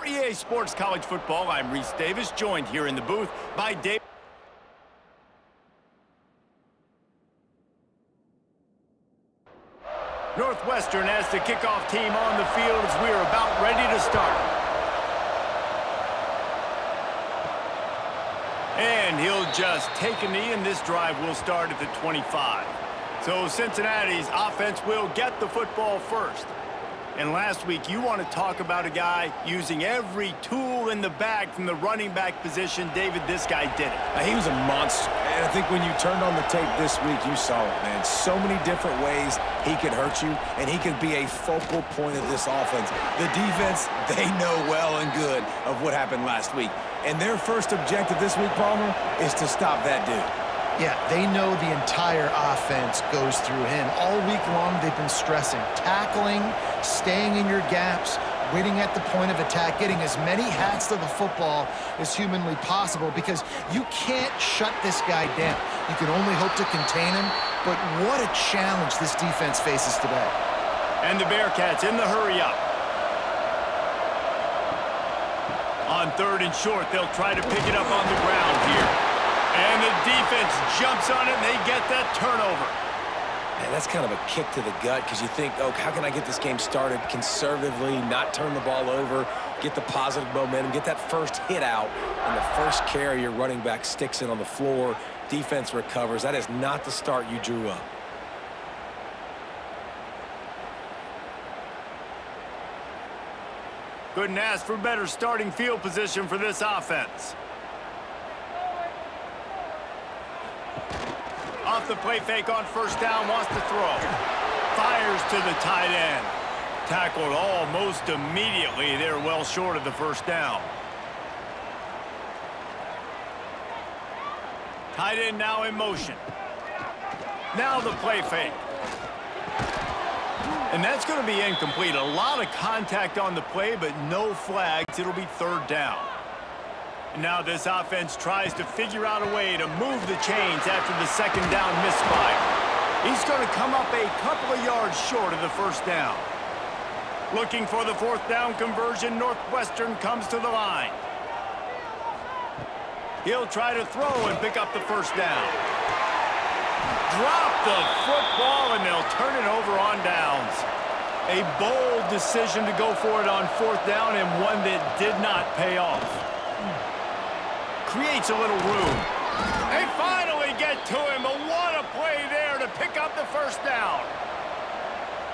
For EA Sports College Football, I'm Reese Davis, joined here in the booth by Dave. Northwestern has the kickoff team on the field as we are about ready to start. And he'll just take a knee, and this drive will start at the 25. So Cincinnati's offense will get the football first. And last week, you want to talk about a guy using every tool in the bag from the running back position. David, this guy did it. He was a monster. And I think when you turned on the tape this week, you saw it, man. So many different ways he could hurt you, and he could be a focal point of this offense. The defense, they know well and good of what happened last week. And their first objective this week, Palmer, is to stop that dude. Yeah, they know the entire offense goes through him. All week long, they've been stressing, tackling, staying in your gaps, waiting at the point of attack, getting as many hats to the football as humanly possible, because you can't shut this guy down. You can only hope to contain him, but what a challenge this defense faces today. And the Bearcats in the hurry-up. On 3rd and short, they'll try to pick it up on the ground here. And the defense jumps on it, and they get that turnover. Man, that's kind of a kick to the gut, because you think, oh, how can I get this game started conservatively, not turn the ball over, get the positive momentum, get that first hit out, and the first carry, your running back sticks it on the floor, defense recovers. That is not the start you drew up. Couldn't ask for better starting field position for this offense. Off the play fake on 1st down, wants to throw. Fires to the tight end. Tackled almost immediately. They're well short of the 1st down. Tight end now in motion. Now the play fake. And that's going to be incomplete. A lot of contact on the play, but no flags. It'll be 3rd down. Now this offense tries to figure out a way to move the chains after the 2nd down misfire. He's going to come up a couple of yards short of the 1st down. Looking for the 4th down conversion, Northwestern comes to the line. He'll try to throw and pick up the 1st down. Drop the football, and they'll turn it over on downs. A bold decision to go for it on 4th down, and one that did not pay off. Creates a little room. They finally get to him, but what a play there to pick up the 1st down.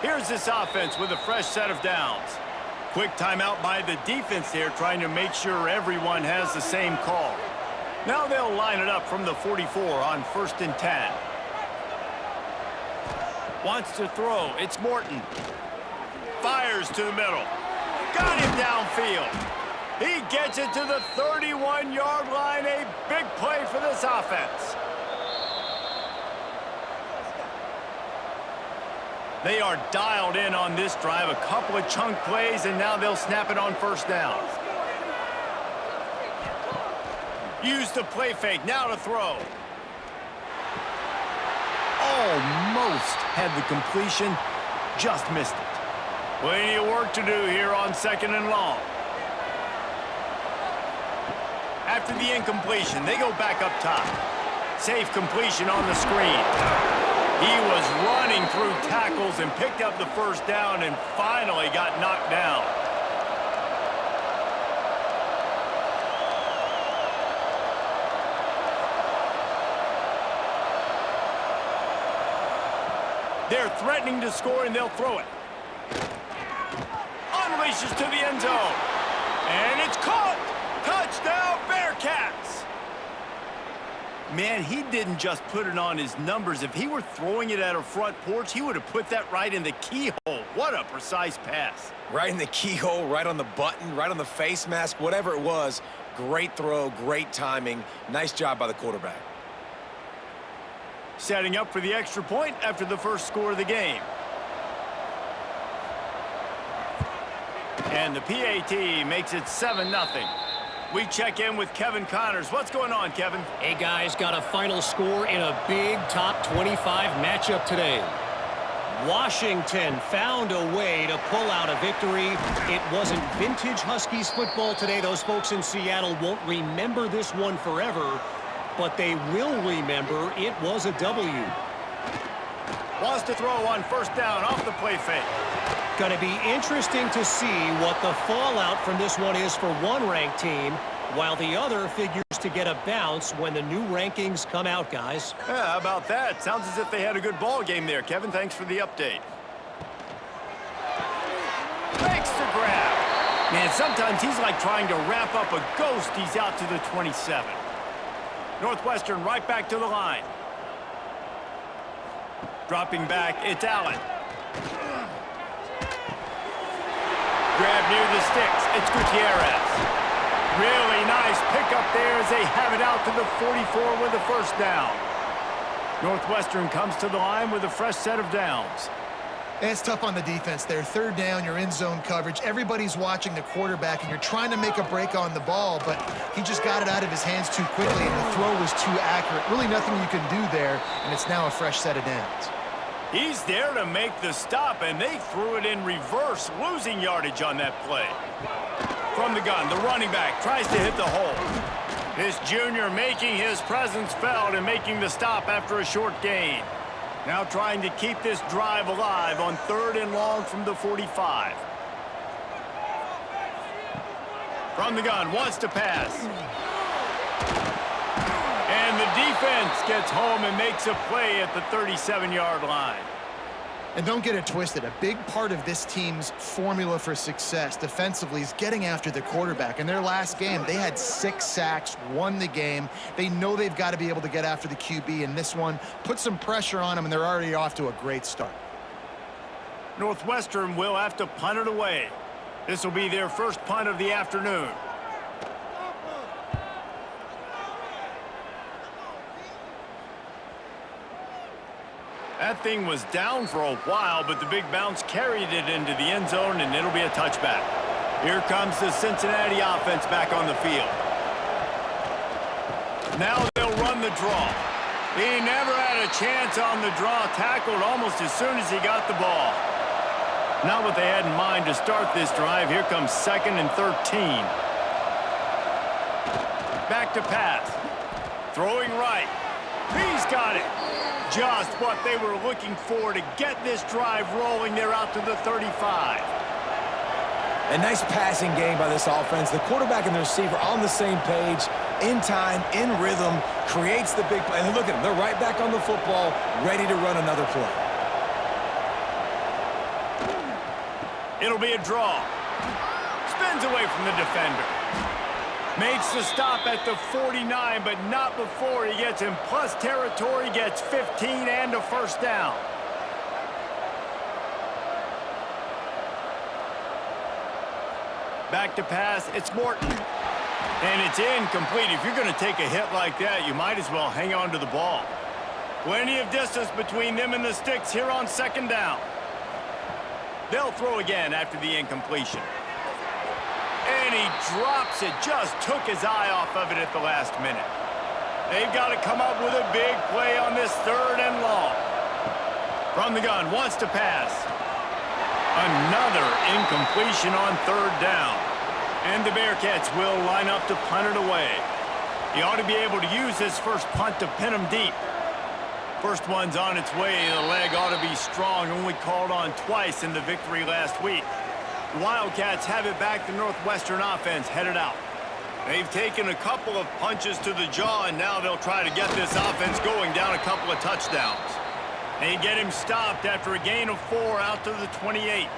Here's this offense with a fresh set of downs. Quick timeout by the defense here, trying to make sure everyone has the same call. Now they'll line it up from the 44 on 1st and 10. Wants to throw. It's Morton. Fires to the middle. Got him downfield. He gets it to the 31-yard line. A big play for this offense. They are dialed in on this drive. A couple of chunk plays, and now they'll snap it on 1st down. Use the play fake. Now to throw. Almost had the completion. Just missed it. Plenty of work to do here on 2nd and long. After the incompletion, they go back up top. Safe completion on the screen. He was running through tackles and picked up the 1st down and finally got knocked down. They're threatening to score, and they'll throw it. Unleashes to the end zone. And it's caught. Touchdown, Bearcats! Man, he didn't just put it on his numbers. If he were throwing it at a front porch, he would have put that right in the keyhole. What a precise pass. Right in the keyhole, right on the button, right on the face mask, whatever it was. Great throw, great timing. Nice job by the quarterback. Setting up for the extra point after the first score of the game. And the PAT makes it 7-0. We check in with Kevin Connors. What's going on, Kevin? Hey, guys, got a final score in a big top 25 matchup today. Washington found a way to pull out a victory. It wasn't vintage Huskies football today. Those folks in Seattle won't remember this one forever, but they will remember it was a W. Wants to throw on first down off the play fake. Going to be interesting to see what the fallout from this one is for one ranked team, while the other figures to get a bounce when the new rankings come out, guys. Yeah, how about that? Sounds as if they had a good ball game there, Kevin. Thanks for the update. Makes the grab. Man, sometimes he's like trying to wrap up a ghost. He's out to the 27. Northwestern right back to the line. Dropping back, it's Allen. Grab near the sticks, it's Gutierrez. Really nice pickup there as they have it out to the 44 with a first down. Northwestern comes to the line with a fresh set of downs. It's tough on the defense there. Third down, you're in zone coverage. Everybody's watching the quarterback, and you're trying to make a break on the ball, but he just got it out of his hands too quickly, and the throw was too accurate. Really nothing you can do there, and it's now a fresh set of downs. He's there to make the stop, and they threw it in reverse, losing yardage on that play. From the gun, the running back tries to hit the hole. This junior making his presence felt and making the stop after a short gain. Now trying to keep this drive alive on 3rd and long from the 45. From the gun, wants to pass. And the defense gets home and makes a play at the 37-yard line. And don't get it twisted. A big part of this team's formula for success defensively is getting after the quarterback. In their last game, they had 6 sacks, won the game. They know they've got to be able to get after the QB, and this one put some pressure on them, and they're already off to a great start. Northwestern will have to punt it away. This will be their first punt of the afternoon. That thing was down for a while, but the big bounce carried it into the end zone, and it'll be a touchback. Here comes the Cincinnati offense back on the field. Now they'll run the draw. He never had a chance on the draw, tackled almost as soon as he got the ball. Not what they had in mind to start this drive. Here comes 2nd and 13. Back to pass. Throwing right. He's got it. Just what they were looking for to get this drive rolling. They're out to the 35. A nice passing game by this offense. The quarterback and the receiver on the same page, in time, in rhythm, creates the big play. And look at them. They're right back on the football, ready to run another play. It'll be a draw. Spins away from the defender. Makes the stop at the 49, but not before he gets in plus territory, gets 15 and a first down. Back to pass, it's Morton. And it's incomplete. If you're going to take a hit like that, you might as well hang on to the ball. Plenty of distance between them and the sticks here on 2nd down. They'll throw again after the incompletion. And he drops it, just took his eye off of it at the last minute. They've got to come up with a big play on this 3rd and long. From the gun, wants to pass. Another incompletion on 3rd down. And the Bearcats will line up to punt it away. He ought to be able to use his first punt to pin him deep. First one's on its way. The leg ought to be strong, only called on twice in the victory last week. The Wildcats have it back. The Northwestern offense headed out. They've taken a couple of punches to the jaw, and now they'll try to get this offense going down a couple of touchdowns. They get him stopped after a gain of 4 out to the 28.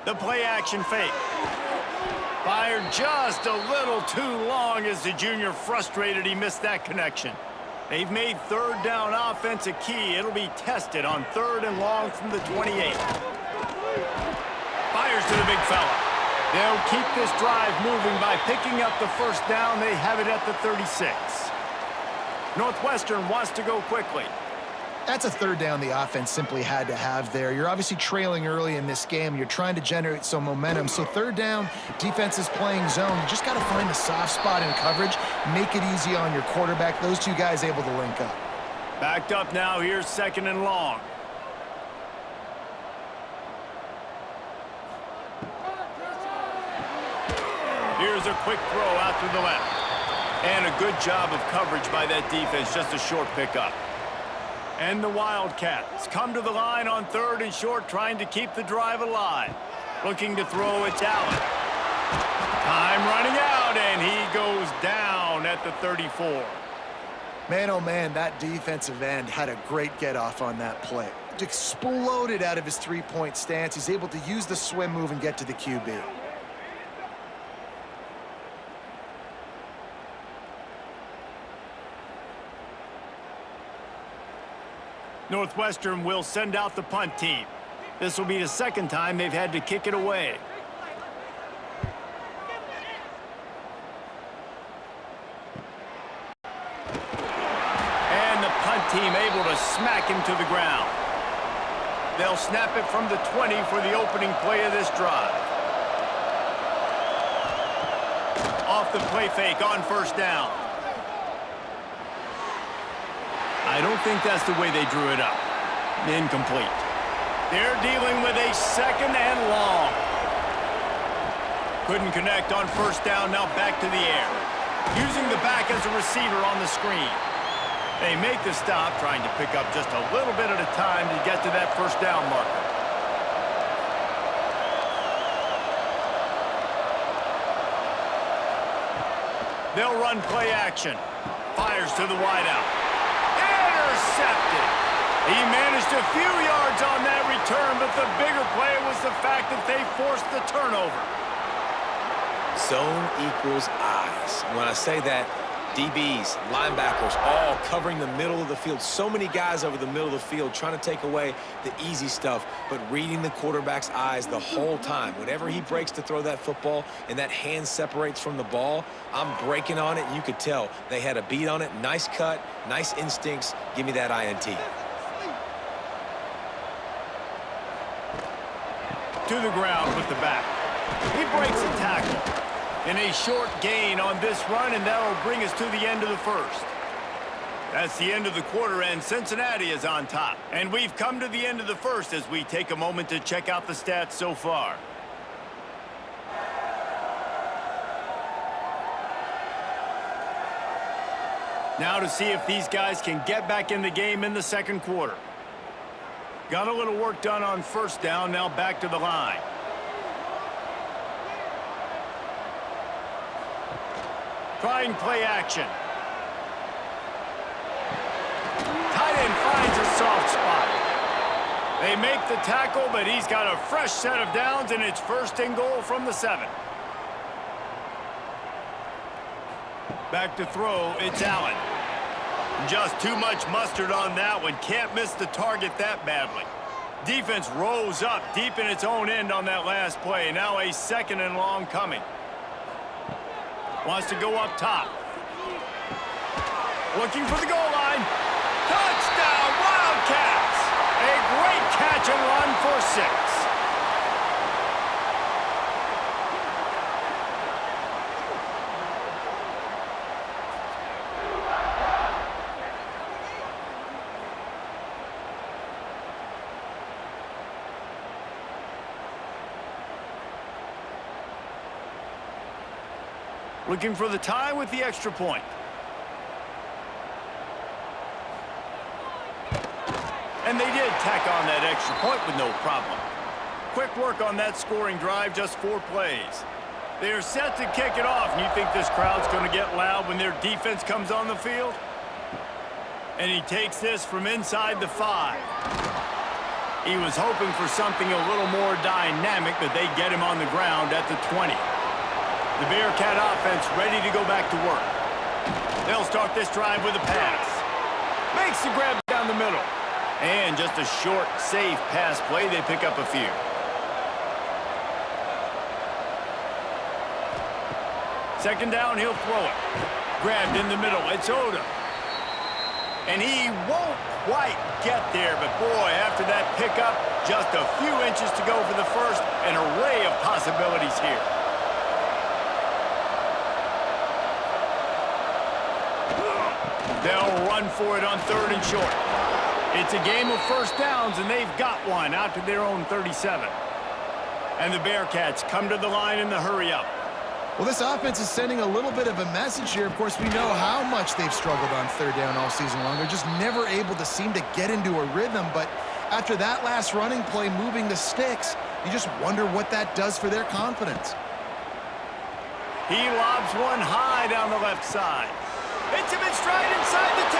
The play-action fake. Fired just a little too long as the junior frustrated. He missed that connection. They've made 3rd down offense a key. It'll be tested on 3rd and long from the 28. Fires to the big fella. They'll keep this drive moving by picking up the first down. They have it at the 36. Northwestern wants to go quickly. That's a third down the offense simply had to have there. You're obviously trailing early in this game. You're trying to generate some momentum. So third down, defense is playing zone. You just got to find the soft spot in coverage, make it easy on your quarterback. Those two guys able to link up. Backed up now. Here's 2nd and long. Here's a quick throw out to the left. And a good job of coverage by that defense. Just a short pickup. And the Wildcats come to the line on 3rd and short, trying to keep the drive alive. Looking to throw, it's Allen. Time running out, and he goes down at the 34. Man, oh man, that defensive end had a great get-off on that play. Exploded out of his three-point stance. He's able to use the swim move and get to the QB. Northwestern will send out the punt team. This will be the 2nd time they've had to kick it away. And the punt team able to smack him to the ground. They'll snap it from the 20 for the opening play of this drive. Off the play fake on 1st down. I don't think that's the way they drew it up. Incomplete. They're dealing with a 2nd and long. Couldn't connect on 1st down, now back to the air. Using the back as a receiver on the screen. They make the stop, trying to pick up just a little bit at a time to get to that 1st down marker. They'll run play action. Fires to the wideout. Intercepted. He managed a few yards on that return, but the bigger play was the fact that they forced the turnover. Zone equals eyes. When I say that, DBs, linebackers, all covering the middle of the field. So many guys over the middle of the field trying to take away the easy stuff, but reading the quarterback's eyes the whole time. Whenever he breaks to throw that football and that hand separates from the ball, I'm breaking on it, and you could tell they had a beat on it. Nice cut, nice instincts. Give me that INT. To the ground with the back. He breaks a tackle. And a short gain on this run, and that'll bring us to the end of the 1st. That's the end of the quarter, and Cincinnati is on top. And we've come to the end of the 1st as we take a moment to check out the stats so far. Now to see if these guys can get back in the game in the 2nd quarter. Got a little work done on 1st down, now back to the line. Trying play action. Tight end finds a soft spot. They make the tackle, but he's got a fresh set of downs, and it's 1st and goal from the 7. Back to throw, it's Allen. Just too much mustard on that one. Can't miss the target that badly. Defense rose up deep in its own end on that last play. Now a 2nd and long coming. Wants to go up top. Looking for the goal line. Touchdown, Wildcats! A great catch and run for 6. Looking for the tie with the extra point. And they did tack on that extra point with no problem. Quick work on that scoring drive, just 4 plays. They are set to kick it off, and you think this crowd's going to get loud when their defense comes on the field? And he takes this from inside the 5. He was hoping for something a little more dynamic, but they get him on the ground at the 20. The Bearcat offense ready to go back to work. They'll start this drive with a pass. Makes the grab down the middle. And just a short, safe pass play. They pick up a few. Second down, he'll throw it. Grabbed in the middle. It's Odom. And he won't quite get there, but boy, after that pickup, just a few inches to go for the first, an array of possibilities here. They'll run for it on 3rd and short. It's a game of first downs, and they've got one out to their own 37. And the Bearcats come to the line in the hurry-up. Well, this offense is sending a little bit of a message here. Of course, we know how much they've struggled on 3rd down all season long. They're just never able to seem to get into a rhythm. But after that last running play, moving the sticks, you just wonder what that does for their confidence. He lobs one high down the left side. Hits him in stride inside the 10.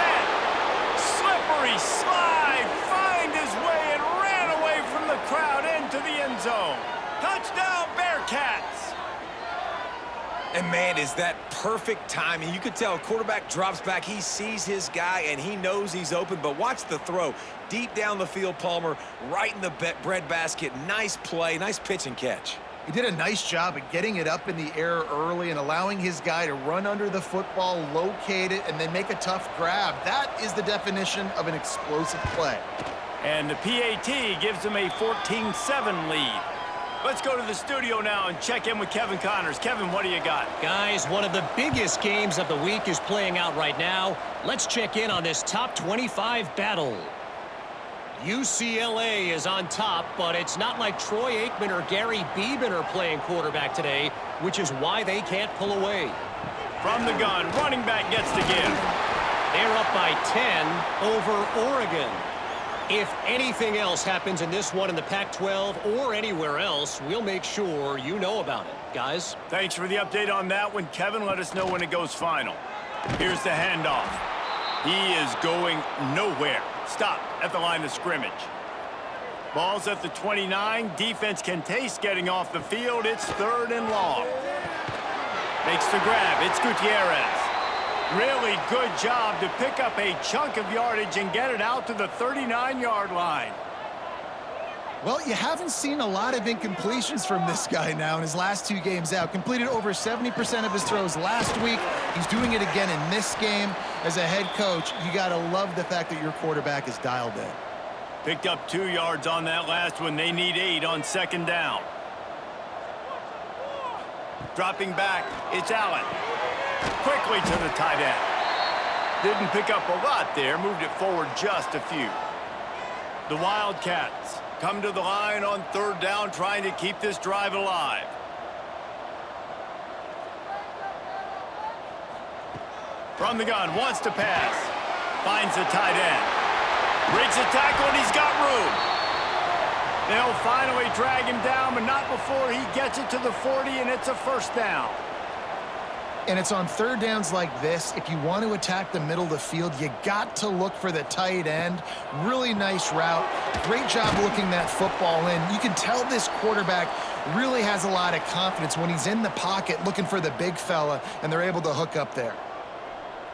Slippery slide, find his way and ran away from the crowd into the end zone. Touchdown, Bearcats! And man, is that perfect timing. You could tell quarterback drops back. He sees his guy, and he knows he's open. But watch the throw. Deep down the field, Palmer, right in the bread basket. Nice play, nice pitch and catch. He did a nice job of getting it up in the air early and allowing his guy to run under the football, locate it, and then make a tough grab. That is the definition of an explosive play. And the PAT gives them a 14-7 lead. Let's go to the studio now and check in with Kevin Connors. Kevin, what do you got? Guys, one of the biggest games of the week is playing out right now. Let's check in on this top 25 battle. UCLA is on top, but it's not like Troy Aikman or Gary Beeben are playing quarterback today, which is why they can't pull away. From the gun, running back gets the give. They're up by 10 over Oregon. If anything else happens in this one in the Pac-12 or anywhere else, we'll make sure you know about it, guys. Thanks for the update on that one, Kevin. Let us know when it goes final. Here's the handoff. He is going nowhere. Stop at the line of scrimmage. Ball's at the 29. Defense can taste getting off the field. It's 3rd and long. Makes the grab. It's Gutierrez. Really good job to pick up a chunk of yardage and get it out to the 39-yard line. Well, you haven't seen a lot of incompletions from this guy now in his last 2 games out. Completed over 70% of his throws last week. He's doing it again in this game. As a head coach, you got to love the fact that your quarterback is dialed in. Picked up 2 yards on that last one. They need 8 on 2nd down. Dropping back, it's Allen. Quickly to the tight end. Didn't pick up a lot there, moved it forward just a few. The Wildcats come to the line on 3rd down, trying to keep this drive alive. From the gun, wants to pass. Finds the tight end. Breaks a tackle, and he's got room. They'll finally drag him down, but not before he gets it to the 40, and it's a 1st down. And it's on 3rd downs like this. If you want to attack the middle of the field, you got to look for the tight end. Really nice route. Great job looking that football in. You can tell this quarterback really has a lot of confidence when he's in the pocket looking for the big fella, and they're able to hook up there.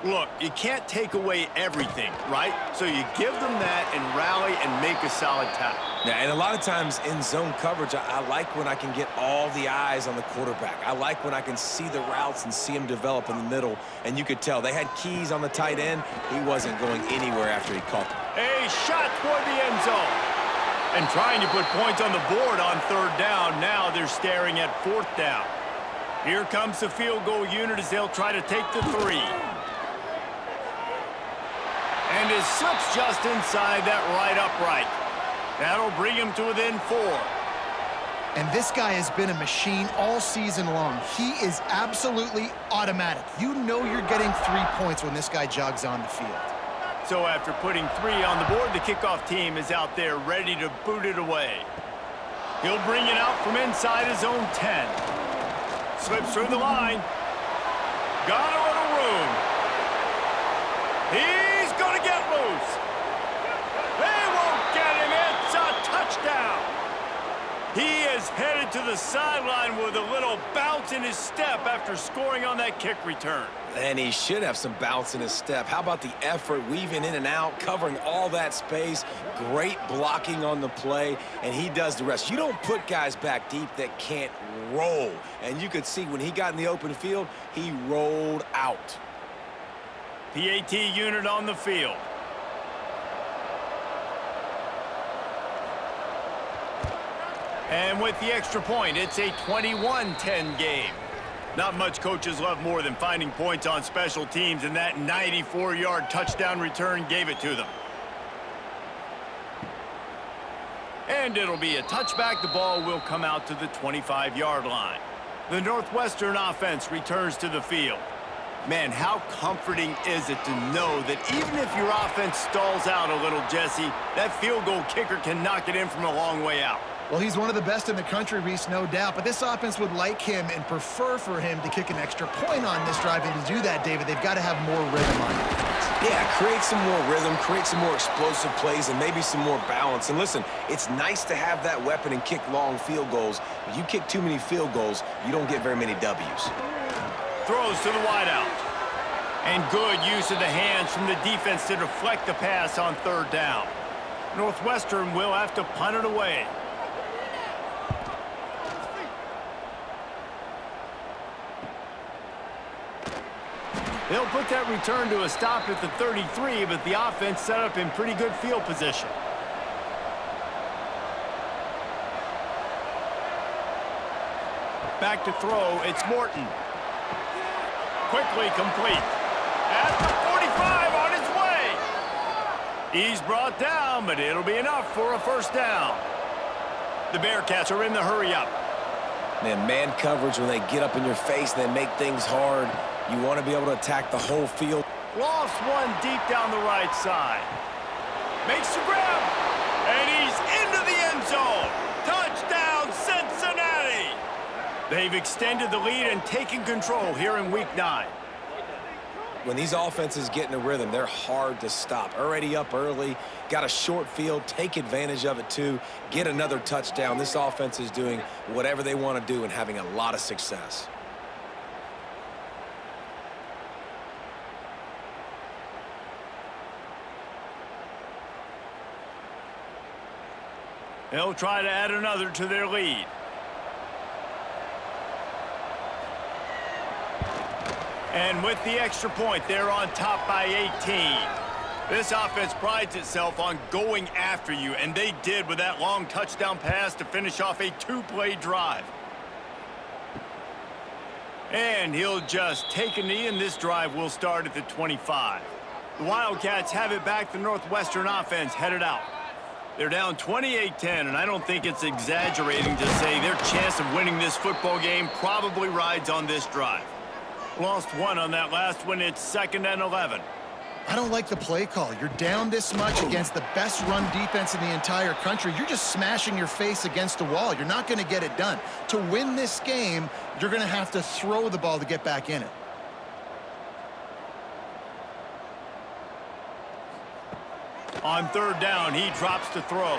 Look, you can't take away everything, right? So you give them that and rally and make a solid tackle. Yeah, and a lot of times in zone coverage, I like when I can get all the eyes on the quarterback. I like when I can see the routes and see him develop in the middle. And you could tell they had keys on the tight end. He wasn't going anywhere after he caught them. A shot toward the end zone. And trying to put points on the board on 3rd down. Now they're staring at 4th down. Here comes the field goal unit as they'll try to take the 3. And it slips just inside that right upright. That'll bring him to within 4. And this guy has been a machine all season long. He is absolutely automatic. You know you're getting 3 points when this guy jogs on the field. So after putting 3 on the board, the kickoff team is out there ready to boot it away. He'll bring it out from inside his own 10. Slips through the line. Got a little room. He's going to get loose. They won't get him. It's a touchdown. He is headed to the sideline with a little bounce in his step after scoring on that kick return. And he should have some bounce in his step. How about the effort, weaving in and out, covering all that space, great blocking on the play, and he does the rest. You don't put guys back deep that can't roll. And you could see when he got in the open field, he rolled out. PAT unit on the field. And with the extra point, it's a 21-10 game. Not much coaches love more than finding points on special teams, and that 94-yard touchdown return gave it to them. And it'll be a touchback. The ball will come out to the 25-yard line. The Northwestern offense returns to the field. Man, how comforting is it to know that even if your offense stalls out a little, Jesse, that field goal kicker can knock it in from a long way out. Well, he's one of the best in the country, Reese, no doubt. But this offense would like him and prefer for him to kick an extra point on this drive. And to do that, David, they've got to have more rhythm on it. Yeah, create some more rhythm, create some more explosive plays, and maybe some more balance. And listen, it's nice to have that weapon and kick long field goals. But you kick too many field goals, you don't get very many W's. Throws to the wideout. And good use of the hands from the defense to deflect the pass on third down. Northwestern will have to punt it away. They'll put that return to a stop at the 33, but the offense set up in pretty good field position. Back to throw, it's Morton. Quickly complete. At the 45 on his way. He's brought down, but it'll be enough for a first down. The Bearcats are in the hurry-up. Man coverage, when they get up in your face and they make things hard, you want to be able to attack the whole field. Lost one deep down the right side. Makes the grab, and he's into the end zone. Touchdown, Cincinnati! They've extended the lead and taken control here in Week 9. When these offenses get in a rhythm, they're hard to stop. Already up early, got a short field, take advantage of it too, get another touchdown. This offense is doing whatever they want to do and having a lot of success. They'll try to add another to their lead. And with the extra point, they're on top by 18. This offense prides itself on going after you, and they did with that long touchdown pass to finish off a two-play drive. And he'll just take a knee, and this drive will start at the 25. The Wildcats have it back. The Northwestern offense headed out. They're down 28-10, and I don't think it's exaggerating to say their chance of winning this football game probably rides on this drive. Lost one on that last one. It's 2nd and 11. I don't like the play call. You're down this much against the best run defense in the entire country. You're just smashing your face against the wall. You're not going to get it done. To win this game, you're going to have to throw the ball to get back in it. On third down, he drops to throw.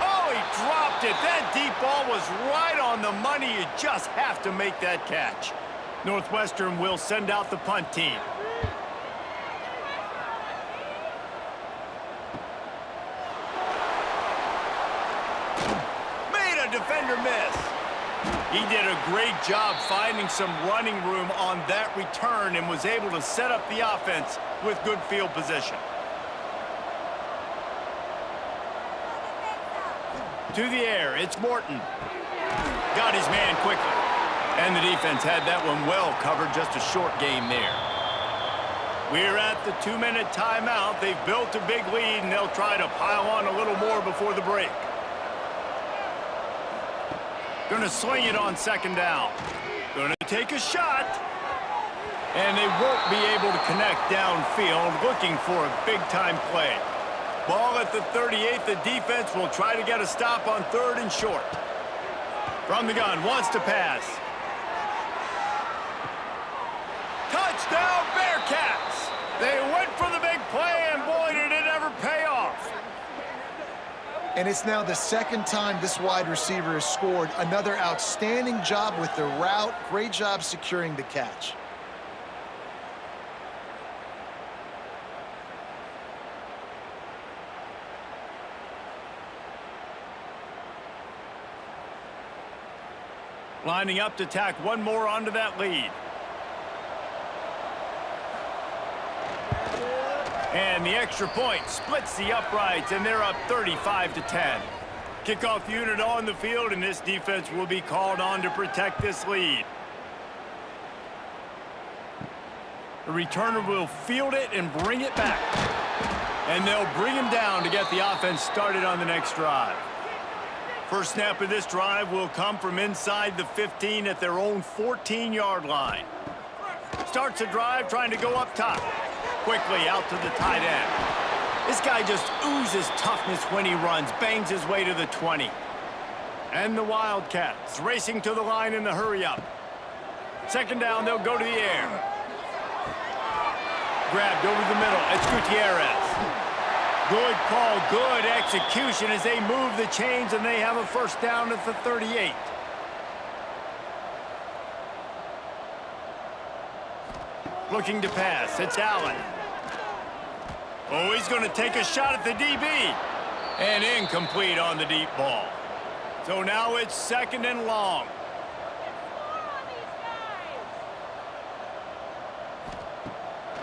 Oh, he dropped it. That deep ball was right on the money. You just have to make that catch. Northwestern will send out the punt team. Made a defender miss. He did a great job finding some running room on that return and was able to set up the offense with good field position. To the air, it's Morton. Got his man quickly. And the defense had that one well covered, just a short game there. We're at the 2-minute timeout. They've built a big lead, and they'll try to pile on a little more before the break. Going to sling it on 2nd down. Going to take a shot. And they won't be able to connect downfield, looking for a big-time play. Ball at the 38. The defense will try to get a stop on 3rd and short. From the gun, wants to pass. Touchdown, Bearcats! They went for the big play, and boy, did it ever pay off. And it's now the 2nd time this wide receiver has scored. Another outstanding job with the route. Great job securing the catch. Lining up to tack one more onto that lead. And the extra point splits the uprights, and they're up 35-10. Kickoff unit on the field, and this defense will be called on to protect this lead. The returner will field it and bring it back. And they'll bring him down to get the offense started on the next drive. First snap of this drive will come from inside the 15 at their own 14-yard line. Starts the drive trying to go up top. Quickly out to the tight end. This guy just oozes toughness when he runs, bangs his way to the 20. And the Wildcats racing to the line in the hurry-up. Second down, they'll go to the air. Grabbed over the middle. It's Gutierrez. Good call, good execution as they move the chains, and they have a first down at the 38. Looking to pass. It's Allen. Oh, he's going to take a shot at the DB. And incomplete on the deep ball. So now it's second and long.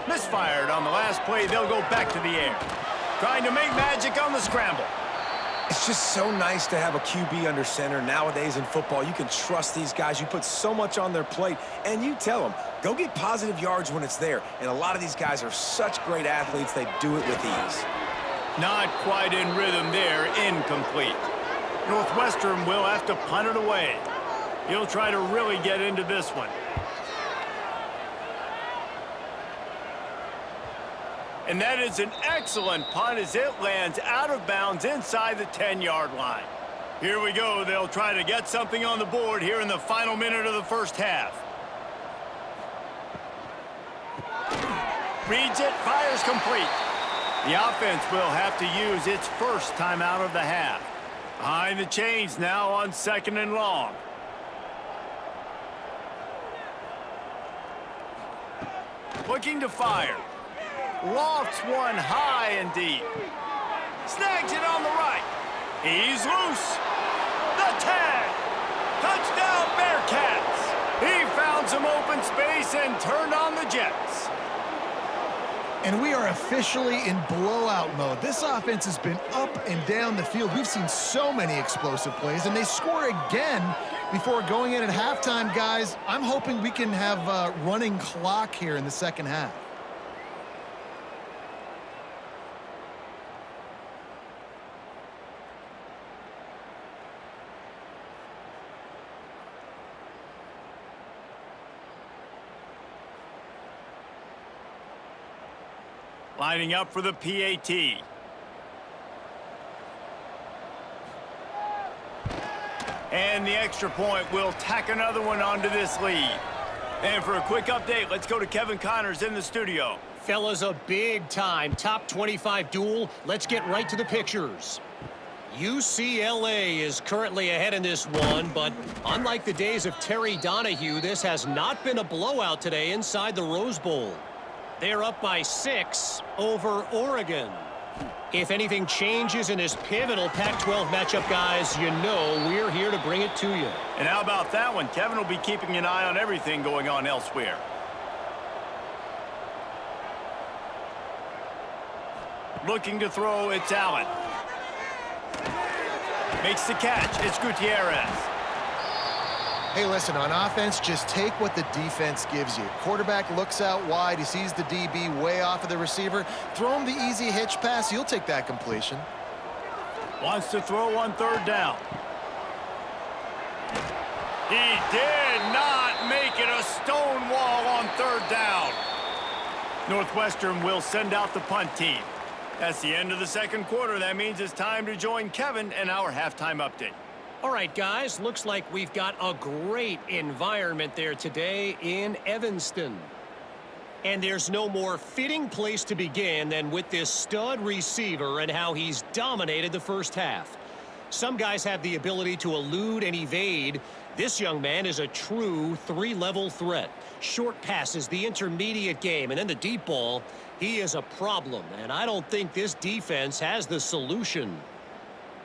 Misfired on the last play. They'll go back to the air. Trying to make magic on the scramble. It's just so nice to have a QB under center. Nowadays in football, you can trust these guys. You put so much on their plate, and you tell them, go get positive yards when it's there. And a lot of these guys are such great athletes, they do it with ease. Not quite in rhythm there. Incomplete. Northwestern will have to punt it away. He'll try to really get into this one. And that is an excellent punt as it lands out of bounds inside the 10-yard line. Here we go. They'll try to get something on the board here in the final minute of the first half. Reads it, fires complete. The offense will have to use its first time out of the half. Behind the chains now on second and long. Looking to fire. Lofts one high and deep. Snags it on the right. He's loose. The tag. Touchdown Bearcats. He found some open space and turned on the Jets. And we are officially in blowout mode. This offense has been up and down the field. We've seen so many explosive plays, and they score again before going in at halftime, guys. I'm hoping we can have a running clock here in the second half. Lining up for the PAT. And the extra point will tack another one onto this lead. And for a quick update, let's go to Kevin Connors in the studio. Fellas, a big-time top 25 duel. Let's get right to the pictures. UCLA is currently ahead in this one, but unlike the days of Terry Donahue, this has not been a blowout today inside the Rose Bowl. They're up by 6 over Oregon. If anything changes in this pivotal Pac-12 matchup, guys, you know we're here to bring it to you. And how about that one? Kevin will be keeping an eye on everything going on elsewhere. Looking to throw, it's Allen. Makes the catch, it's Gutierrez. Hey, listen, on offense, just take what the defense gives you. Quarterback looks out wide. He sees the DB way off of the receiver. Throw him the easy hitch pass. You'll take that completion. Wants to throw on third down. He did not make it a stone wall on third down. Northwestern will send out the punt team. That's the end of the second quarter. That means it's time to join Kevin and our halftime update. All right, guys, looks like we've got a great environment there today in Evanston. And there's no more fitting place to begin than with this stud receiver and how he's dominated the first half. Some guys have the ability to elude and evade. This young man is a true three-level threat. Short passes, the intermediate game, and then the deep ball. He is a problem, and I don't think this defense has the solution.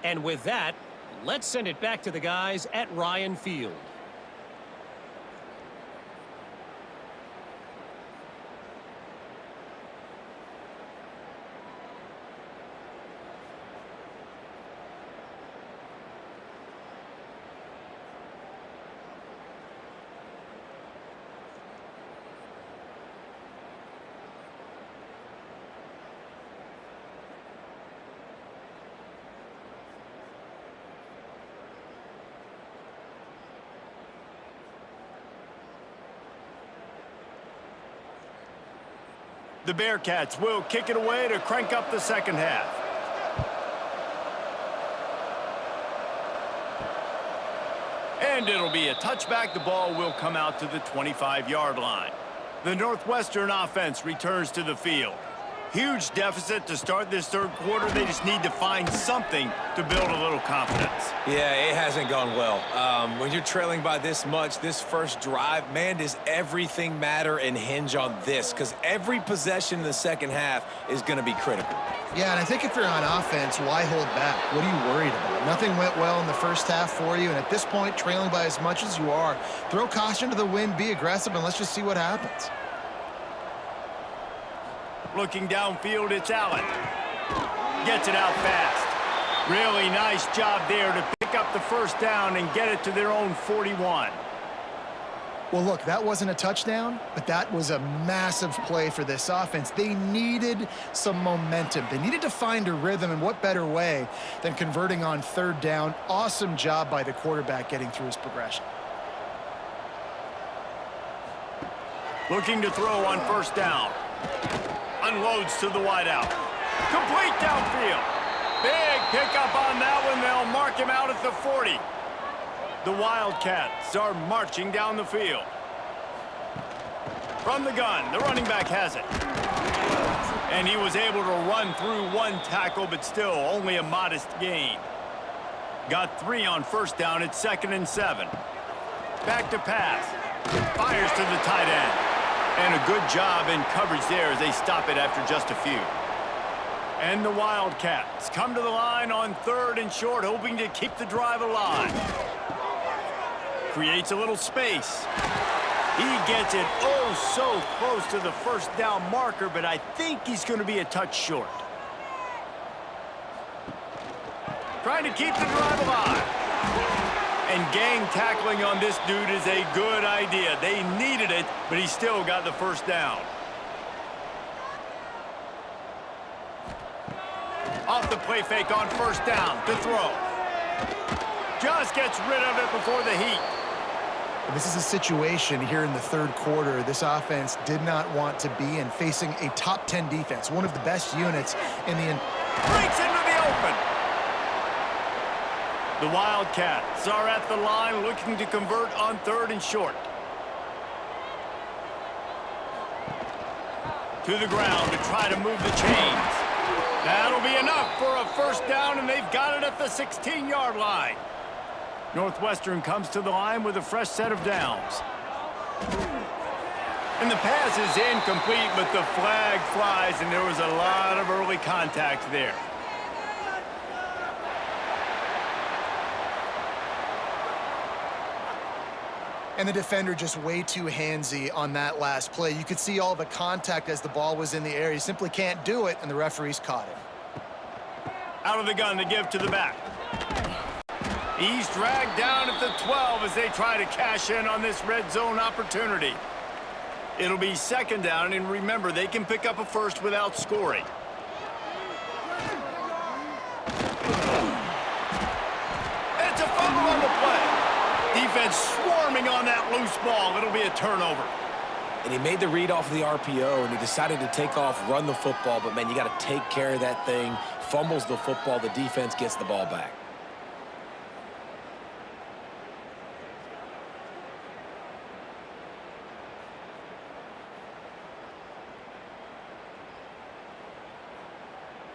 And with that, let's send it back to the guys at Ryan Field. The Bearcats will kick it away to crank up the second half. And it'll be a touchback. The ball will come out to the 25-yard line. The Northwestern offense returns to the field. Huge deficit to start this third quarter. They just need to find something to build a little confidence. Yeah, it hasn't gone well. When you're trailing by this much, this first drive, man, does everything matter and hinge on this? Because every possession in the second half is going to be critical. Yeah, and I think if you're on offense, why hold back? What are you worried about? Nothing went well in the first half for you, and at this point, trailing by as much as you are, throw caution to the wind, be aggressive, and let's just see what happens. Looking downfield, it's Allen. Gets it out fast. Really nice job there to pick up the first down and get it to their own 41. Well, look, that wasn't a touchdown, but that was a massive play for this offense. They needed some momentum. They needed to find a rhythm, and what better way than converting on third down. Awesome job by the quarterback getting through his progression. Looking to throw on first down. Unloads to the wideout. Complete downfield. Big pickup on that one. They'll mark him out at the 40. The Wildcats are marching down the field. From the gun, the running back has it. And he was able to run through one tackle, but still only a modest gain. Got 3 on first down at 2nd and 7. Back to pass. Fires to the tight end. And a good job in coverage there as they stop it after just a few. And the Wildcats come to the line on 3rd and short, hoping to keep the drive alive. Creates a little space. He gets it oh so close to the first down marker, but I think he's going to be a touch short. Trying to keep the drive alive. And gang tackling on this dude is a good idea. They needed it, but he still got the first down. Off the play fake on first down to throw. Just gets rid of it before the heat. This is a situation here in the third quarter this offense did not want to be in, facing a top 10 defense, one of the best units in the... Breaks into the open. The Wildcats are at the line looking to convert on 3rd and short. To the ground to try to move the chains. That'll be enough for a first down, and they've got it at the 16-yard line. Northwestern comes to the line with a fresh set of downs. And the pass is incomplete, but the flag flies, and there was a lot of early contact there. And the defender just way too handsy on that last play. You could see all the contact as the ball was in the air. He simply can't do it, and the referees caught him. Out of the gun to give to the back. He's dragged down at the 12 as they try to cash in on this red zone opportunity. It'll be 2nd down, and remember, they can pick up a first without scoring. It's a fumble on the play. Defense swarming on that loose ball. It'll be a turnover. And he made the read off of the RPO, and he decided to take off, run the football. But, man, you got to take care of that thing. Fumbles the football. The defense gets the ball back.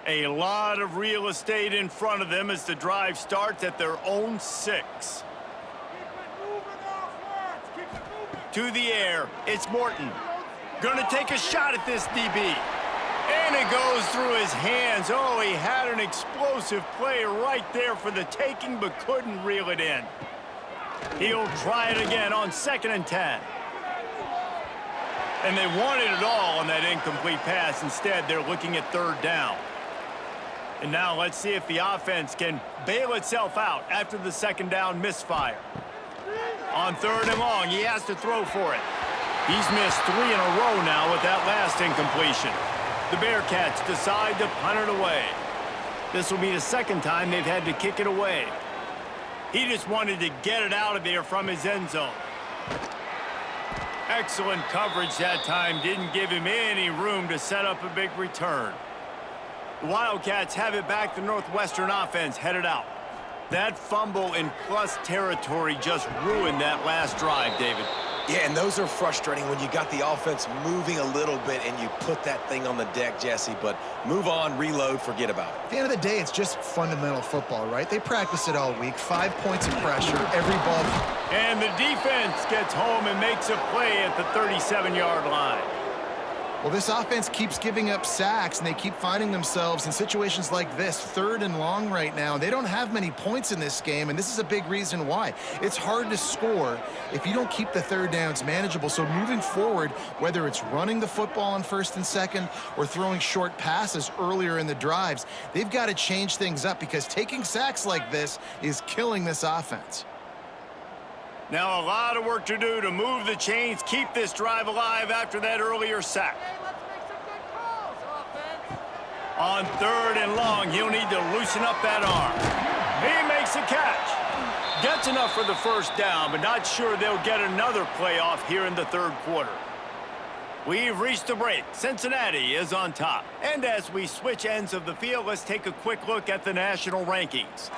A lot of real estate in front of them as the drive starts at their own 6. To the air, it's Morton. Gonna take a shot at this DB. And it goes through his hands. Oh, he had an explosive play right there for the taking, but couldn't reel it in. He'll try it again on 2nd and 10. And they wanted it all on that incomplete pass. Instead, they're looking at 3rd down. And now let's see if the offense can bail itself out after the 2nd down misfire. On 3rd and long, he has to throw for it. He's missed 3 in a row now with that last incompletion. The Bearcats decide to punt it away. This will be the 2nd time they've had to kick it away. He just wanted to get it out of there from his end zone. Excellent coverage that time. Didn't give him any room to set up a big return. The Wildcats have it back. The Northwestern offense headed out. That fumble in plus territory just ruined that last drive, David. Yeah, and those are frustrating when you got the offense moving a little bit and you put that thing on the deck, Jesse. But move on, reload, forget about it. At the end of the day, it's just fundamental football, right? They practice it all week. 5 points of pressure, every ball. And the defense gets home and makes a play at the 37-yard line. Well, this offense keeps giving up sacks, and they keep finding themselves in situations like this, 3rd and long right now. They don't have many points in this game, and this is a big reason why. It's hard to score if you don't keep the 3rd downs manageable. So moving forward, whether it's running the football on 1st and 2nd or throwing short passes earlier in the drives, they've got to change things up because taking sacks like this is killing this offense. Now a lot of work to do to move the chains, keep this drive alive after that earlier sack. On 3rd and long, he'll need to loosen up that arm. He makes a catch. Gets enough for the first down, but not sure they'll get another playoff here in the 3rd quarter. We've reached a break. Cincinnati is on top. And as we switch ends of the field, let's take a quick look at the national rankings.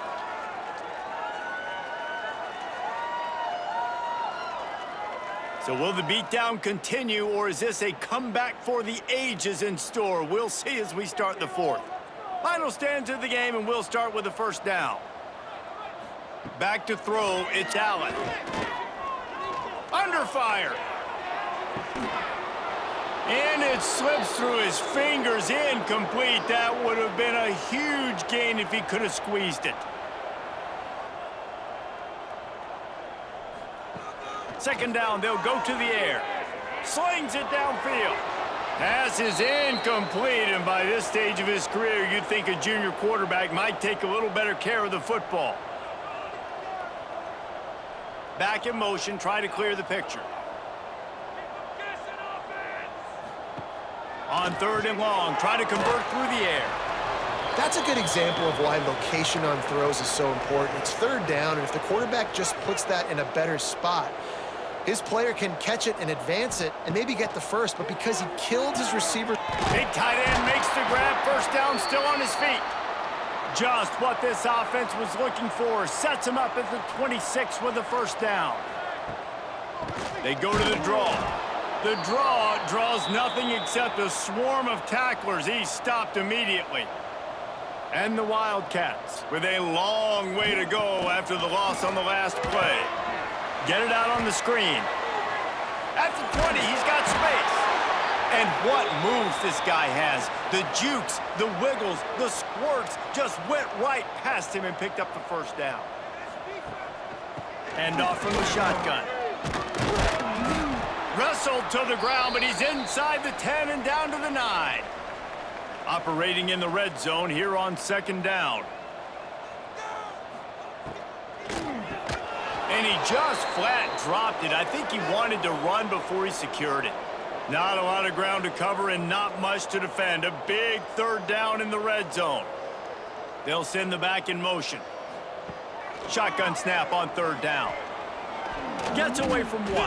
So will the beatdown continue, or is this a comeback for the ages in store? We'll see as we start the 4th. Final stanza of the game, and we'll start with the first down. Back to throw, it's Allen. Under fire. And it slips through his fingers, incomplete. That would have been a huge gain if he could have squeezed it. 2nd down, they'll go to the air. Slings it downfield. Pass is incomplete, and by this stage of his career, you'd think a junior quarterback might take a little better care of the football. Back in motion, try to clear the picture. On 3rd and long, try to convert through the air. That's a good example of why location on throws is so important. It's 3rd down, and if the quarterback just puts that in a better spot, his player can catch it and advance it and maybe get the first, but because he killed his receiver. Big tight end makes the grab, first down, still on his feet. Just what this offense was looking for. Sets him up at the 26 with the first down. They go to the draw. The draw draws nothing except a swarm of tacklers. He's stopped immediately. And the Wildcats with a long way to go after the loss on the last play. Get it out on the screen. At the 20, he's got space. And what moves this guy has. The jukes, the wiggles, the squirts just went right past him and picked up the first down. Hand off from the shotgun. Wrestled to the ground, but he's inside the 10 and down to the 9. Operating in the red zone here on 2nd down. And he just flat dropped it. I think he wanted to run before he secured it. Not a lot of ground to cover and not much to defend. A big 3rd down in the red zone. They'll send the back in motion. Shotgun snap on 3rd down. Gets away from 1. And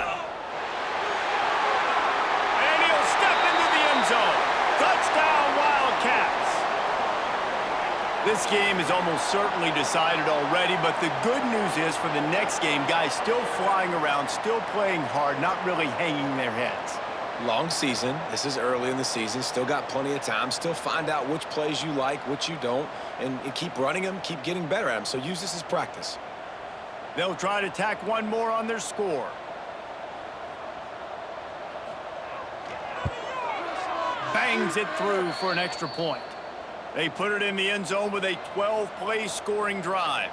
he'll step into the end zone. Touchdown, Wildcats. This game is almost certainly decided already, but the good news is for the next game, guys still flying around, still playing hard, not really hanging their heads. Long season. This is early in the season. Still got plenty of time. Still find out which plays you like, which you don't, and keep running them, keep getting better at them. So use this as practice. They'll try to tack one more on their score. Bangs it through for an extra point. They put it in the end zone with a 12-play scoring drive.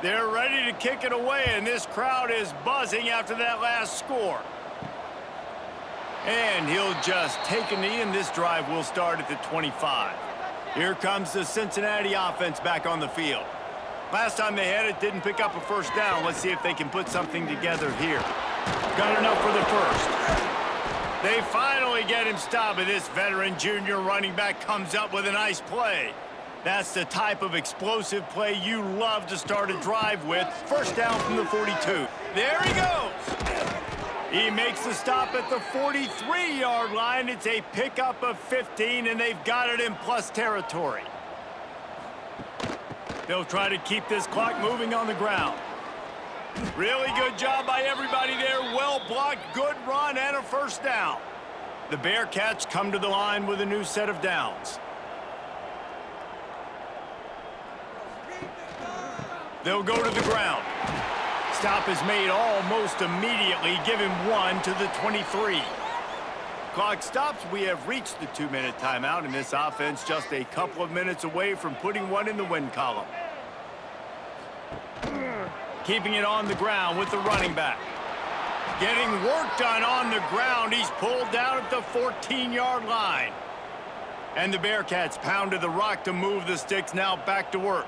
They're ready to kick it away, and this crowd is buzzing after that last score. And he'll just take a knee, and this drive will start at the 25. Here comes the Cincinnati offense back on the field. Last time they had it, didn't pick up a first down. Let's see if they can put something together here. Got enough for the first. They finally get him stopped, and this veteran junior running back comes up with a nice play. That's the type of explosive play you love to start a drive with. First down from the 42. There he goes. He makes the stop at the 43-yard line. It's a pickup of 15, and they've got it in plus territory. They'll try to keep this clock moving on the ground. Really good job by everybody there. Well blocked, good run, and a first down. The Bearcats come to the line with a new set of downs. They'll go to the ground. Stop is made almost immediately. Give him 1 to the 23. Clock stops. We have reached the 2-minute timeout, and this offense just a couple of minutes away from putting one in the win column. Keeping it on the ground with the running back. Getting work done on the ground. He's pulled down at the 14-yard line. And the Bearcats pounded the rock to move the sticks. Now back to work.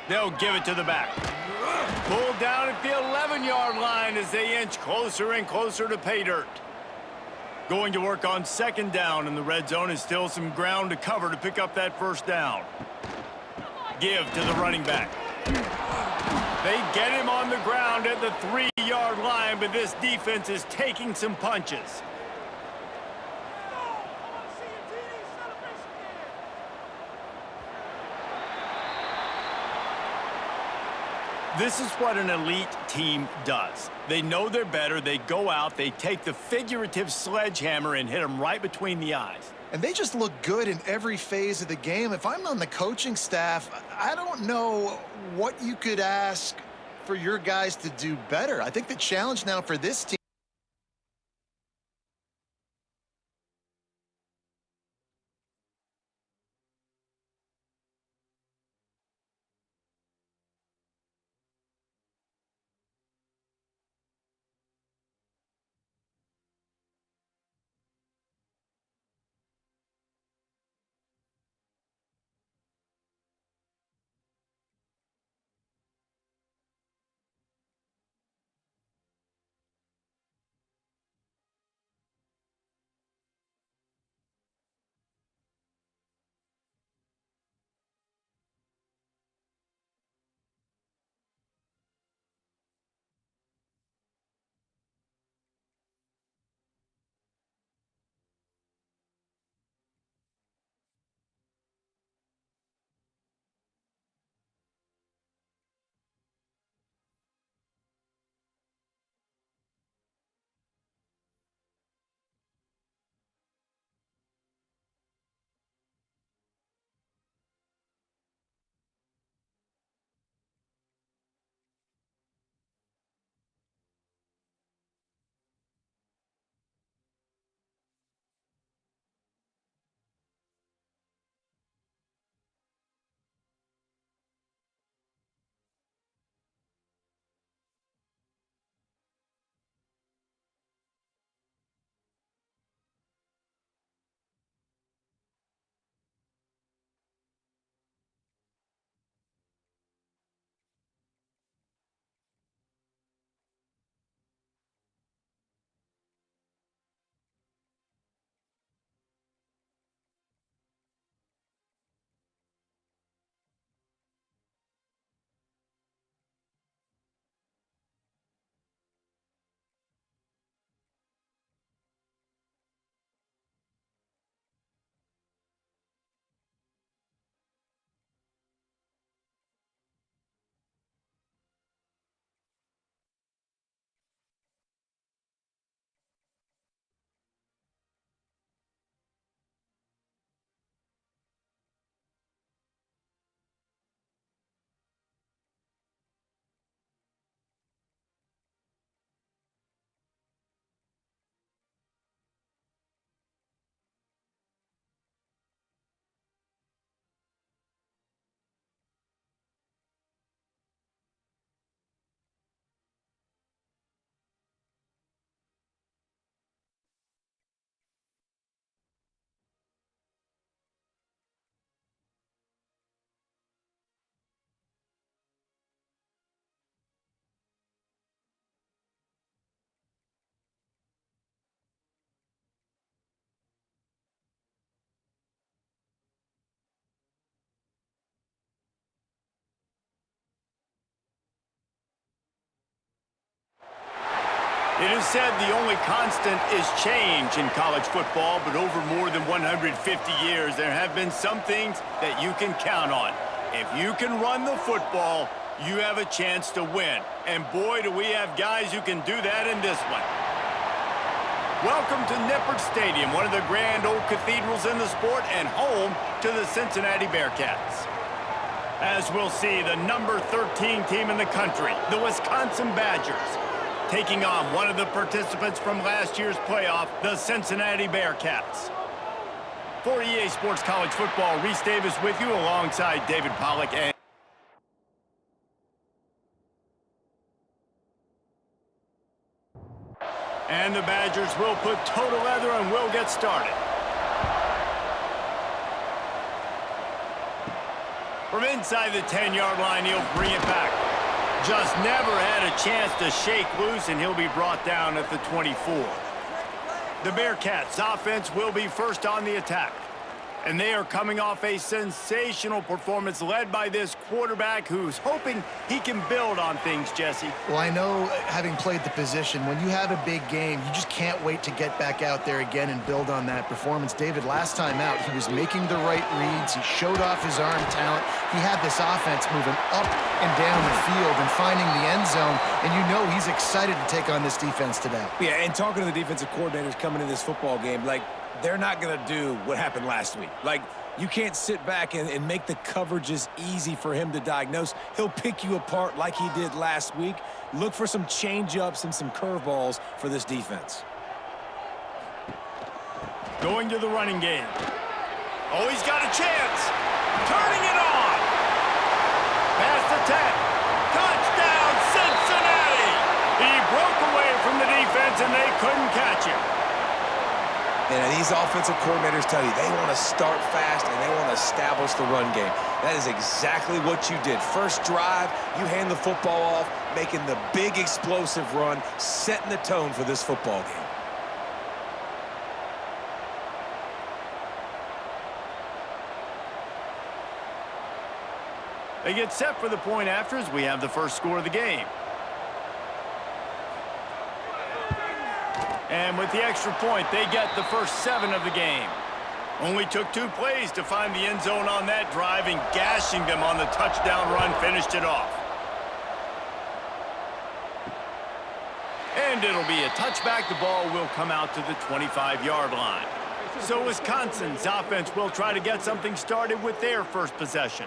They'll give it to the back. Pulled down at the 11-yard line as they inch closer and closer to pay dirt. Going to work on second down, and the red zone is still some ground to cover to pick up that first down. Give to the running back. They get him on the ground at the 3-yard line, but this defense is taking some punches. This is what an elite team does. They know they're better. They go out. They take the figurative sledgehammer and hit them right between the eyes. And they just look good in every phase of the game. If I'm on the coaching staff, I don't know what you could ask for your guys to do better. I think the challenge now for this team It is said the only constant is change in college football, but over more than 150 years, there have been some things that you can count on. If you can run the football, you have a chance to win. And boy, do we have guys who can do that in this one. Welcome to Nippert Stadium, one of the grand old cathedrals in the sport and home to the Cincinnati Bearcats. As we'll see, the number 13 team in the country, the Wisconsin Badgers, taking on one of the participants from last year's playoff, the Cincinnati Bearcats. For EA Sports College Football, Reese Davis with you alongside David Pollack. And the Badgers will put total leather and will get started. From inside the 10-yard line, he'll bring it back. Just never had a chance to shake loose, and he'll be brought down at the 24. The Bearcats' offense will be first on the attack. And they are coming off a sensational performance led by this quarterback who's hoping he can build on things, Jesse. Well, I know, having played the position, when you have a big game, you just can't wait to get back out there again and build on that performance. David, last time out, he was making the right reads. He showed off his arm talent. He had this offense moving up and down the field and finding the end zone, and you know he's excited to take on this defense today. Yeah, and talking to the defensive coordinators coming in this football game, like, they're not going to do what happened last week. Like, you can't sit back and make the coverages easy for him to diagnose. He'll pick you apart like he did last week. Look for some change-ups and some curveballs for this defense. Going to the running game. Oh, he's got a chance. Turning it on. Pass attempt. Touchdown, Cincinnati. He broke away from the defense, and they couldn't catch him. And these offensive coordinators tell you they want to start fast and they want to establish the run game. That is exactly what you did. First drive, you hand the football off, making the big explosive run, setting the tone for this football game. They get set for the point after as we have the first score of the game. And with the extra point, they get the first 7 of the game. Only took 2 plays to find the end zone on that drive, and gashing them on the touchdown run finished it off. And it'll be a touchback. The ball will come out to the 25-yard line. So Wisconsin's offense will try to get something started with their first possession.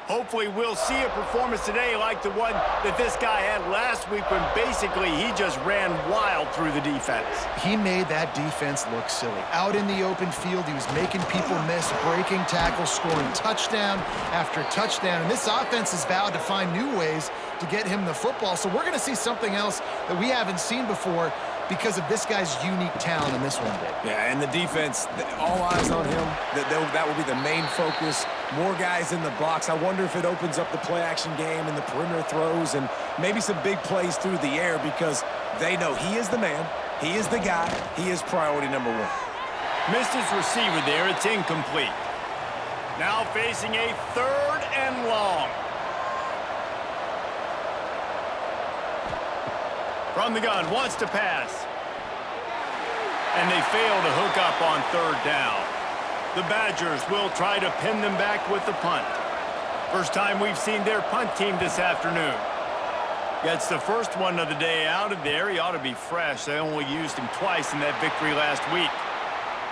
Hopefully we'll see a performance today like the one that this guy had last week when basically he just ran wild through the defense. He made that defense look silly. Out in the open field, he was making people miss, breaking tackles, scoring touchdown after touchdown. And this offense has vowed to find new ways to get him the football. So we're going to see something else that we haven't seen before because of this guy's unique talent in this one. Yeah, and the defense, all eyes on him. That will be the main focus. More guys in the box. I wonder if it opens up the play-action game and the perimeter throws and maybe some big plays through the air because they know he is the man, he is the guy, he is priority number 1. Missed his receiver there. It's incomplete. Now facing a 3rd and long. From the gun, wants to pass. And they fail to hook up on 3rd down. The Badgers will try to pin them back with the punt. First time we've seen their punt team this afternoon. Gets the first one of the day out of there. He ought to be fresh. They only used him twice in that victory last week.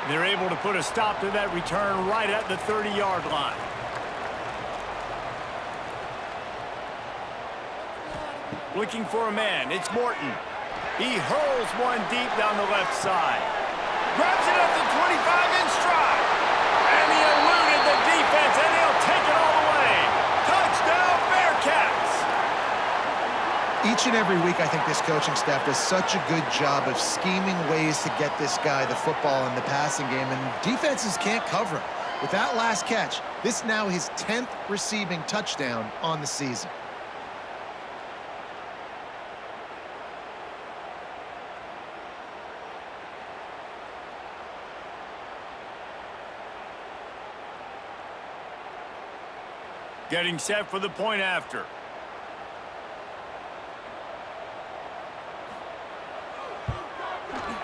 They're able to put a stop to that return right at the 30-yard line. Looking for a man. It's Morton. He hurls one deep down the left side. Grabs it at the 25 in stride. And he eluded the defense, and he'll take it all the way. Touchdown, Bearcats! Each and every week, I think this coaching staff does such a good job of scheming ways to get this guy the football in the passing game, and defenses can't cover him. With that last catch, this now his 10th receiving touchdown on the season. Getting set for the point after.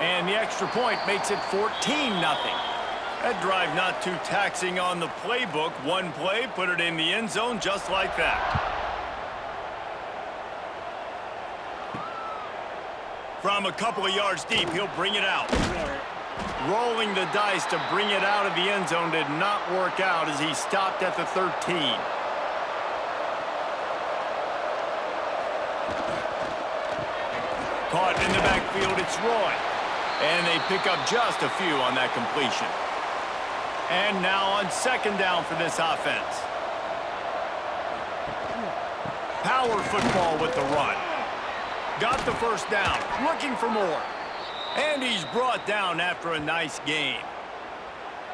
And the extra point makes it 14-0. That drive not too taxing on the playbook. One play, put it in the end zone just like that. From a couple of yards deep, he'll bring it out. Rolling the dice to bring it out of the end zone did not work out as he stopped at the 13. Caught in the backfield, it's Roy. And they pick up just a few on that completion. And now on second down for this offense. Power football with the run. Got the first down, looking for more. And he's brought down after a nice gain.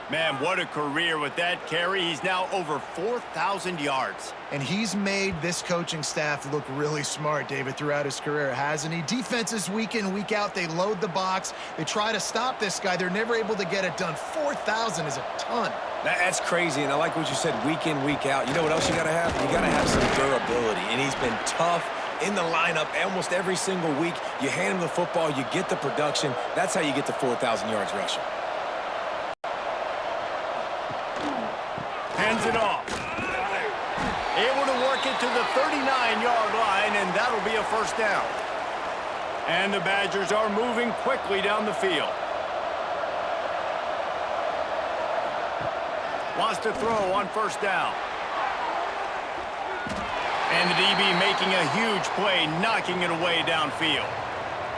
Man, what a career with that carry. He's now over 4,000 yards. And he's made this coaching staff look really smart, David, throughout his career, hasn't he? Defenses week in, week out, they load the box. They try to stop this guy. They're never able to get it done. 4,000 is a ton. That's crazy, and I like what you said, week in, week out. You know what else you got to have? You got to have some durability, and he's been tough in the lineup almost every single week. You hand him the football, you get the production. That's how you get to 4,000 yards rushing. Hands it off. Able to work it to the 39-yard line, and that'll be a first down. And the Badgers are moving quickly down the field. Wants to throw on first down. And the DB making a huge play, knocking it away downfield.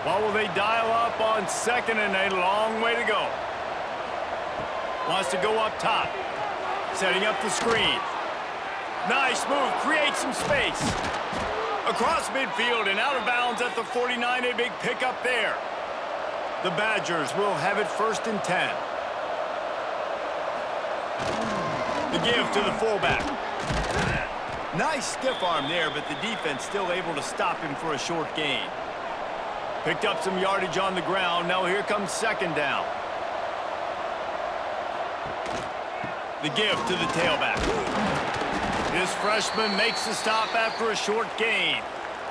What will they dial up on second and a long way to go? Wants to go up top. Setting up the screen. Nice move, creates some space. Across midfield and out of bounds at the 49, a big pickup there. The Badgers will have it first and 10. The give to the fullback. Nice stiff arm there, but the defense still able to stop him for a short gain. Picked up some yardage on the ground. Now here comes second down. The give to the tailback. This freshman makes the stop after a short gain.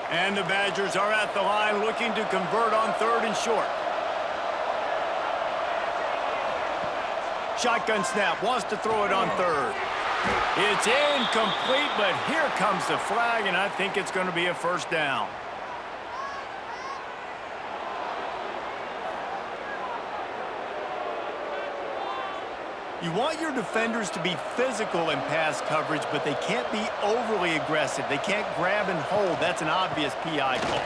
And the Badgers are at the line looking to convert on third and short. Shotgun snap, wants to throw it on third. It's incomplete, but here comes the flag, and I think it's going to be a first down. You want your defenders to be physical in pass coverage, but they can't be overly aggressive. They can't grab and hold. That's an obvious PI call.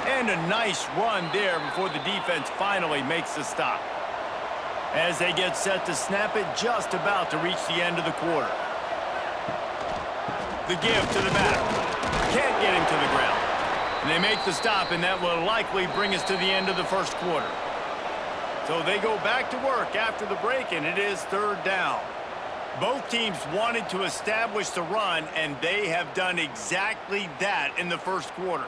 And a nice run there before the defense finally makes the stop. As they get set to snap it, just about to reach the end of the quarter. The give to the back. Can't get him to the ground. And they make the stop, and that will likely bring us to the end of the first quarter. So they go back to work after the break, and it is third down. Both teams wanted to establish the run, and they have done exactly that in the first quarter.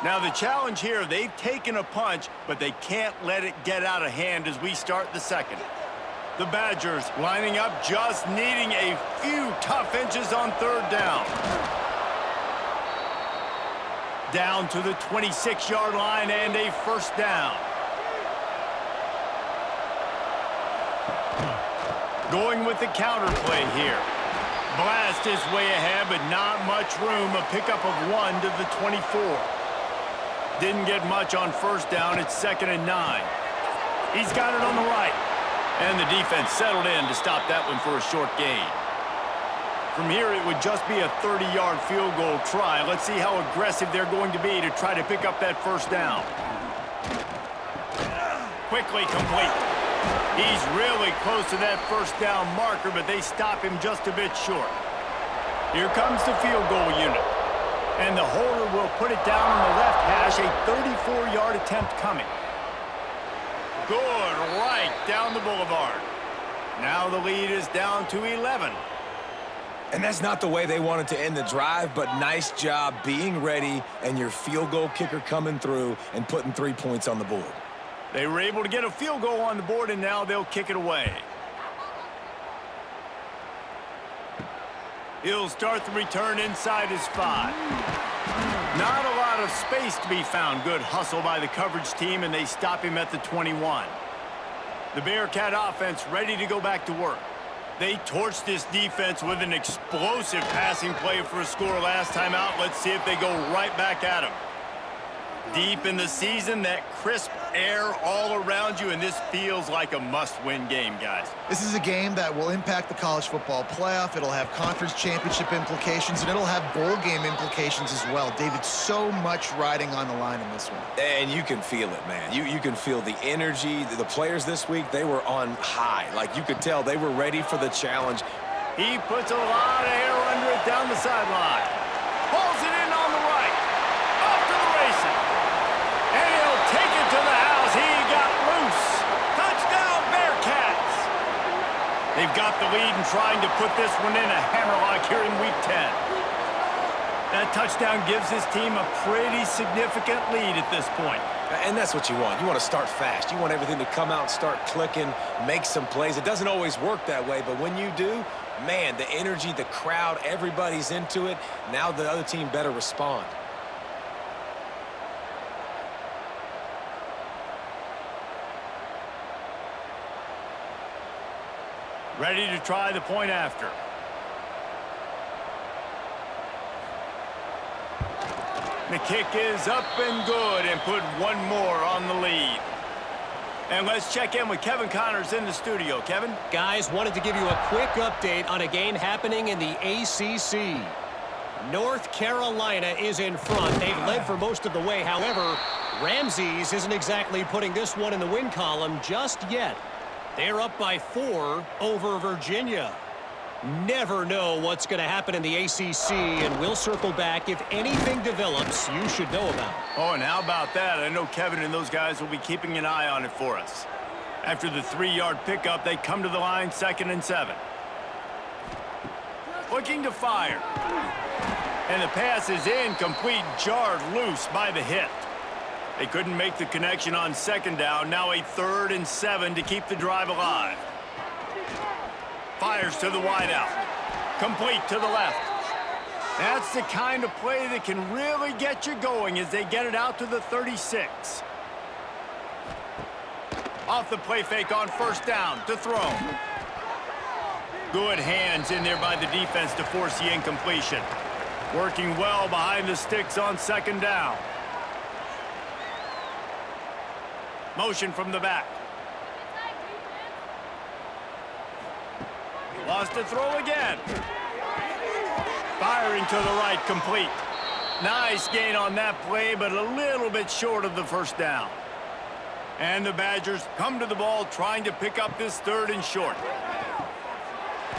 Now the challenge here, they've taken a punch, but they can't let it get out of hand as we start the second. The Badgers lining up, just needing a few tough inches on third down. Down to the 26-yard line and a first down. Going with the counter play here. Blast his way ahead, but not much room. A pickup of 1 to the 24. Didn't get much on first down. It's 2nd and 9. He's got it on the right. And the defense settled in to stop that one for a short gain. From here, it would just be a 30-yard field goal try. Let's see how aggressive they're going to be to try to pick up that first down. Quickly complete. He's really close to that first down marker, but they stop him just a bit short. Here comes the field goal unit. And the holder will put it down on the left hash, a 34-yard attempt coming. Good, right down the boulevard. Now the lead is down to 11. And that's not the way they wanted to end the drive, but nice job being ready and your field goal kicker coming through and putting 3 points on the board. They were able to get a field goal on the board, and now they'll kick it away. He'll start the return inside his 5. Not a lot of space to be found. Good hustle by the coverage team, and they stop him at the 21. The Bearcat offense ready to go back to work. They torched this defense with an explosive passing play for a score last time out. Let's see if they go right back at him. Deep in the season, that crisp air all around you, and this feels like a must-win game, guys. This is a game that will impact the college football playoff. It'll have conference championship implications, and it'll have bowl game implications as well. David, so much riding on the line in this one. And you can feel it, man. You can feel the energy. The players this week, they were on high. Like, you could tell they were ready for the challenge. He puts a lot of air under it down the sideline. Pulls it in on the right. Off to the races. And he'll take it to the house. He got loose. Touchdown, Bearcats. They've got the lead and trying to put this one in a hammerlock here in Week 10. That touchdown gives his team a pretty significant lead at this point. And that's what you want. You want to start fast. You want everything to come out, start clicking, make some plays. It doesn't always work that way, but when you do, man, the energy, the crowd, everybody's into it. Now the other team better respond. Ready to try the point after. The kick is up and good and put one more on the lead. And let's check in with Kevin Connors in the studio. Kevin? Guys, wanted to give you a quick update on a game happening in the ACC. North Carolina is in front. They've led for most of the way. However, Ramses isn't exactly putting this one in the win column just yet. They're up by 4 over Virginia. Never know what's going to happen in the ACC, and we'll circle back if anything develops you should know about. Oh, and how about that? I know Kevin and those guys will be keeping an eye on it for us. After the 3-yard pickup, they come to the line, 2nd and 7. Looking to fire. And the pass is incomplete, jarred loose by the hit. They couldn't make the connection on 2nd down. Now a 3rd and 7 to keep the drive alive. Fires to the wideout. Complete to the left. That's the kind of play that can really get you going as they get it out to the 36. Off the play fake on 1st down to throw. Good hands in there by the defense to force the incompletion. Working well behind the sticks on 2nd down. Motion from the back. Lost to throw again. Firing to the right, complete. Nice gain on that play, but a little bit short of the 1st down. And the Badgers come to the ball trying to pick up this 3rd and short.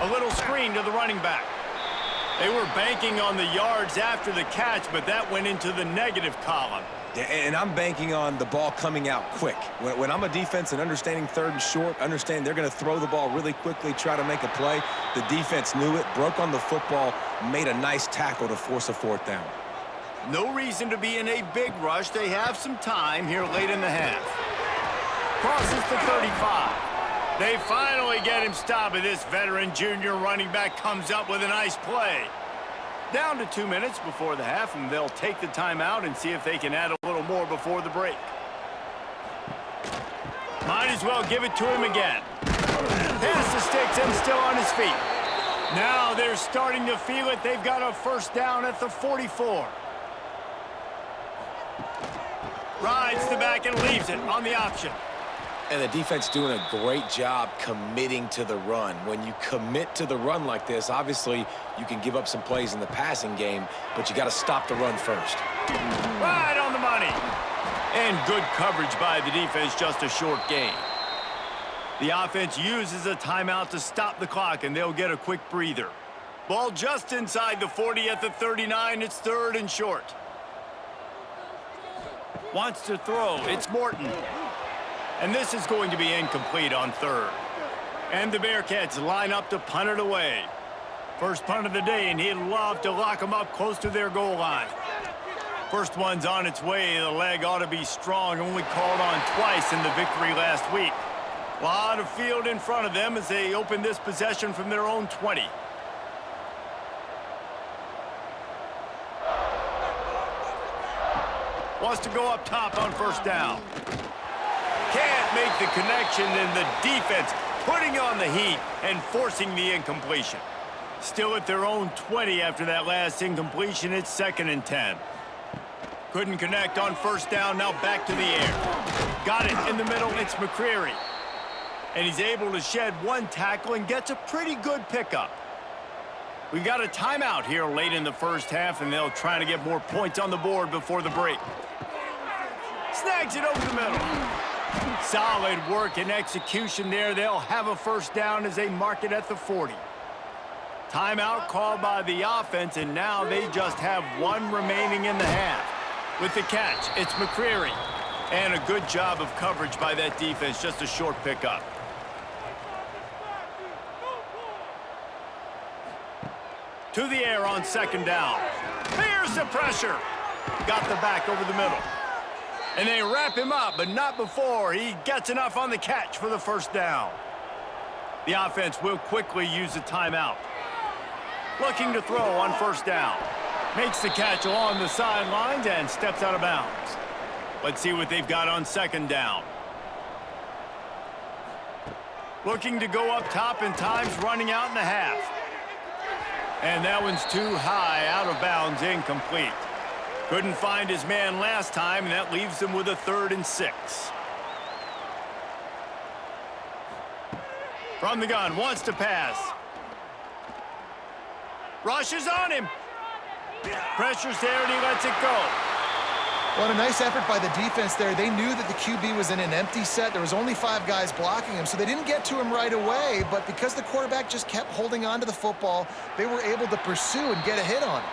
A little screen to the running back. They were banking on the yards after the catch, but that went into the negative column. Yeah, and I'm banking on the ball coming out quick. When I'm a defense and understanding 3rd and short, understand they're going to throw the ball really quickly, try to make a play. The defense knew it, broke on the football, made a nice tackle to force a 4th down. No reason to be in a big rush. They have some time here late in the half. Crosses to 35. They finally get him stopped, and this veteran junior running back comes up with a nice play. Down to 2 minutes before the half, and they'll take the timeout and see if they can add a little more before the break. Might as well give it to him again. Pass the sticks and still on his feet. Now they're starting to feel it. They've got a 1st down at the 44. Rides the back and leaves it on the option. And the defense doing a great job committing to the run. When you commit to the run like this, obviously you can give up some plays in the passing game, but you got to stop the run first. Right on the money. And good coverage by the defense, just a short gain. The offense uses a timeout to stop the clock, and they'll get a quick breather. Ball just inside the 40 at the 39. It's 3rd and short. Wants to throw. It's Morton. And this is going to be incomplete on 3rd. And the Bearcats line up to punt it away. First punt of the day, and he'd love to lock them up close to their goal line. First one's on its way. The leg ought to be strong. Only called on twice in the victory last week. A lot of field in front of them as they open this possession from their own 20. Wants to go up top on first down. Can't make the connection, and the defense putting on the heat and forcing the incompletion. Still at their own 20 after that last incompletion. It's 2nd and 10. Couldn't connect on first down. Now back to the air. Got it in the middle. It's McCreary. And he's able to shed one tackle and gets a pretty good pickup. We've got a timeout here late in the first half, and they'll try to get more points on the board before the break. Snags it over the middle. Solid work and execution there. They'll have a first down as they mark it at the 40. Timeout called by the offense, and now they just have one remaining in the half. With the catch, it's McCreary. And a good job of coverage by that defense, just a short pickup. To the air on 2nd down. Here's the pressure. Got the back over the middle. And they wrap him up, but not before he gets enough on the catch for the first down. The offense will quickly use a timeout. Looking to throw on first down. Makes the catch along the sidelines and steps out of bounds. Let's see what they've got on 2nd down. Looking to go up top, and time's running out in the half. And that one's too high, out of bounds, incomplete. Couldn't find his man last time, and that leaves him with a 3rd and 6. From the gun, wants to pass. Rushes on him. Pressure's there, and he lets it go. What a nice effort by the defense there. They knew that the QB was in an empty set. There was only 5 guys blocking him, so they didn't get to him right away. But because the quarterback just kept holding on to the football, they were able to pursue and get a hit on him.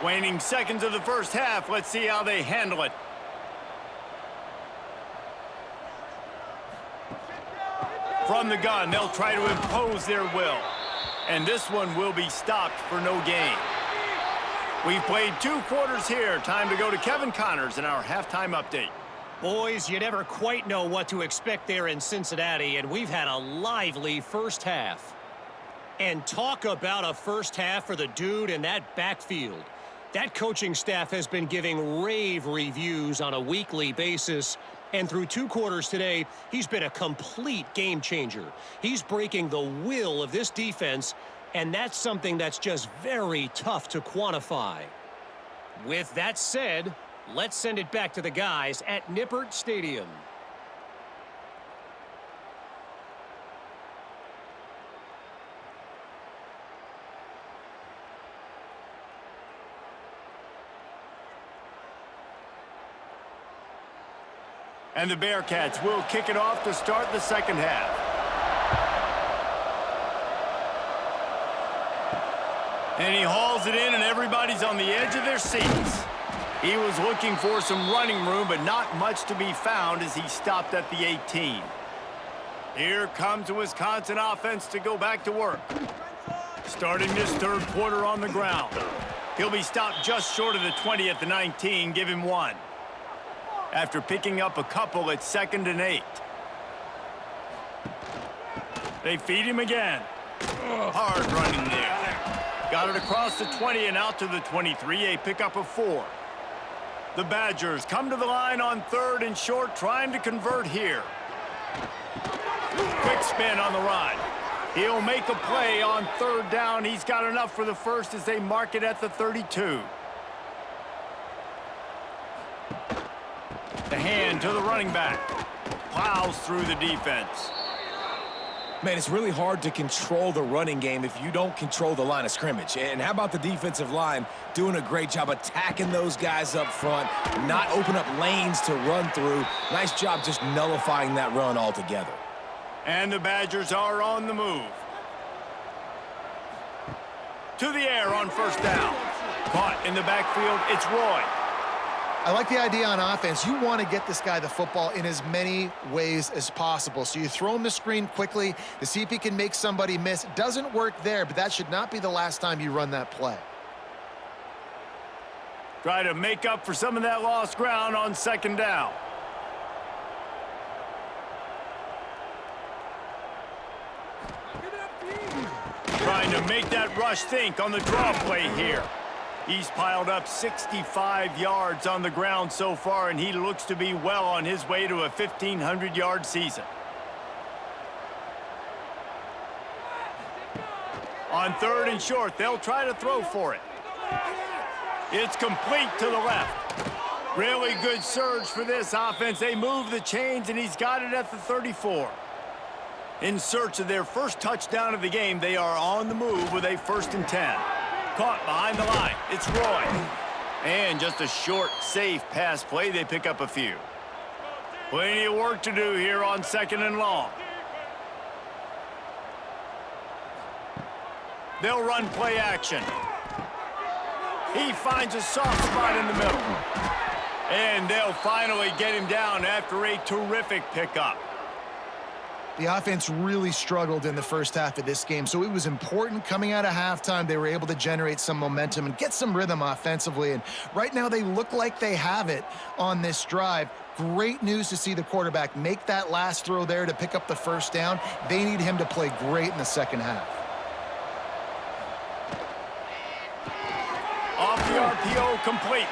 Waning seconds of the first half. Let's see how they handle it. From the gun, they'll try to impose their will. And this one will be stopped for no gain. We've played 2 quarters here. Time to go to Kevin Connors in our halftime update. Boys, you never quite know what to expect there in Cincinnati, and we've had a lively first half. And talk about a first half for the dude in that backfield. That coaching staff has been giving rave reviews on a weekly basis. And through 2 quarters today, he's been a complete game changer. He's breaking the will of this defense, and that's something that's just very tough to quantify. With that said, let's send it back to the guys at Nippert Stadium. And the Bearcats will kick it off to start the second half. And he hauls it in, and everybody's on the edge of their seats. He was looking for some running room, but not much to be found as he stopped at the 18. Here comes the Wisconsin offense to go back to work. Starting this 3rd quarter on the ground. He'll be stopped just short of the 20 at the 19. Give him 1. After picking up a couple at 2nd and 8. They feed him again. Hard running there. Got it across the 20 and out to the 23. A pickup of 4. The Badgers come to the line on 3rd and short, trying to convert here. Quick spin on the run. He'll make a play on 3rd down. He's got enough for the first as they mark it at the 32. The hand to the running back. Plows through the defense. Man, it's really hard to control the running game if you don't control the line of scrimmage. And how about the defensive line doing a great job attacking those guys up front, not open up lanes to run through. Nice job just nullifying that run altogether. And the Badgers are on the move. To the air on first down. Caught in the backfield, it's Roy. I like the idea on offense. You want to get this guy the football in as many ways as possible. So you throw him the screen quickly to see if he can make somebody miss. It doesn't work there, but that should not be the last time you run that play. Try to make up for some of that lost ground on 2nd down. Trying to make that rush think on the draw play here. He's piled up 65 yards on the ground so far, and he looks to be well on his way to a 1,500-yard season. On 3rd and short, they'll try to throw for it. It's complete to the left. Really good surge for this offense. They move the chains, and he's got it at the 34. In search of their first touchdown of the game, they are on the move with a 1st and 10. Caught behind the line. It's Roy. And just a short, safe pass play. They pick up a few. Plenty of work to do here on 2nd and long. They'll run play action. He finds a soft spot in the middle. And they'll finally get him down after a terrific pickup. The offense really struggled in the first half of this game, so it was important coming out of halftime. They were able to generate some momentum and get some rhythm offensively, and right now they look like they have it on this drive. Great news to see the quarterback make that last throw there to pick up the 1st down. They need him to play great in the second half. Off the RPO, complete.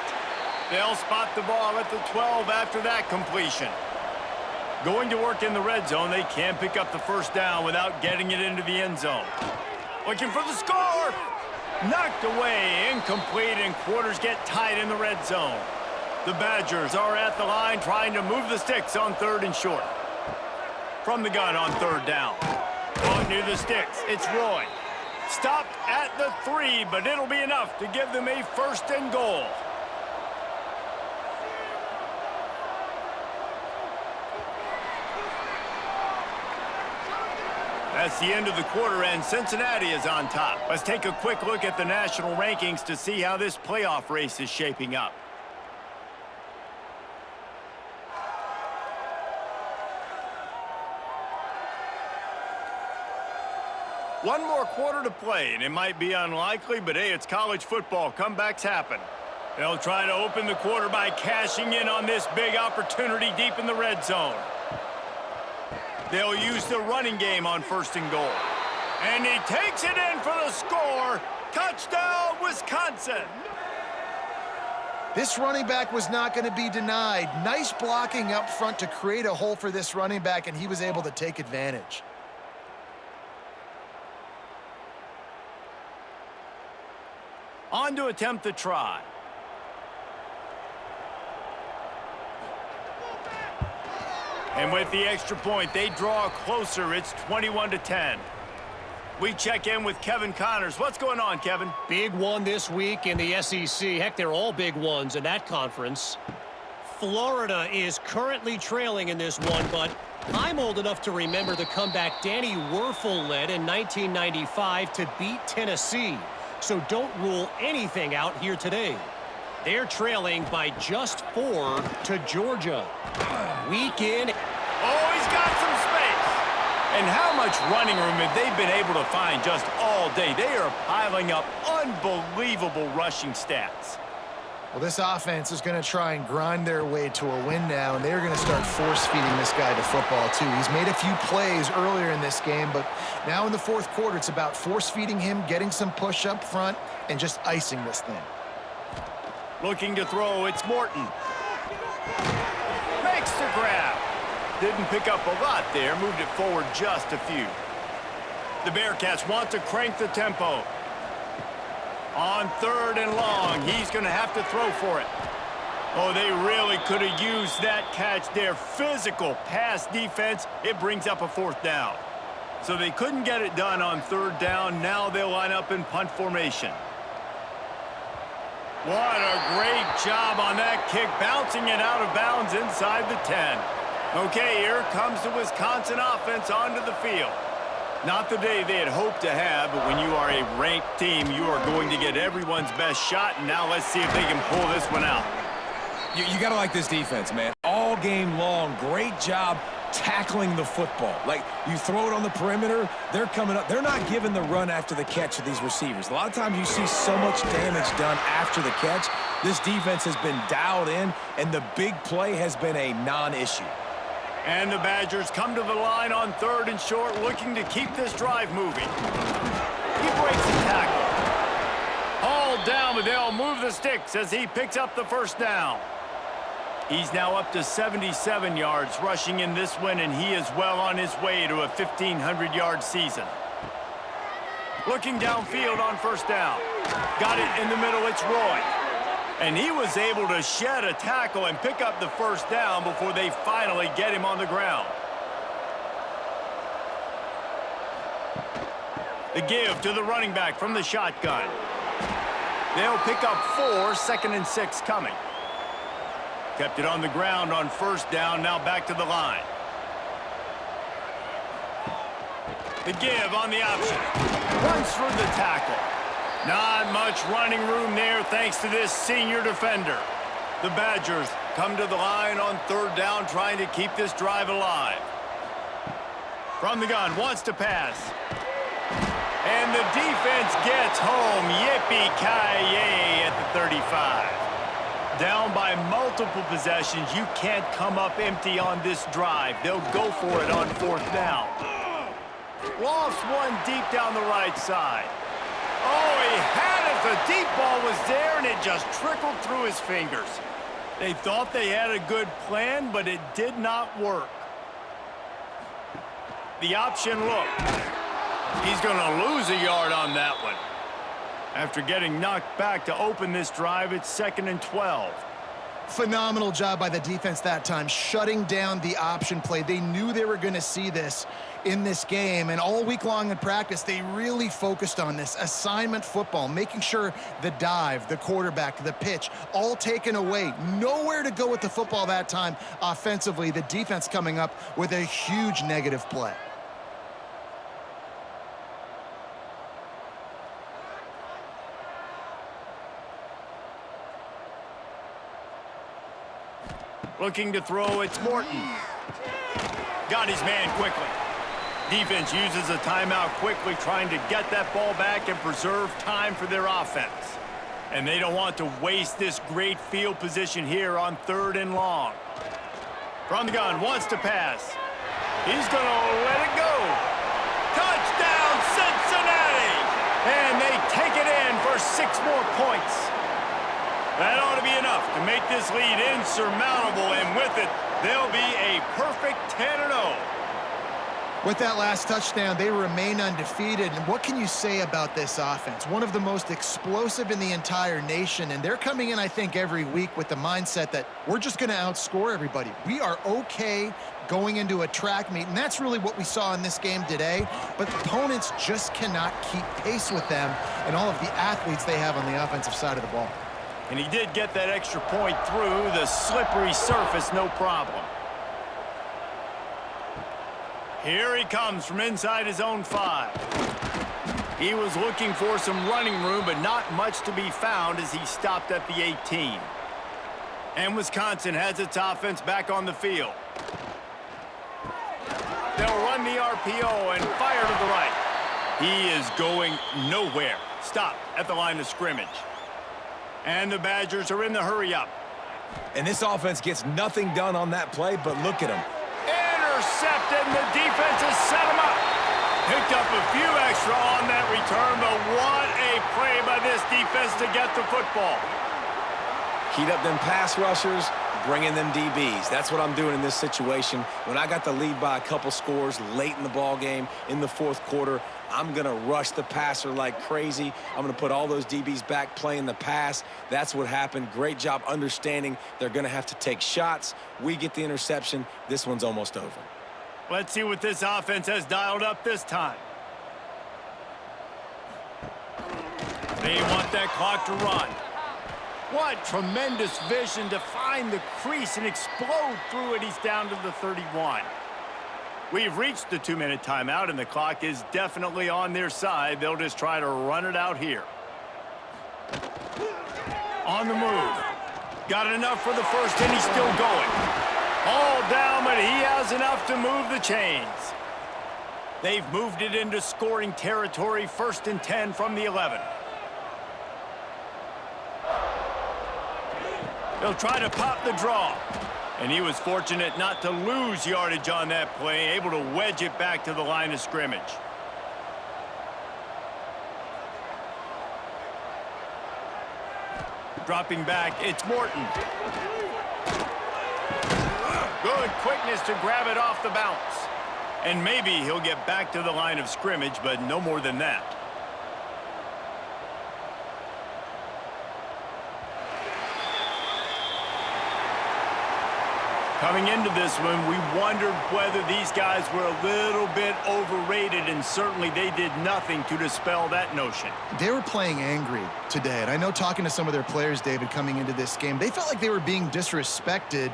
They'll spot the ball at the 12 after that completion. Going to work in the red zone, they can't pick up the 1st down without getting it into the end zone. Looking for the score! Knocked away, incomplete, and quarters get tight in the red zone. The Badgers are at the line trying to move the sticks on 3rd and short. From the gun on 3rd down. On near the sticks, it's Roy. Stopped at the 3, but it'll be enough to give them a 1st and goal. That's the end of the quarter, and Cincinnati is on top. Let's take a quick look at the national rankings to see how this playoff race is shaping up. One more quarter to play, and it might be unlikely, but hey, it's college football. Comebacks happen. They'll try to open the quarter by cashing in on this big opportunity deep in the red zone. They'll use the running game on 1st and goal. And he takes it in for the score. Touchdown, Wisconsin. This running back was not going to be denied. Nice blocking up front to create a hole for this running back, and he was able to take advantage. On to attempt the try. And with the extra point, they draw closer. It's 21-10. We check in with Kevin Connors. What's going on, Kevin? Big one this week in the SEC. Heck, they're all big ones in that conference. Florida is currently trailing in this one, but I'm old enough to remember the comeback Danny Werfel led in 1995 to beat Tennessee. So don't rule anything out here today. They're trailing by just 4 to Georgia. Week in. Oh, he's got some space. And how much running room have they been able to find just all day? They are piling up unbelievable rushing stats. Well, this offense is going to try and grind their way to a win now, and they're going to start force-feeding this guy the football, too. He's made a few plays earlier in this game, but now in the 4th quarter, it's about force-feeding him, getting some push up front, and just icing this thing. Looking to throw, it's Morton. Makes the grab. Didn't pick up a lot there, moved it forward just a few. The Bearcats want to crank the tempo. On 3rd and long, he's going to have to throw for it. Oh, they really could have used that catch there. Physical pass defense, it brings up a 4th down. So they couldn't get it done on 3rd down. Now they'll line up in punt formation. What a great job on that kick, bouncing it out of bounds inside the 10. Okay, here comes the Wisconsin offense onto the field. Not the day they had hoped to have, but when you are a ranked team, you are going to get everyone's best shot, and now let's see if they can pull this one out. You got to like this defense, man. All game long, great job tackling the football. Like, you throw it on the perimeter, they're coming up. They're not giving the run after the catch to these receivers. A lot of times you see so much damage done after the catch. This defense has been dialed in, and the big play has been a non-issue. And the Badgers come to the line on 3rd and short, looking to keep this drive moving. He breaks the tackle. Hauled down, but they'll move the sticks as he picks up the first down. He's now up to 77 yards rushing in this win, and he is well on his way to a 1,500-yard season. Looking downfield on first down. Got it in the middle, it's Roy. And he was able to shed a tackle and pick up the first down before they finally get him on the ground. The give to the running back from the shotgun. They'll pick up 4, 2nd and 6 coming. Kept it on the ground on first down, now back to the line. The give on the option. Runs through the tackle. Not much running room there thanks to this senior defender. The Badgers come to the line on third down, trying to keep this drive alive. From the gun, wants to pass. And the defense gets home. Yippee-ki-yay at the 35. Down by multiple possessions. You can't come up empty on this drive. They'll go for it on fourth down. Lost one deep down the right side. Oh, he had it. The deep ball was there, and it just trickled through his fingers. They thought they had a good plan, but it did not work. The option look. He's going to lose a yard on that one. After getting knocked back to open this drive, it's 2nd and 12. Phenomenal job by the defense that time, shutting down the option play. They knew they were going to see this in this game, and all week long in practice, they really focused on this assignment football, making sure the dive, the quarterback, the pitch, all taken away. Nowhere to go with the football that time offensively. The defense coming up with a huge negative play. Looking to throw, it's Morton. Got his man quickly. Defense uses a timeout quickly, trying to get that ball back and preserve time for their offense. And they don't want to waste this great field position here on 3rd and long. From the gun, wants to pass. He's going to let it go. Touchdown, Cincinnati! And they take it in for 6 more points. That ought to be enough to make this lead insurmountable, and with it, they'll be a perfect 10-0. With that last touchdown, they remain undefeated. And what can you say about this offense? One of the most explosive in the entire nation, and they're coming in, I think, every week with the mindset that we're just going to outscore everybody. We are okay going into a track meet, and that's really what we saw in this game today. But opponents just cannot keep pace with them and all of the athletes they have on the offensive side of the ball. And he did get that extra point through the slippery surface, no problem. Here he comes from inside his own 5. He was looking for some running room, but not much to be found as he stopped at the 18. And Wisconsin has its offense back on the field. They'll run the RPO and fire to the right. He is going nowhere. Stop at the line of scrimmage. And the Badgers are in the hurry-up. And this offense gets nothing done on that play, but look at him. Intercepted, and the defense has set him up. Picked up a few extra on that return, but what a play by this defense to get the football. Heat up them pass rushers, bring in them DBs. That's what I'm doing in this situation. When I got the lead by a couple scores late in the ball game, in the 4th quarter, I'm going to rush the passer like crazy. I'm going to put all those DBs back playing the pass. That's what happened. Great job understanding they're going to have to take shots. We get the interception. This one's almost over. Let's see what this offense has dialed up this time. They want that clock to run. What tremendous vision to find the crease and explode through it. He's down to the 31. We've reached the 2-minute timeout, and the clock is definitely on their side. They'll just try to run it out here. On the move. Got enough for the first, and he's still going. All down, but he has enough to move the chains. They've moved it into scoring territory, 1st and 10 from the 11. They'll try to pop the draw. And he was fortunate not to lose yardage on that play, able to wedge it back to the line of scrimmage. Dropping back, it's Morton. Good quickness to grab it off the bounce. And maybe he'll get back to the line of scrimmage, but no more than that. Coming into this one, we wondered whether these guys were a little bit overrated, and certainly they did nothing to dispel that notion. They were playing angry today, and I know talking to some of their players, David, coming into this game, they felt like they were being disrespected.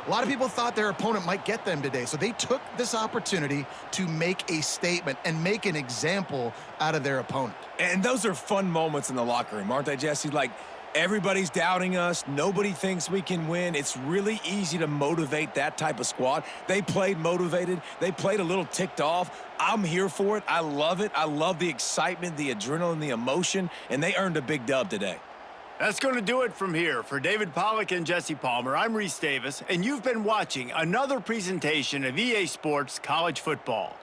A lot of people thought their opponent might get them today, so they took this opportunity to make a statement and make an example out of their opponent. And those are fun moments in the locker room, aren't they, Jesse? Like, everybody's doubting us. Nobody thinks we can win. It's really easy to motivate that type of squad. They played motivated. They played a little ticked off. I'm here for it. I love it. I love the excitement, the adrenaline, the emotion, and they earned a big dub today. That's going to do it from here. For David Pollack and Jesse Palmer, I'm Reese Davis, and you've been watching another presentation of EA Sports College Football.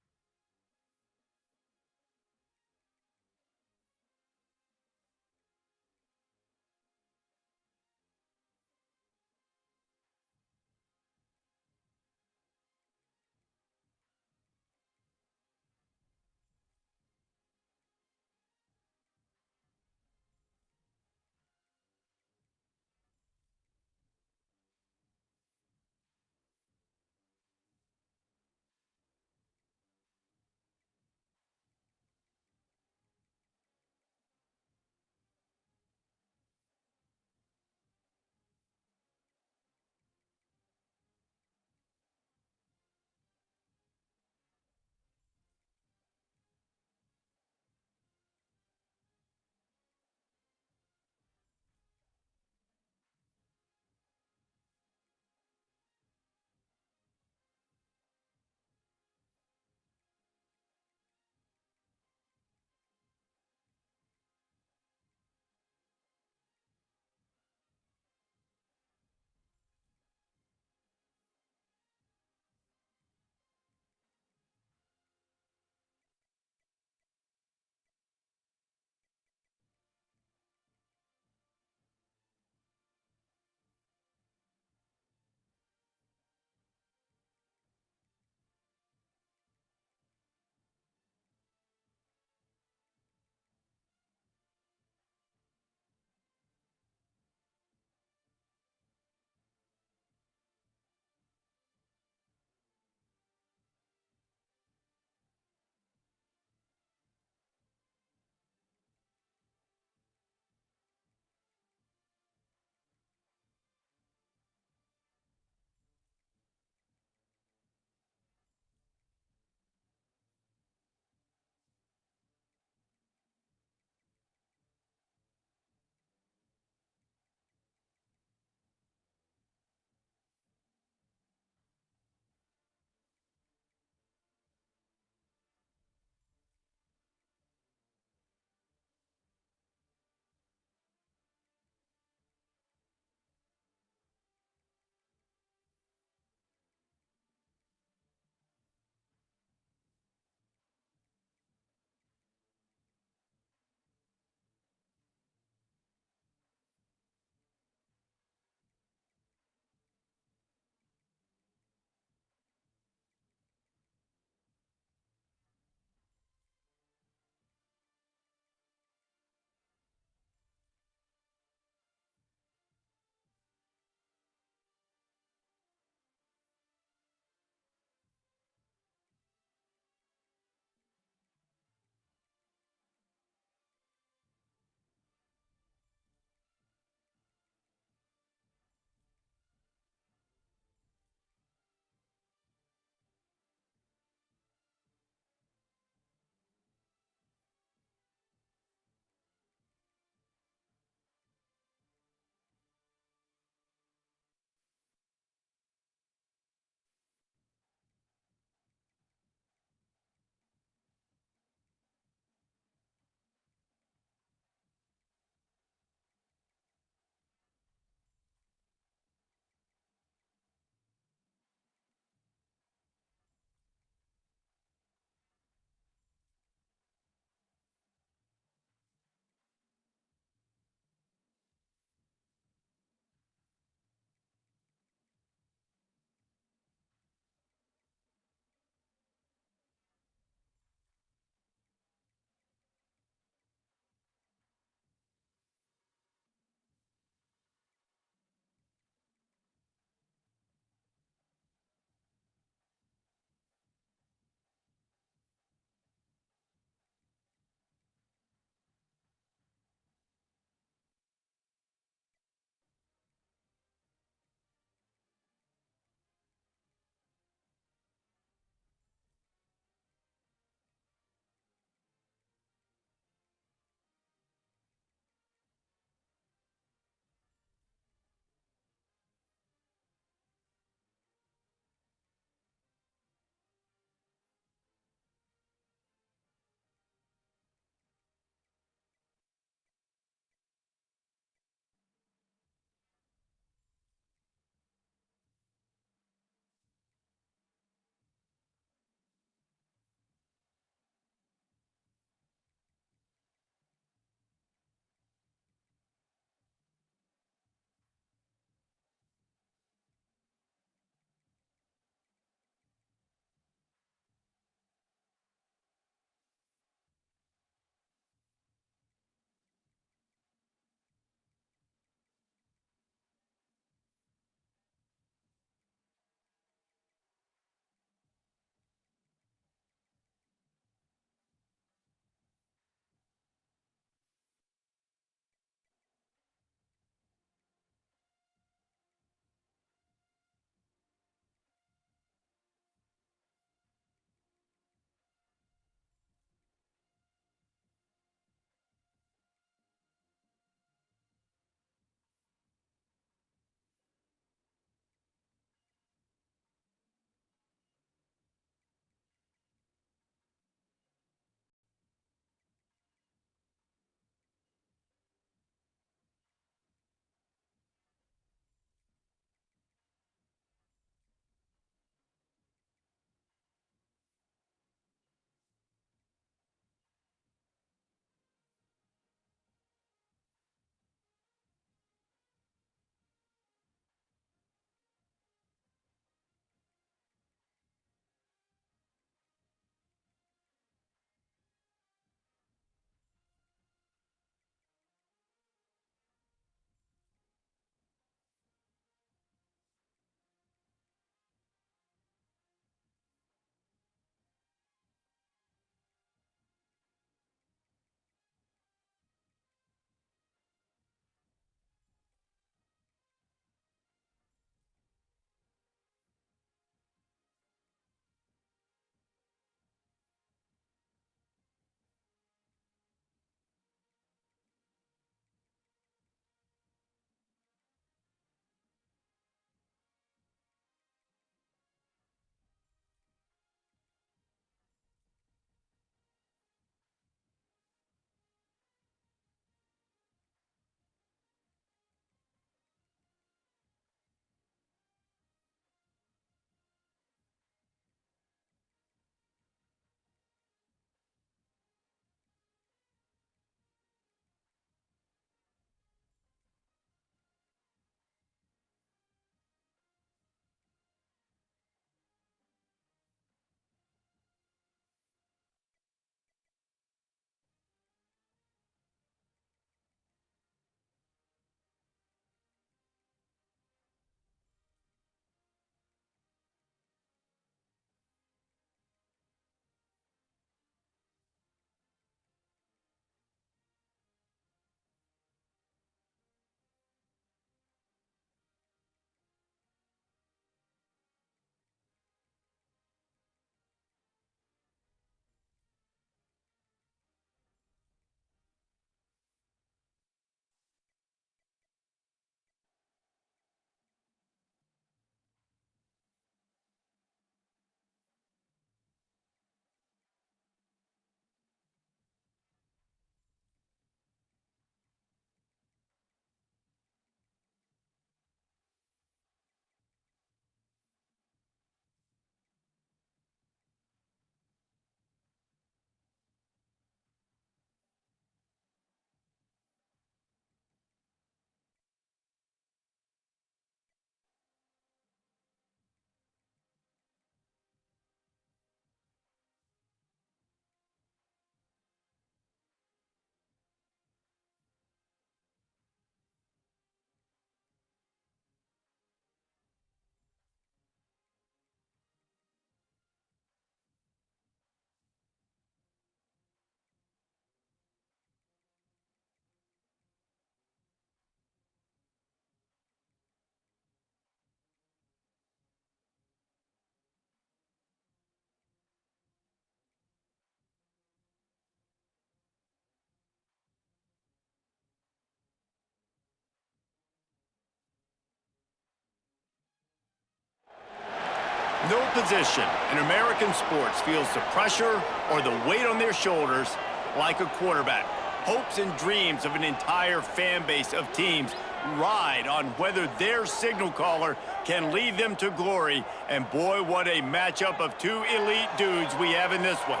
No position in American sports feels the pressure or the weight on their shoulders like a quarterback. Hopes and dreams of an entire fan base of teams ride on whether their signal caller can lead them to glory. And boy, what a matchup of two elite dudes we have in this one.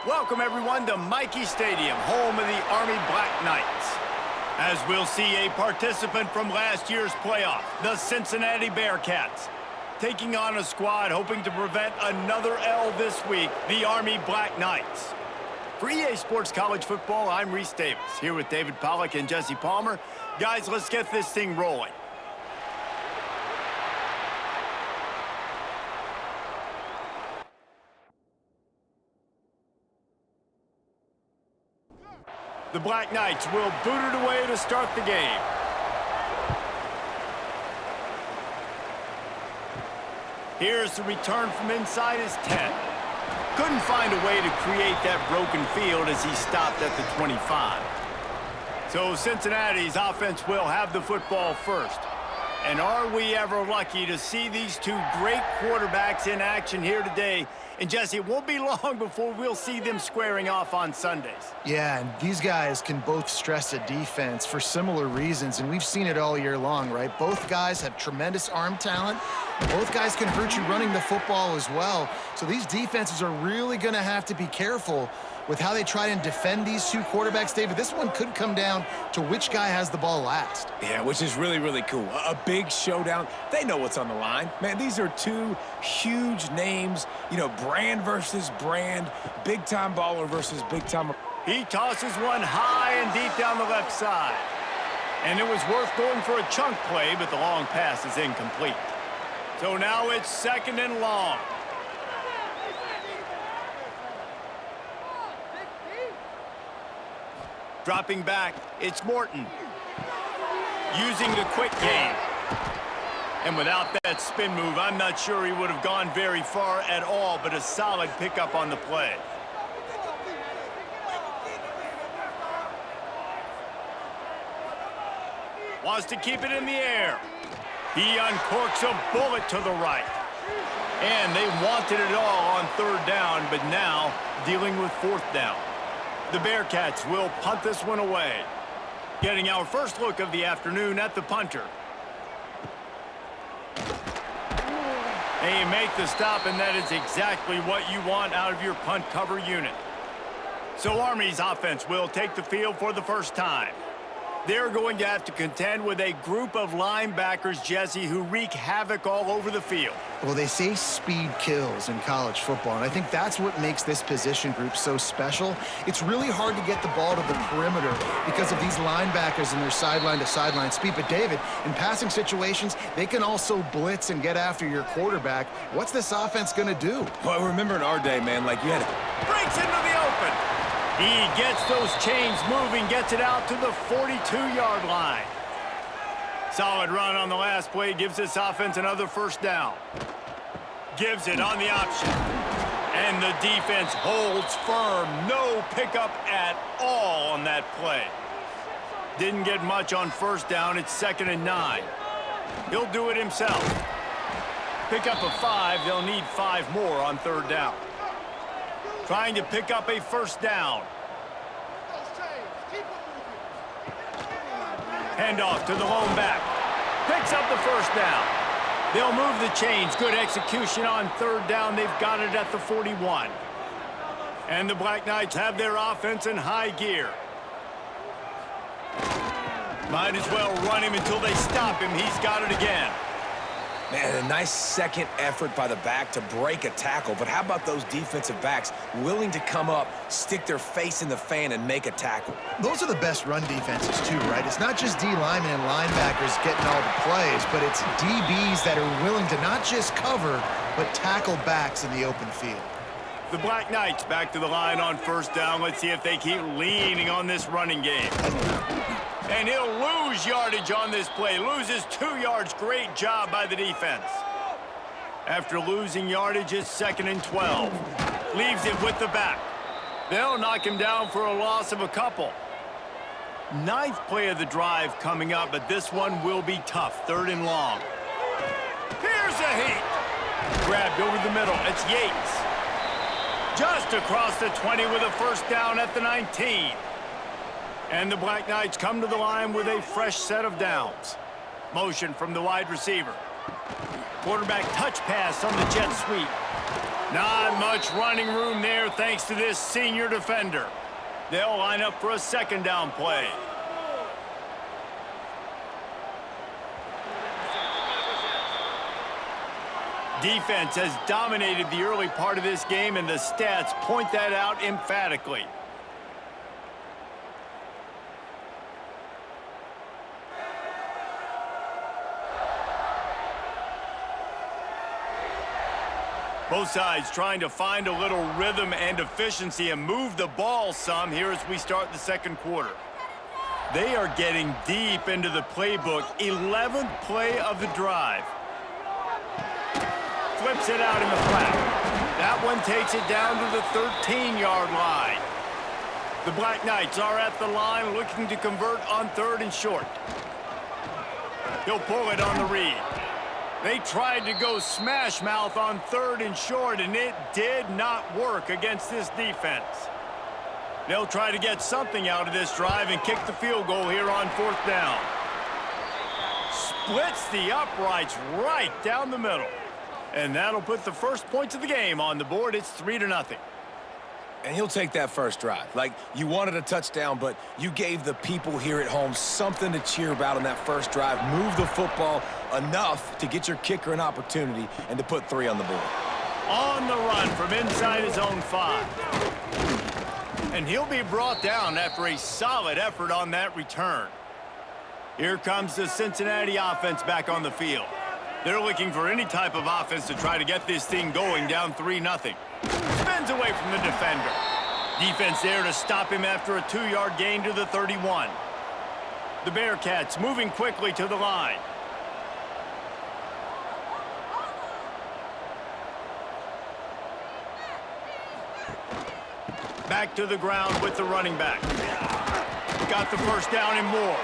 Welcome, everyone, to Michie Stadium, home of the Army Black Knights. As we'll see a participant from last year's playoff, the Cincinnati Bearcats, taking on a squad hoping to prevent another L this week, the Army Black Knights. For EA Sports College Football, I'm Reese Davis, here with David Pollack and Jesse Palmer. Guys, let's get this thing rolling. The Black Knights will boot it away to start the game. Here's the return from inside his 10. Couldn't find a way to create that broken field as he stopped at the 25. So Cincinnati's offense will have the football first. And are we ever lucky to see these two great quarterbacks in action here today? And Jesse, it won't be long before we'll see them squaring off on Sundays. Yeah, and these guys can both stress a defense for similar reasons, and we've seen it all year long, right? Both guys have tremendous arm talent. Both guys can hurt you running the football as well. So these defenses are really going to have to be careful with how they try and defend these two quarterbacks, David. This one could come down to which guy has the ball last. Yeah, which is really, really cool. A big showdown. They know what's on the line. Man, these are two huge names, you know, brand versus brand, big-time baller versus big-time. He tosses one high and deep down the left side. And it was worth going for a chunk play, but the long pass is incomplete. So now it's second and long. Dropping back, it's Morton. Using the quick game. And without that spin move, I'm not sure he would have gone very far at all, but a solid pickup on the play. Wants to keep it in the air. He uncorks a bullet to the right. And they wanted it all on third down, but now dealing with fourth down. The Bearcats will punt this one away. Getting our first look of the afternoon at the punter. They make the stop, and that is exactly what you want out of your punt cover unit. So Army's offense will take the field for the first time. They're going to have to contend with a group of linebackers, Jesse, who wreak havoc all over the field. Well, they say speed kills in college football, and I think that's what makes this position group so special. It's really hard to get the ball to the perimeter because of these linebackers and their sideline-to-sideline speed. But, David, in passing situations, they can also blitz and get after your quarterback. What's this offense going to do? Well, remember in our day, man, like you had breaks into the open. He gets those chains moving, gets it out to the 42-yard line. Solid run on the last play, gives this offense another first down. Gives it on the option. And the defense holds firm. No pickup at all on that play. Didn't get much on first down. It's 2nd and 9. He'll do it himself. Pick up a 5. They'll need 5 more on third down. Trying to pick up a first down. Handoff to the lone back. Picks up the first down. They'll move the chains. Good execution on third down. They've got it at the 41. And the Black Knights have their offense in high gear. Might as well run him until they stop him. He's got it again. Man, a nice second effort by the back to break a tackle. But how about those defensive backs willing to come up, stick their face in the fan, and make a tackle? Those are the best run defenses, too, right? It's not just D linemen and linebackers getting all the plays, but it's DBs that are willing to not just cover, but tackle backs in the open field. The Black Knights back to the line on first down. Let's see if they keep leaning on this running game. And he'll lose yardage on this play. Loses 2 yards. Great job by the defense. After losing yardage, it's 2nd and 12. Leaves it with the back. They'll knock him down for a loss of a couple. 9th play of the drive coming up, but this one will be tough. 3rd and long. Here's a heat. Grabbed over the middle. It's Yates. Just across the 20 with a first down at the 19. And the Black Knights come to the line with a fresh set of downs. Motion from the wide receiver. Quarterback touch pass on the jet sweep. Not much running room there thanks to this senior defender. They'll line up for a second down play. Defense has dominated the early part of this game, and the stats point that out emphatically. Both sides trying to find a little rhythm and efficiency and move the ball some here as we start the second quarter. They are getting deep into the playbook. 11th play of the drive. Flips it out in the flat. That one takes it down to the 13-yard line. The Black Knights are at the line looking to convert on 3rd and short. He'll pull it on the read. They tried to go smash mouth on 3rd and short, and it did not work against this defense. They'll try to get something out of this drive and kick the field goal here on 4th down. Splits the uprights right down the middle. And that'll put the first points of the game on the board. It's 3-0. And he'll take that first drive. Like, you wanted a touchdown, but you gave the people here at home something to cheer about on that first drive. Move the football enough to get your kicker an opportunity and to put 3 on the board. On the run from inside his own 5. And he'll be brought down after a solid effort on that return. Here comes the Cincinnati offense back on the field. They're looking for any type of offense to try to get this thing going, down 3-0. Spins away from the defender. Defense there to stop him after a 2-yard gain to the 31. The Bearcats moving quickly to the line. Back to the ground with the running back. Got the first down and more.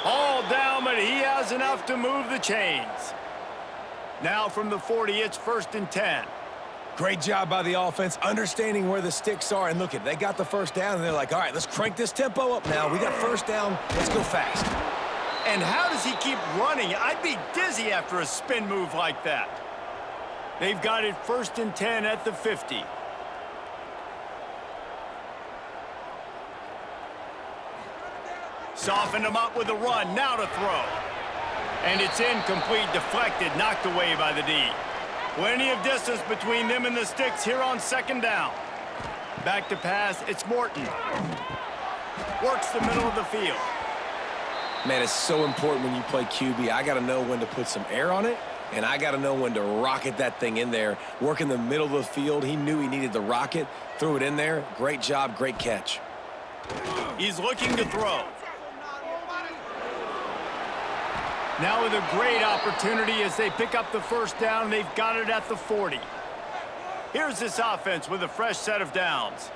All down, but he has enough to move the chains. Now from the 40, it's 1st and 10. Great job by the offense, understanding where the sticks are. And look, they got the first down, and they're like, all right, let's crank this tempo up now. We got first down. Let's go fast. And how does he keep running? I'd be dizzy after a spin move like that. They've got it 1st and 10 at the 50. Softened him up with a run, now to throw. And it's incomplete, deflected, knocked away by the D. Plenty of distance between them and the sticks here on 2nd down. Back to pass, it's Morton. Works the middle of the field. Man, it's so important when you play QB. I got to know when to put some air on it, and I got to know when to rocket that thing in there. Work in the middle of the field. He knew he needed the rocket, threw it in there. Great job, great catch. He's looking to throw. Now with a great opportunity as they pick up the first down. They've got it at the 40. Here's this offense with a fresh set of downs.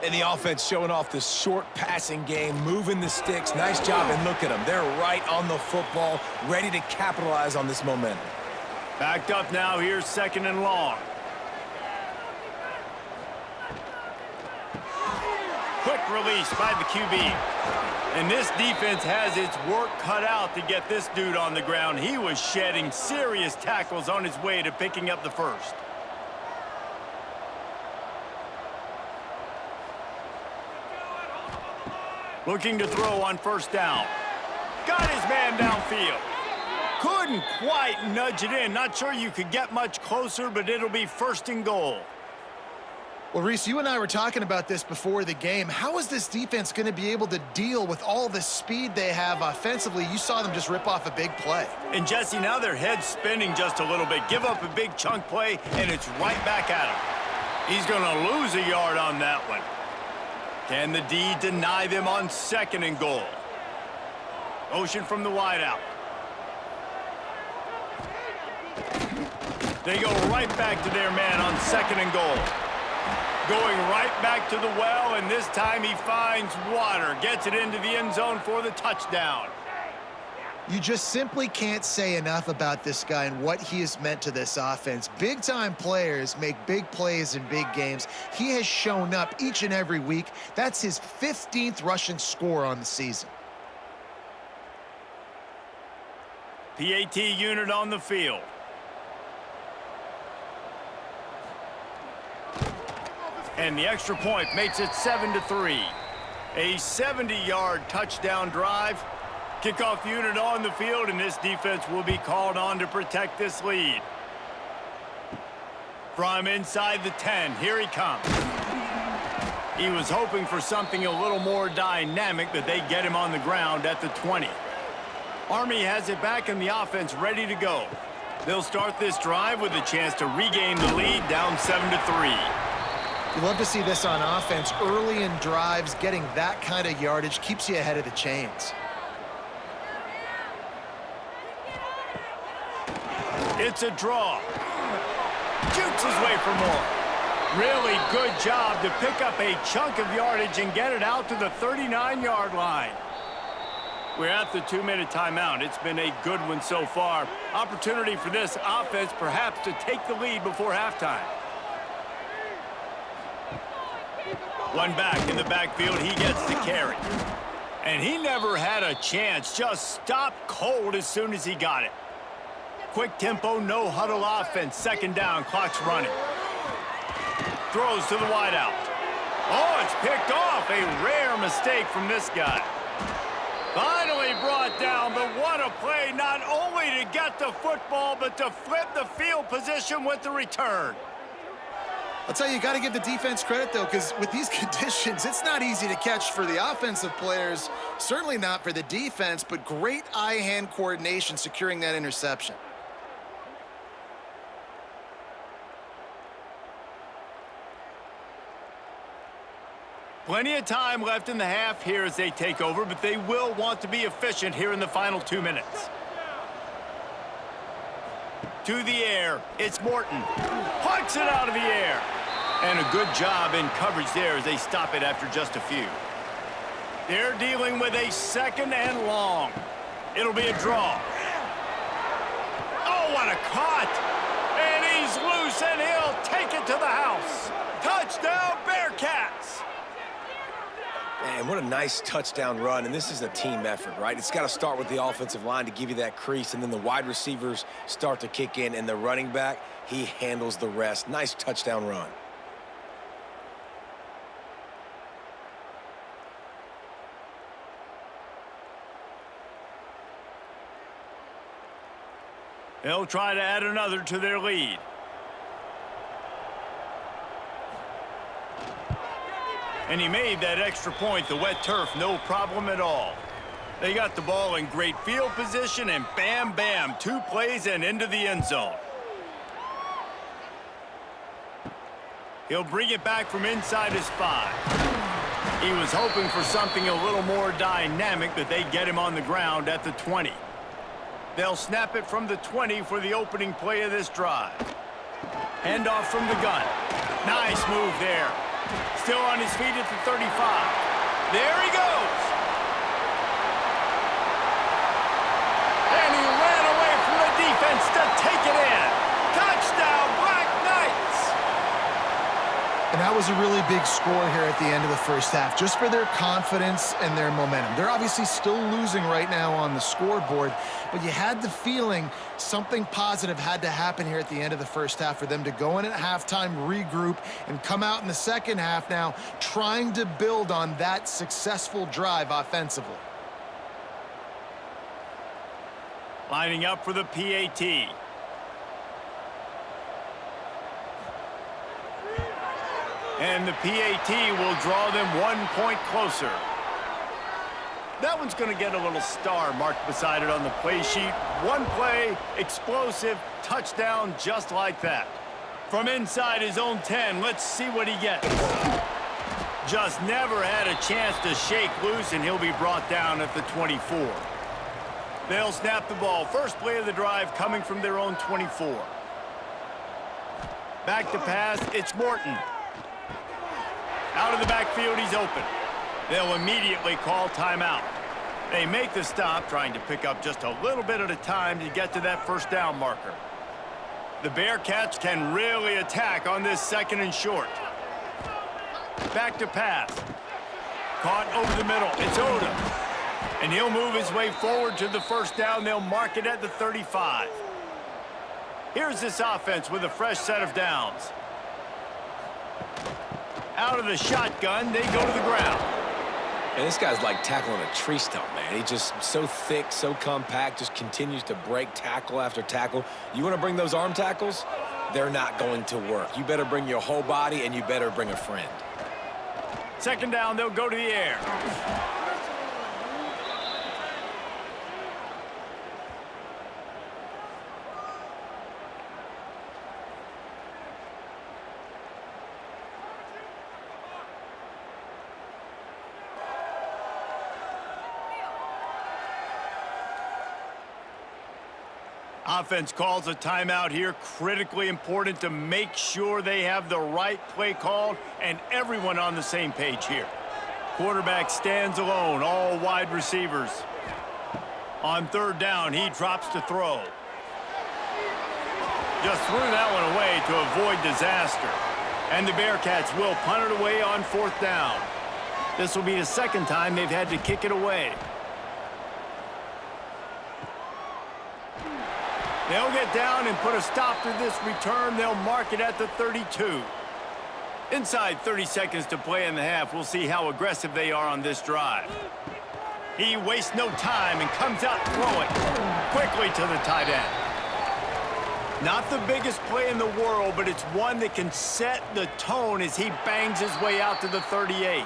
And the offense showing off the short passing game, moving the sticks. Nice job, and look at them. They're right on the football, ready to capitalize on this momentum. Backed up now, here's 2nd and long. Quick release by the QB. And this defense has its work cut out to get this dude on the ground. He was shedding serious tackles on his way to picking up the first. Looking to throw on 1st down. Got his man downfield. Couldn't quite nudge it in. Not sure you could get much closer, but it'll be 1st and goal. Well, Reese, you and I were talking about this before the game. How is this defense going to be able to deal with all the speed they have offensively? You saw them just rip off a big play. And, Jesse, now their head's spinning just a little bit. Give up a big chunk play, and it's right back at him. He's going to lose a yard on that one. Can the D deny them on 2nd and goal? Motion from the wideout. They go right back to their man on 2nd and goal. Going right back to the well, and this time he finds water. Gets it into the end zone for the touchdown. You just simply can't say enough about this guy and what he has meant to this offense. Big-time players make big plays in big games. He has shown up each and every week. That's his 15th rushing score on the season. PAT unit on the field. And the extra point makes it 7-3. A 70-yard touchdown drive. Kickoff unit on the field, and this defense will be called on to protect this lead. From inside the 10, here he comes. He was hoping for something a little more dynamic, but they get him on the ground at the 20. Army has it back in the offense, ready to go. They'll start this drive with a chance to regain the lead, down 7-3. You love to see this on offense. Early in drives, getting that kind of yardage keeps you ahead of the chains. It's a draw. Shoots his way for more. Really good job to pick up a chunk of yardage and get it out to the 39-yard line. We're at the 2-minute timeout. It's been a good one so far. Opportunity for this offense perhaps to take the lead before halftime. One back in the backfield. He gets the carry. And he never had a chance. Just stopped cold as soon as he got it. Quick tempo, no huddle offense. Second down, clock's running. Throws to the wideout. Oh, it's picked off. A rare mistake from this guy. Finally brought down, but what a play, not only to get the football, but to flip the field position with the return. I'll tell you, you got to give the defense credit, though, because with these conditions, it's not easy to catch for the offensive players, certainly not for the defense, but great eye-hand coordination securing that interception. Plenty of time left in the half here as they take over, but they will want to be efficient here in the final 2 minutes. To the air, it's Morton. Plucks it out of the air. And a good job in coverage there as they stop it after just a few. They're dealing with a second and long. It'll be a draw. Oh, what a cut! And he's loose, and he'll take it to the house. Touchdown, Bearcats! Man, what a nice touchdown run, and this is a team effort, right? It's got to start with the offensive line to give you that crease, and then the wide receivers start to kick in, and the running back, he handles the rest. Nice touchdown run. They'll try to add another to their lead. And he made that extra point, the wet turf, no problem at all. They got the ball in great field position, and bam, bam, 2 plays and into the end zone. He'll bring it back from inside his 5. He was hoping for something a little more dynamic, but they get him on the ground at the 20. They'll snap it from the 20 for the opening play of this drive. Handoff from the gun. Nice move there. Still on his feet at the 35. There he goes. And he ran away from the defense to take it in. Touchdown, Black Knights. And that was a really big score here at the end of the first half, just for their confidence and their momentum. They're obviously still losing right now on the scoreboard, but you had the feeling something positive had to happen here at the end of the first half for them to go in at halftime, regroup, and come out in the second half now trying to build on that successful drive offensively. Lining up for the PAT. And the PAT will draw them 1 point closer. That one's going to get a little star marked beside it on the play sheet. 1 play, explosive, touchdown just like that. From inside his own 10, let's see what he gets. Just never had a chance to shake loose, and he'll be brought down at the 24. They'll snap the ball. First play of the drive coming from their own 24. Back to pass, it's Morton. Out of the backfield, he's open. They'll immediately call timeout. They make the stop, trying to pick up just a little bit at a time to get to that first down marker. The Bearcats can really attack on this 2nd and short. Back to pass. Caught over the middle. It's Odom. And he'll move his way forward to the first down. They'll mark it at the 35. Here's this offense with a fresh set of downs. Out of the shotgun, they go to the ground. And this guy's like tackling a tree stump, man. He's just so thick, so compact, just continues to break tackle after tackle. You want to bring those arm tackles? They're not going to work. You better bring your whole body, and you better bring a friend. 2nd down, they'll go to the air. Offense calls a timeout here. Critically important to make sure they have the right play called and everyone on the same page here. Quarterback stands alone, all wide receivers. On 3rd down, he drops to throw. Just threw that one away to avoid disaster. And the Bearcats will punt it away on 4th down. This will be the 2nd time they've had to kick it away. They'll get down and put a stop to this return. They'll mark it at the 32. Inside 30 seconds to play in the half. We'll see how aggressive they are on this drive. He wastes no time and comes out throwing quickly to the tight end. Not the biggest play in the world, but it's one that can set the tone as he bangs his way out to the 38.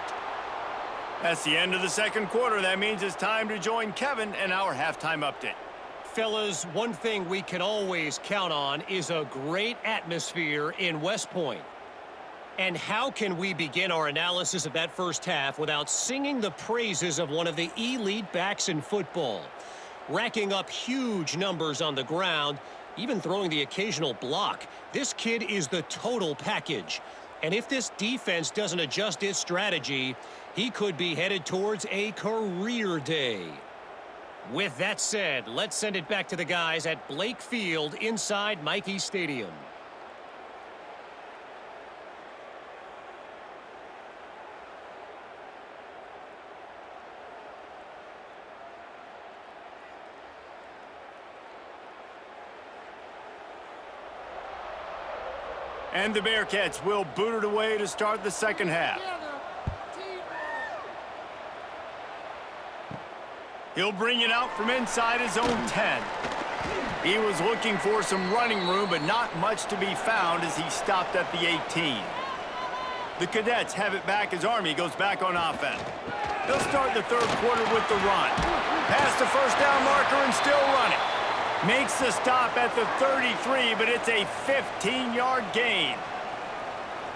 That's the end of the 2nd quarter. That means it's time to join Kevin and our halftime update. Fellas, one thing we can always count on is a great atmosphere in West Point. And how can we begin our analysis of that first half without singing the praises of one of the elite backs in football? Racking up huge numbers on the ground, even throwing the occasional block. This kid is the total package. And if this defense doesn't adjust its strategy, he could be headed towards a career day. With that said, let's send it back to the guys at Blake Field inside Michie Stadium. And the Bearcats will boot it away to start the 2nd half. He'll bring it out from inside his own 10. He was looking for some running room, but not much to be found as he stopped at the 18. The Cadets have it back as Army goes back on offense. They'll start the 3rd quarter with the run. Past the first down marker and still running. Makes the stop at the 33, but it's a 15-yard gain.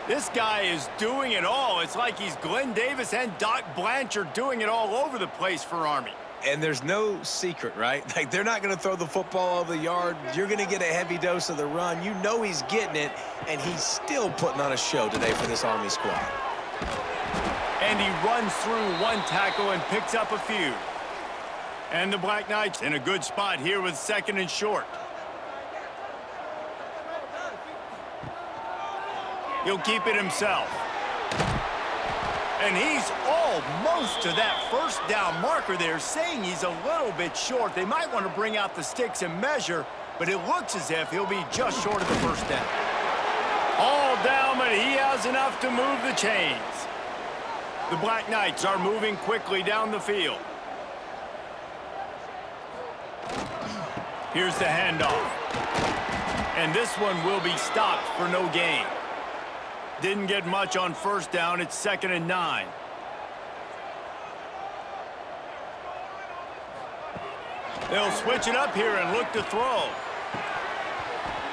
This guy is doing it all. It's like he's Glenn Davis and Doc Blanchard doing it all over the place for Army. And there's no secret, right? Like, they're not going to throw the football over the yard. You're going to get a heavy dose of the run. You know he's getting it, and he's still putting on a show today for this Army squad. And he runs through one tackle and picks up a few. And the Black Knights in a good spot here with 2nd and short. He'll keep it himself. And he's almost to that first down marker there, saying he's a little bit short. They might want to bring out the sticks and measure, but it looks as if he'll be just short of the first down. All down, but he has enough to move the chains. The Black Knights are moving quickly down the field. Here's the handoff. And this one will be stopped for no gain. Didn't get much on first down. It's 2nd and 9. They'll switch it up here and look to throw.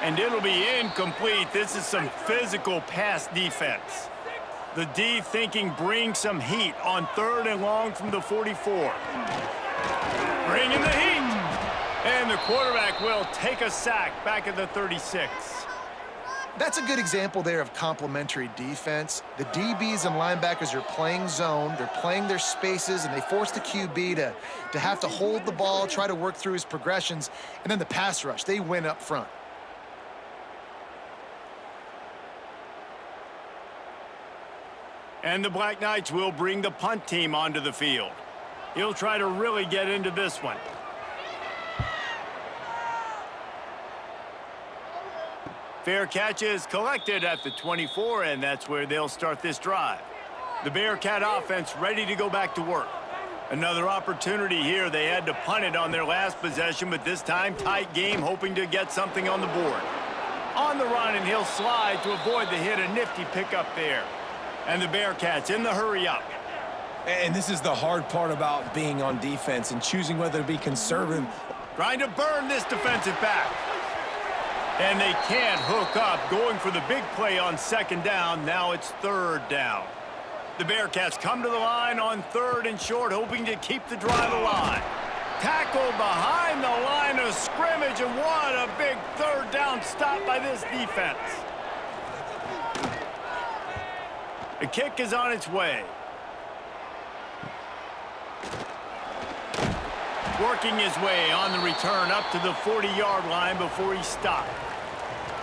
And it'll be incomplete. This is some physical pass defense. The D thinking bring some heat on 3rd and long from the 44. Bringing the heat. And the quarterback will take a sack back at the 36. That's a good example there of complementary defense. The DBs and linebackers are playing zone, they're playing their spaces, and they force the QB to have to hold the ball, try to work through his progressions, and then the pass rush, they win up front. And the Black Knights will bring the punt team onto the field. He'll try to really get into this one. Fair catch is collected at the 24, and that's where they'll start this drive. The Bearcat offense ready to go back to work. Another opportunity here. They had to punt it on their last possession, but this time tight game, hoping to get something on the board. On the run, and he'll slide to avoid the hit. A nifty pickup there. And the Bearcats in the hurry up. And this is the hard part about being on defense and choosing whether to be conservative. Trying to burn this defensive back. And they can't hook up, going for the big play on second down. Now it's third down. The Bearcats come to the line on third and short, hoping to keep the drive alive. Tackle behind the line of scrimmage, and what a big third down stop by this defense. The kick is on its way. Working his way on the return up to the 40-yard line before he stopped.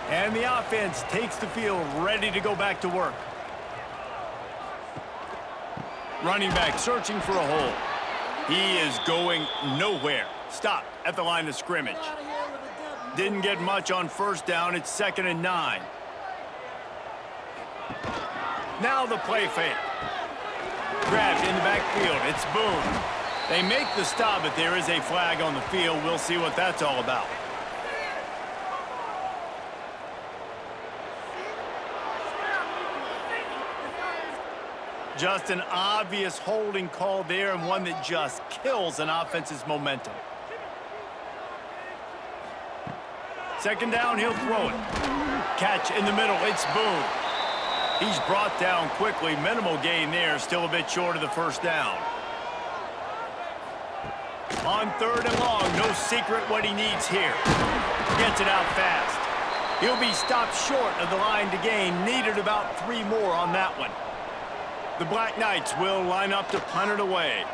And the offense takes the field, ready to go back to work. Running back searching for a hole. He is going nowhere. Stopped at the line of scrimmage. Didn't get much on first down. It's 2nd and 9. Now the play fake. Grabbed in the backfield. It's Boone. They make the stop, but there is a flag on the field. We'll see what that's all about. Just an obvious holding call there, and one that just kills an offense's momentum. Second down, he'll throw it. Catch in the middle. It's Boone. He's brought down quickly. Minimal gain there. Still a bit short of the first down. On third and long. No secret what he needs here. Gets it out fast. He'll be stopped short of the line to gain. Needed about 3 more on that one. The Black Knights will line up to punt it away.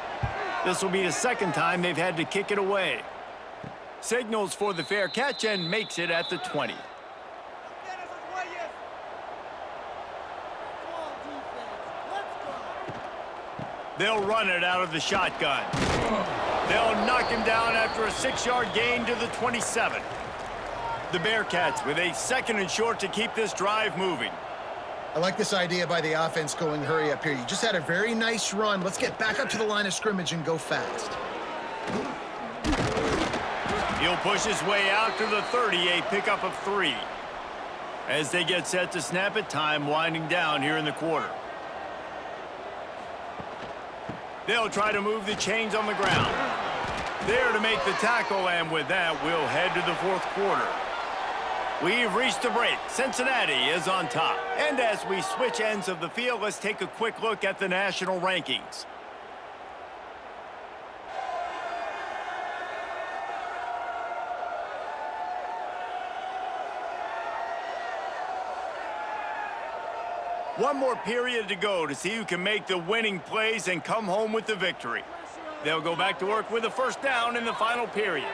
This will be the second time they've had to kick it away. Signals for the fair catch and makes it at the 20. They'll run it out of the shotgun. They'll knock him down after a 6-yard gain to the 27. The Bearcats with a 2nd and short to keep this drive moving. I like this idea by the offense going hurry up here. You just had a very nice run. Let's get back up to the line of scrimmage and go fast. He'll push his way out to the 30, a pickup of 3. As they get set to snap it, time winding down here in the quarter. They'll try to move the chains on the ground. There to make the tackle, and with that, we'll head to the 4th quarter. We've reached a break. Cincinnati is on top. And as we switch ends of the field, let's take a quick look at the national rankings. One more period to go to see who can make the winning plays and come home with the victory. They'll go back to work with a first down in the final period.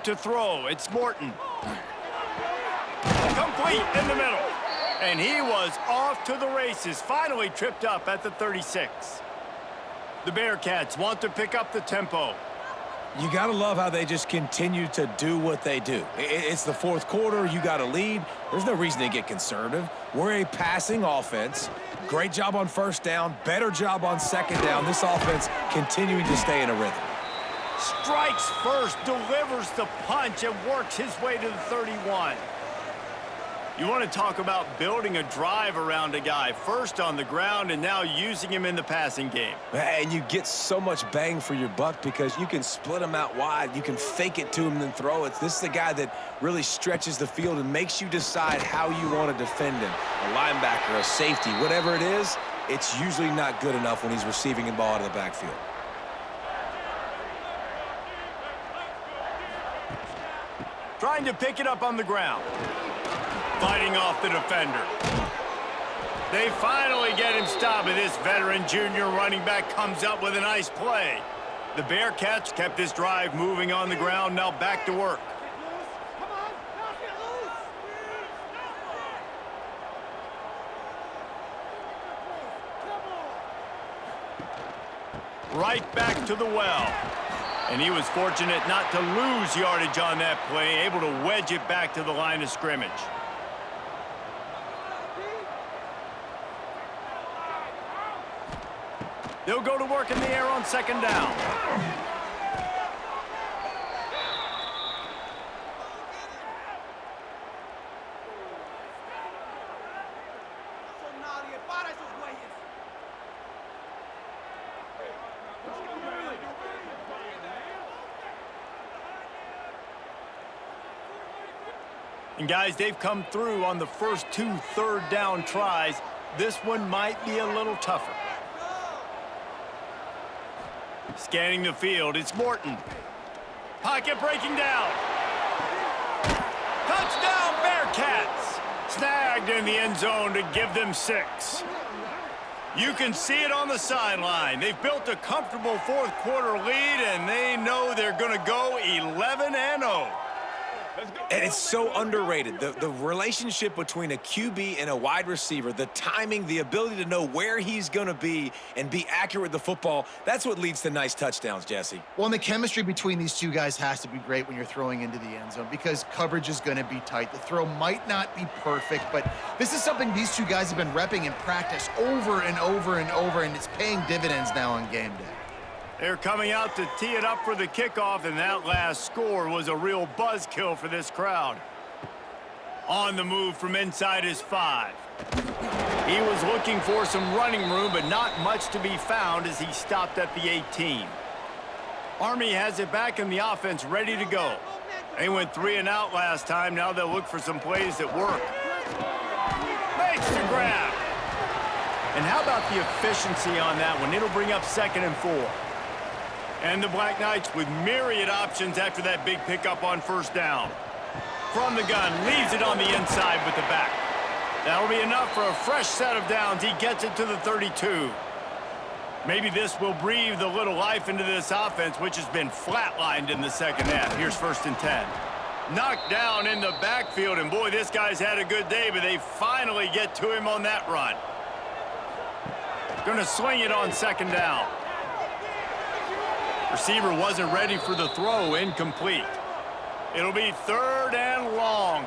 To throw, it's Morton. Complete in the middle. And he was off to the races, finally tripped up at the 36. The Bearcats want to pick up the tempo. You got to love how they just continue to do what they do. It's the 4th quarter. You got a lead. There's no reason to get conservative. We're a passing offense. Great job on first down. Better job on second down. This offense continuing to stay in a rhythm. Strikes first, delivers the punch, and works his way to the 31. You want to talk about building a drive around a guy. First on the ground and now using him in the passing game. And you get so much bang for your buck because you can split him out wide. You can fake it to him and then throw it. This is the guy that really stretches the field and makes you decide how you want to defend him. A linebacker, a safety, whatever it is, it's usually not good enough when he's receiving the ball out of the backfield. Trying to pick it up on the ground. Fighting off the defender. They finally get him stopped, and this veteran junior running back comes up with a nice play. The Bearcats kept this drive moving on the ground, now back to work. Right back to the well. And he was fortunate not to lose yardage on that play, able to wedge it back to the line of scrimmage. They'll go to work in the air on second down. And guys, they've come through on the first 2 third-down tries. This one might be a little tougher. Scanning the field, it's Morton. Pocket breaking down. Touchdown, Bearcats! Snagged in the end zone to give them 6. You can see it on the sideline. They've built a comfortable fourth quarter lead, and they know they're going to go 11-0. And it's so underrated. The relationship between a QB and a wide receiver, the timing, the ability to know where he's going to be and be accurate with the football, that's what leads to nice touchdowns, Jesse. Well, and the chemistry between these two guys has to be great when you're throwing into the end zone because coverage is going to be tight. The throw might not be perfect, but this is something these two guys have been repping in practice over and over and over, and it's paying dividends now on game day. They're coming out to tee it up for the kickoff, and that last score was a real buzzkill for this crowd. On the move from inside his 5. He was looking for some running room, but not much to be found as he stopped at the 18. Army has it back in the offense, ready to go. They went 3 and out last time. Now they'll look for some plays that work. Makes the grab. And how about the efficiency on that one? It'll bring up 2nd and 4. And the Black Knights with myriad options after that big pickup on first down. From the gun, leaves it on the inside with the back. That'll be enough for a fresh set of downs. He gets it to the 32. Maybe this will breathe a little life into this offense, which has been flatlined in the second half. Here's 1st and 10. Knocked down in the backfield, and boy, this guy's had a good day, but they finally get to him on that run. Gonna sling it on 2nd down. Receiver wasn't ready for the throw, incomplete. It'll be 3rd and long.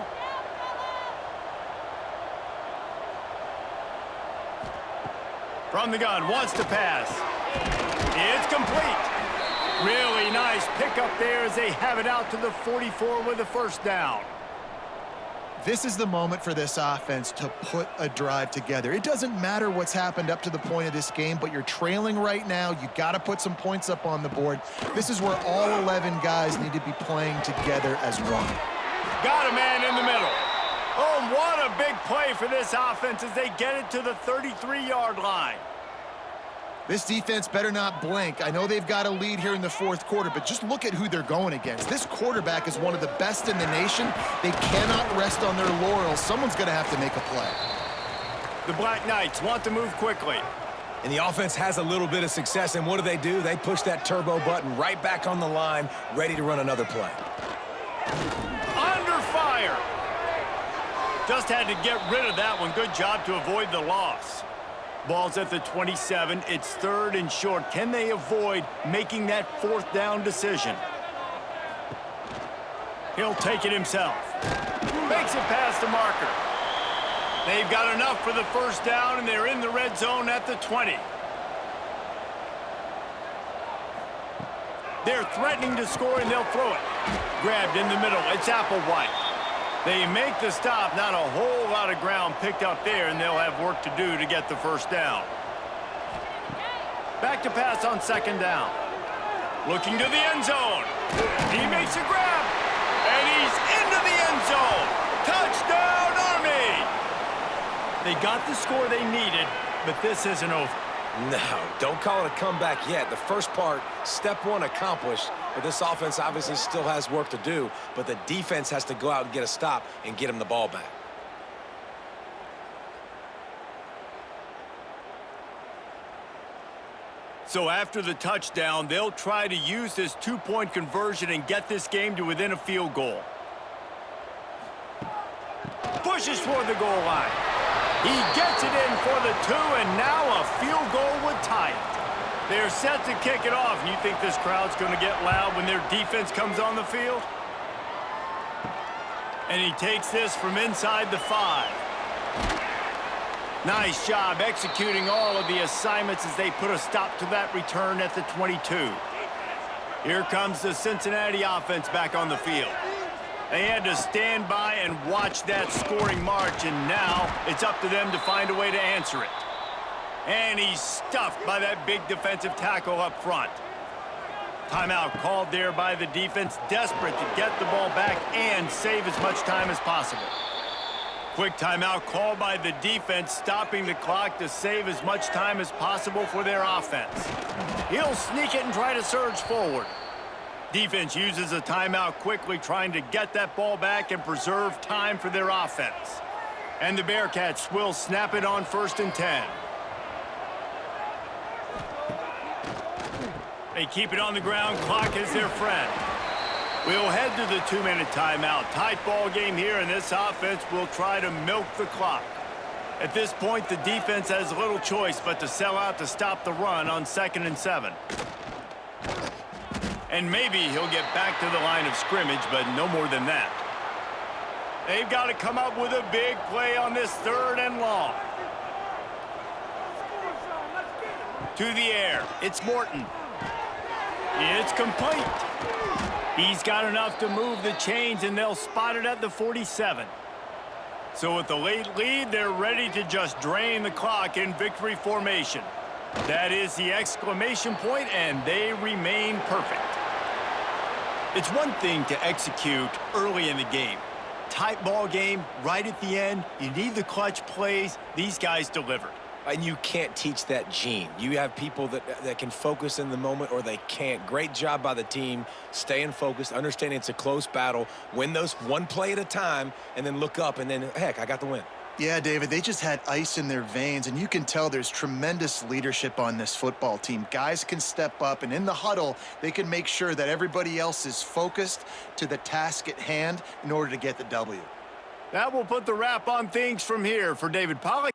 From the gun, wants to pass. It's complete. Really nice pickup there as they have it out to the 44 with a 1st down. This is the moment for this offense to put a drive together. It doesn't matter what's happened up to the point of this game, but you're trailing right now. You got to put some points up on the board. This is where all 11 guys need to be playing together as one. Got a man in the middle. Oh, what a big play for this offense as they get it to the 33-yard line. This defense better not blink. I know they've got a lead here in the 4th quarter, but just look at who they're going against. This quarterback is one of the best in the nation. They cannot rest on their laurels. Someone's going to have to make a play. The Black Knights want to move quickly. And the offense has a little bit of success, and what do? They push that turbo button right back on the line, ready to run another play. Under fire. Just had to get rid of that one. Good job to avoid the loss. Ball's at the 27. It's 3rd and short. Can they avoid making that 4th down decision? He'll take it himself. Makes it past the marker. They've got enough for the 1st down, and they're in the red zone at the 20. They're threatening to score, and they'll throw it. Grabbed in the middle. It's Applewhite. They make the stop. Not a whole lot of ground picked up there, and they'll have work to do to get the 1st down. Back to pass on 2nd down. Looking to the end zone. He makes a grab, and he's into the end zone. Touchdown, Army! They got the score they needed, but this isn't over. No, don't call it a comeback yet. The first part, step 1 accomplished. But this offense obviously still has work to do, but the defense has to go out and get a stop and get him the ball back. So after the touchdown, they'll try to use this two-point conversion and get this game to within a field goal. Pushes for the goal line. He gets it in for the two, and now a field goal would tie it. They're set to kick it off. You think this crowd's going to get loud when their defense comes on the field? And he takes this from inside the 5. Nice job executing all of the assignments as they put a stop to that return at the 22. Here comes the Cincinnati offense back on the field. They had to stand by and watch that scoring march, and now it's up to them to find a way to answer it. And he's stuffed by that big defensive tackle up front. Timeout called there by the defense, desperate to get the ball back and save as much time as possible. Quick timeout called by the defense, stopping the clock to save as much time as possible for their offense. He'll sneak it and try to surge forward. Defense uses a timeout quickly, trying to get that ball back and preserve time for their offense. And the Bearcats will snap it on 1st and 10. They keep it on the ground. Clock is their friend. We'll head to the 2-minute timeout. Tight ball game here, and this offense will try to milk the clock. At this point, the defense has little choice but to sell out to stop the run on 2nd and 7. And maybe he'll get back to the line of scrimmage, but no more than that. They've got to come up with a big play on this 3rd and long. To the air. It's Morton. It's complete. He's got enough to move the chains, and they'll spot it at the 47. So with the late lead, they're ready to just drain the clock in victory formation. That is the exclamation point, and they remain perfect. It's one thing to execute early in the game. Tight ball game, right at the end. You need the clutch plays. These guys delivered. And you can't teach that gene. You have people that can focus in the moment or they can't. Great job by the team, staying focused, understanding it's a close battle, win those one play at a time, and then look up, and then, heck, I got the win. Yeah, David, they just had ice in their veins, and you can tell there's tremendous leadership on this football team. Guys can step up, and in the huddle, they can make sure that everybody else is focused to the task at hand in order to get the W. That will put the wrap on things from here. For David Pollack.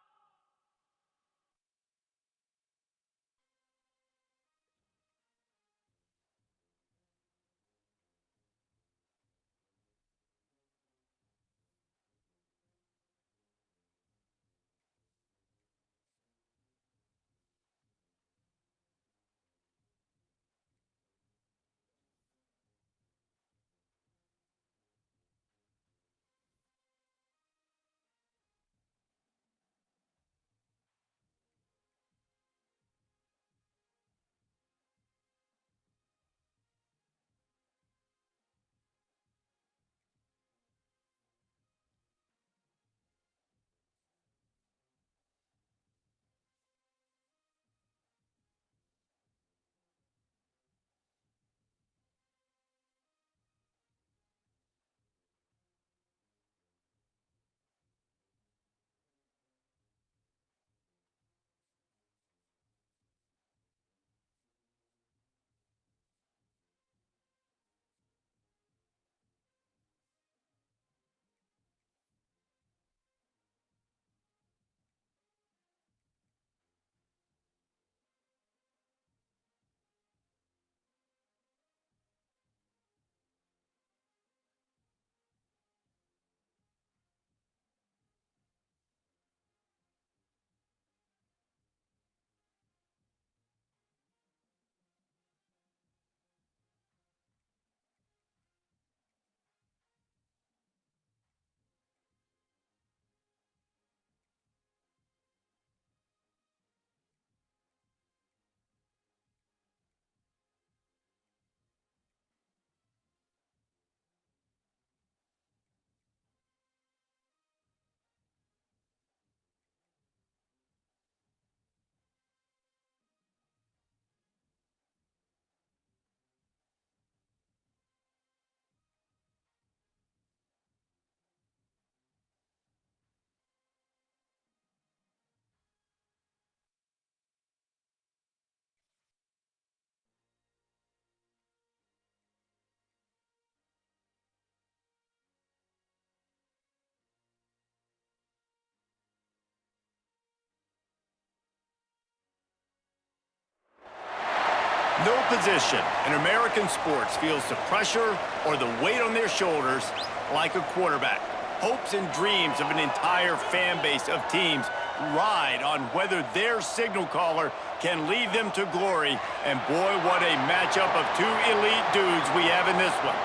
No position in American sports feels the pressure or the weight on their shoulders like a quarterback. Hopes and dreams of an entire fan base of teams ride on whether their signal caller can lead them to glory. And boy, what a matchup of two elite dudes we have in this one.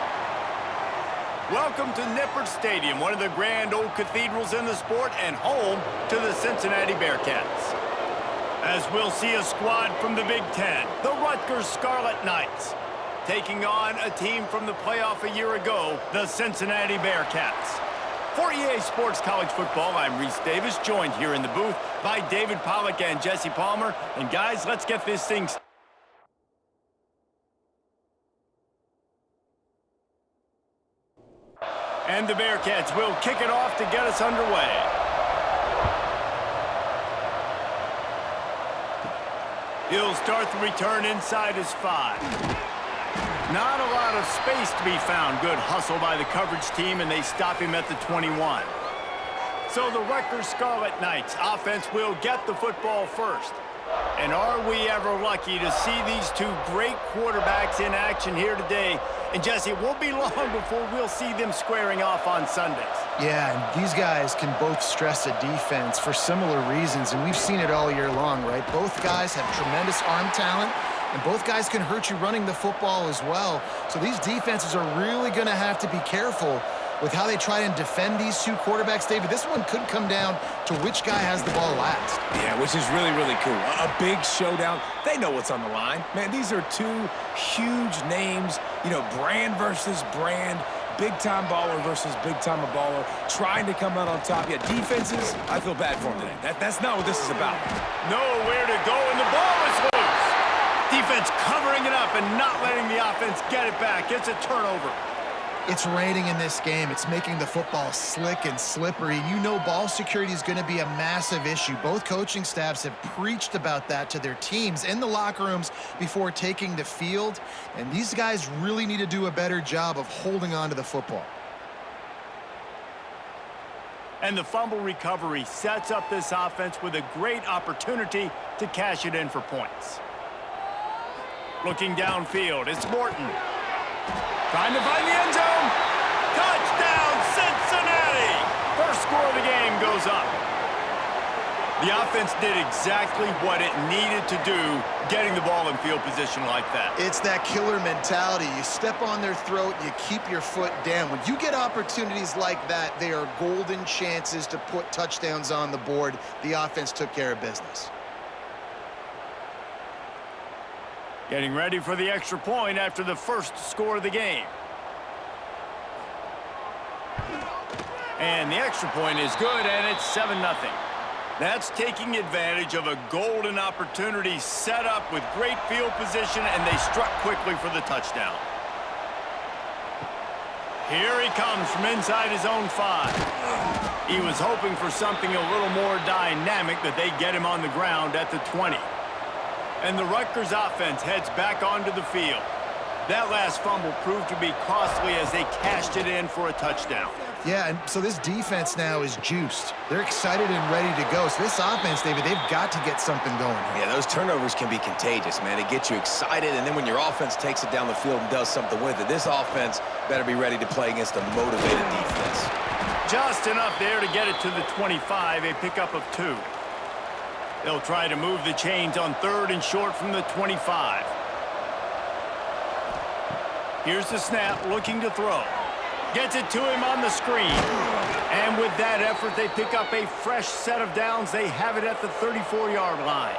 Welcome to Nippert Stadium, one of the grand old cathedrals in the sport and home to the Cincinnati Bearcats. As we'll see a squad from the Big Ten, the Rutgers Scarlet Knights, taking on a team from the playoff a year ago, the Cincinnati Bearcats. For EA Sports College Football, I'm Reese Davis, joined here in the booth by David Pollack and Jesse Palmer. And guys, let's get this thing started. And the Bearcats will kick it off to get us underway. He'll start the return inside his 5. Not a lot of space to be found. Good hustle by the coverage team, and they stop him at the 21. So the Rutgers Scarlet Knights offense will get the football first. And are we ever lucky to see these two great quarterbacks in action here today? And Jesse, it won't be long before we'll see them squaring off on Sundays. Yeah, and these guys can both stress a defense for similar reasons, and we've seen it all year long, right? Both guys have tremendous arm talent, and both guys can hurt you running the football as well. So these defenses are really going to have to be careful with how they try and defend these two quarterbacks, David. This one could come down to which guy has the ball last. Yeah, which is really, really cool. A big showdown. They know what's on the line. Man, these are two huge names, you know, brand versus brand, big-time baller versus big-time baller, trying to come out on top. Yeah, defenses, I feel bad for them today. That's not what this is about. Nowhere to go, and the ball is loose. Defense covering it up and not letting the offense get it back. It's a turnover. It's raining in this game. It's making the football slick and slippery. You know ball security is going to be a massive issue. Both coaching staffs have preached about that to their teams in the locker rooms before taking the field. And these guys really need to do a better job of holding on to the football. And the fumble recovery sets up this offense with a great opportunity to cash it in for points. Looking downfield, it's Morton. Trying to find the end zone. Touchdown, Cincinnati! First score of the game goes up. The offense did exactly what it needed to do, getting the ball in field position like that. It's that killer mentality. You step on their throat, you keep your foot down. When you get opportunities like that, they are golden chances to put touchdowns on the board. The offense took care of business. Getting ready for the extra point after the first score of the game. And the extra point is good, and it's 7-0. That's taking advantage of a golden opportunity set up with great field position, and they struck quickly for the touchdown. Here he comes from inside his own 5. He was hoping for something a little more dynamic, that they get him on the ground at the 20. And the Rutgers offense heads back onto the field. That last fumble proved to be costly as they cashed it in for a touchdown. Yeah, and so this defense now is juiced. They're excited and ready to go. So this offense, David, they've got to get something going here. Yeah, those turnovers can be contagious, man. It gets you excited, and then when your offense takes it down the field and does something with it, this offense better be ready to play against a motivated defense. Just enough there to get it to the 25, a pickup of 2. They'll try to move the chains on 3rd and short from the 25. Here's the snap, looking to throw. Gets it to him on the screen. And with that effort, they pick up a fresh set of downs. They have it at the 34-yard line.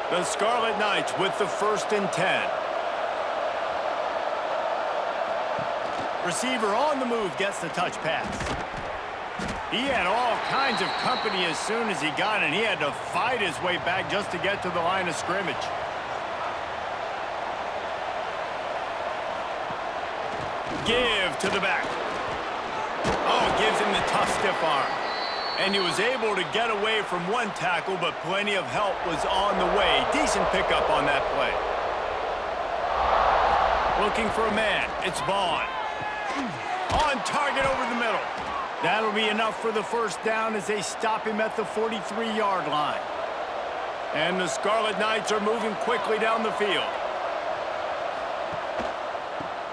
The Scarlet Knights with the 1st and 10. Receiver on the move gets the touch pass. He had all kinds of company as soon as he got it. He had to fight his way back just to get to the line of scrimmage. Give to the back. Oh, gives him the tough stiff arm. And he was able to get away from one tackle, but plenty of help was on the way. Decent pickup on that play. Looking for a man. It's Vaughn. On target over the middle. That'll be enough for the 1st down as they stop him at the 43-yard line. And the Scarlet Knights are moving quickly down the field.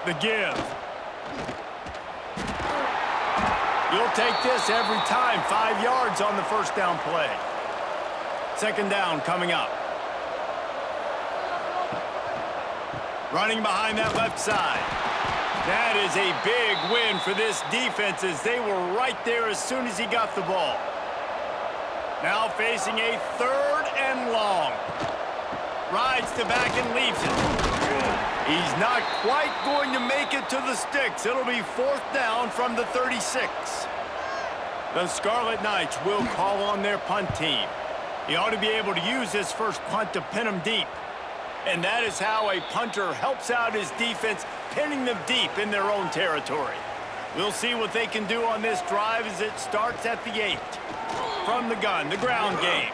The give. You'll take this every time. 5 yards on the first down play. Second down coming up. Running behind that left side. That is a big win for this defense as they were right there as soon as he got the ball. Now facing a third and long. Rides to back and leaves it. He's not quite going to make it to the sticks. It'll be fourth down from the 36. The Scarlet Knights will call on their punt team. He ought to be able to use his first punt to pin them deep. And that is how a punter helps out his defense, pinning them deep in their own territory. We'll see what they can do on this drive as it starts at the 8. From the gun, the ground game.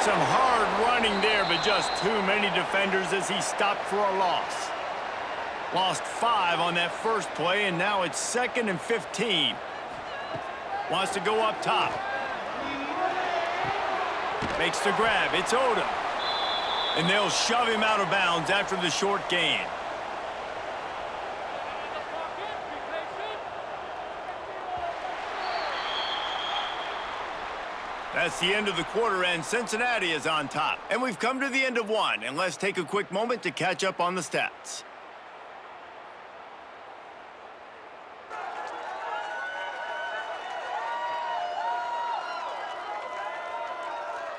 Some hard running there, but just too many defenders as he stopped for a loss. Lost 5 on that first play, and now it's 2nd and 15. Wants to go up top. Makes the grab. It's Odom. And they'll shove him out of bounds after the short gain. That's the end of the quarter, and Cincinnati is on top. And we've come to the end of one, and let's take a quick moment to catch up on the stats.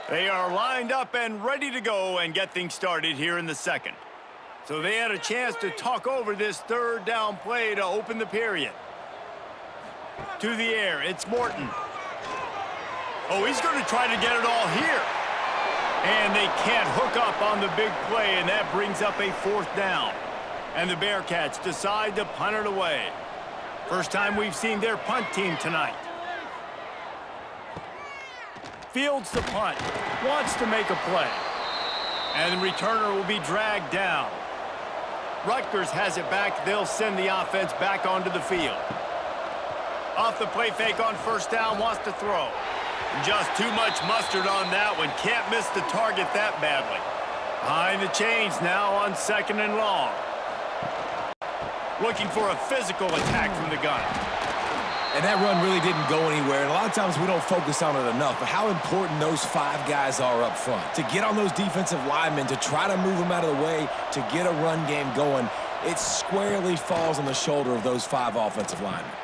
They are lined up and ready to go and get things started here in the second. So they had a chance to talk over this third down play to open the period. To the air, it's Morton. Oh, he's going to try to get it all here. And they can't hook up on the big play, and that brings up a fourth down. And the Bearcats decide to punt it away. First time we've seen their punt team tonight. Fields the punt, wants to make a play. And the returner will be dragged down. Rutgers has it back. They'll send the offense back onto the field. Off the play fake on first down, wants to throw. Just too much mustard on that one. Can't miss the target that badly. Behind the chains now on 2nd and long. Looking for a physical attack from the gun. And that run really didn't go anywhere. And a lot of times we don't focus on it enough, but how important those 5 guys are up front. To get on those defensive linemen, to try to move them out of the way, to get a run game going, it squarely falls on the shoulder of those 5 offensive linemen.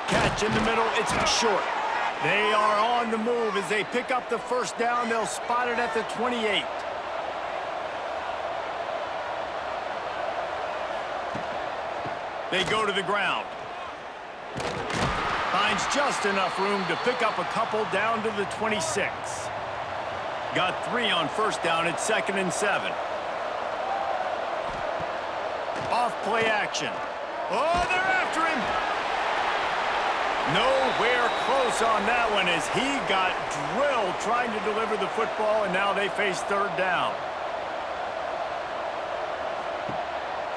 Catch in the middle, it's short. They are on the move as they pick up the first down. They'll spot it at the 28. They go to the ground. Finds just enough room to pick up a couple down to the 26. Got 3 on first down at 2nd and 7. Off play action. Oh, they're after him. Nowhere close on that one as he got drilled trying to deliver the football, and now they face third down.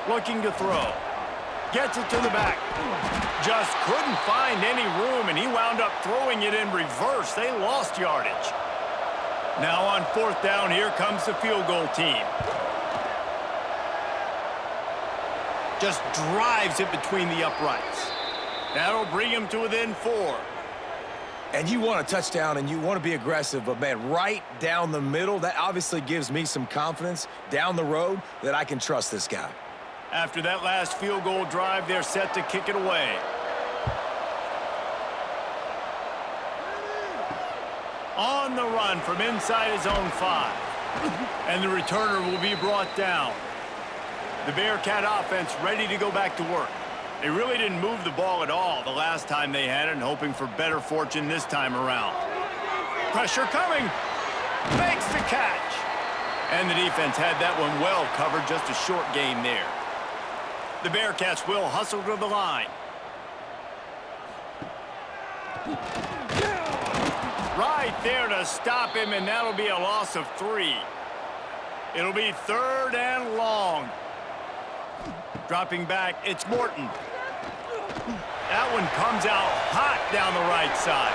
Looking to throw. Gets it to the back. Just couldn't find any room, and he wound up throwing it in reverse. They lost yardage. Now on fourth down, here comes the field goal team. Just drives it between the uprights. That'll bring him to within 4. And you want a touchdown, and you want to be aggressive, but, man, right down the middle, that obviously gives me some confidence down the road that I can trust this guy. After that last field goal drive, they're set to kick it away. On the run from inside his own 5. And the returner will be brought down. The Bearcat offense ready to go back to work. They really didn't move the ball at all the last time they had it, and hoping for better fortune this time around. Pressure coming. Makes the catch. And the defense had that one well covered, just a short gain there. The Bearcats will hustle to the line. Right there to stop him, and that'll be a loss of 3. It'll be third and long. Dropping back, it's Morton. That one comes out hot down the right side.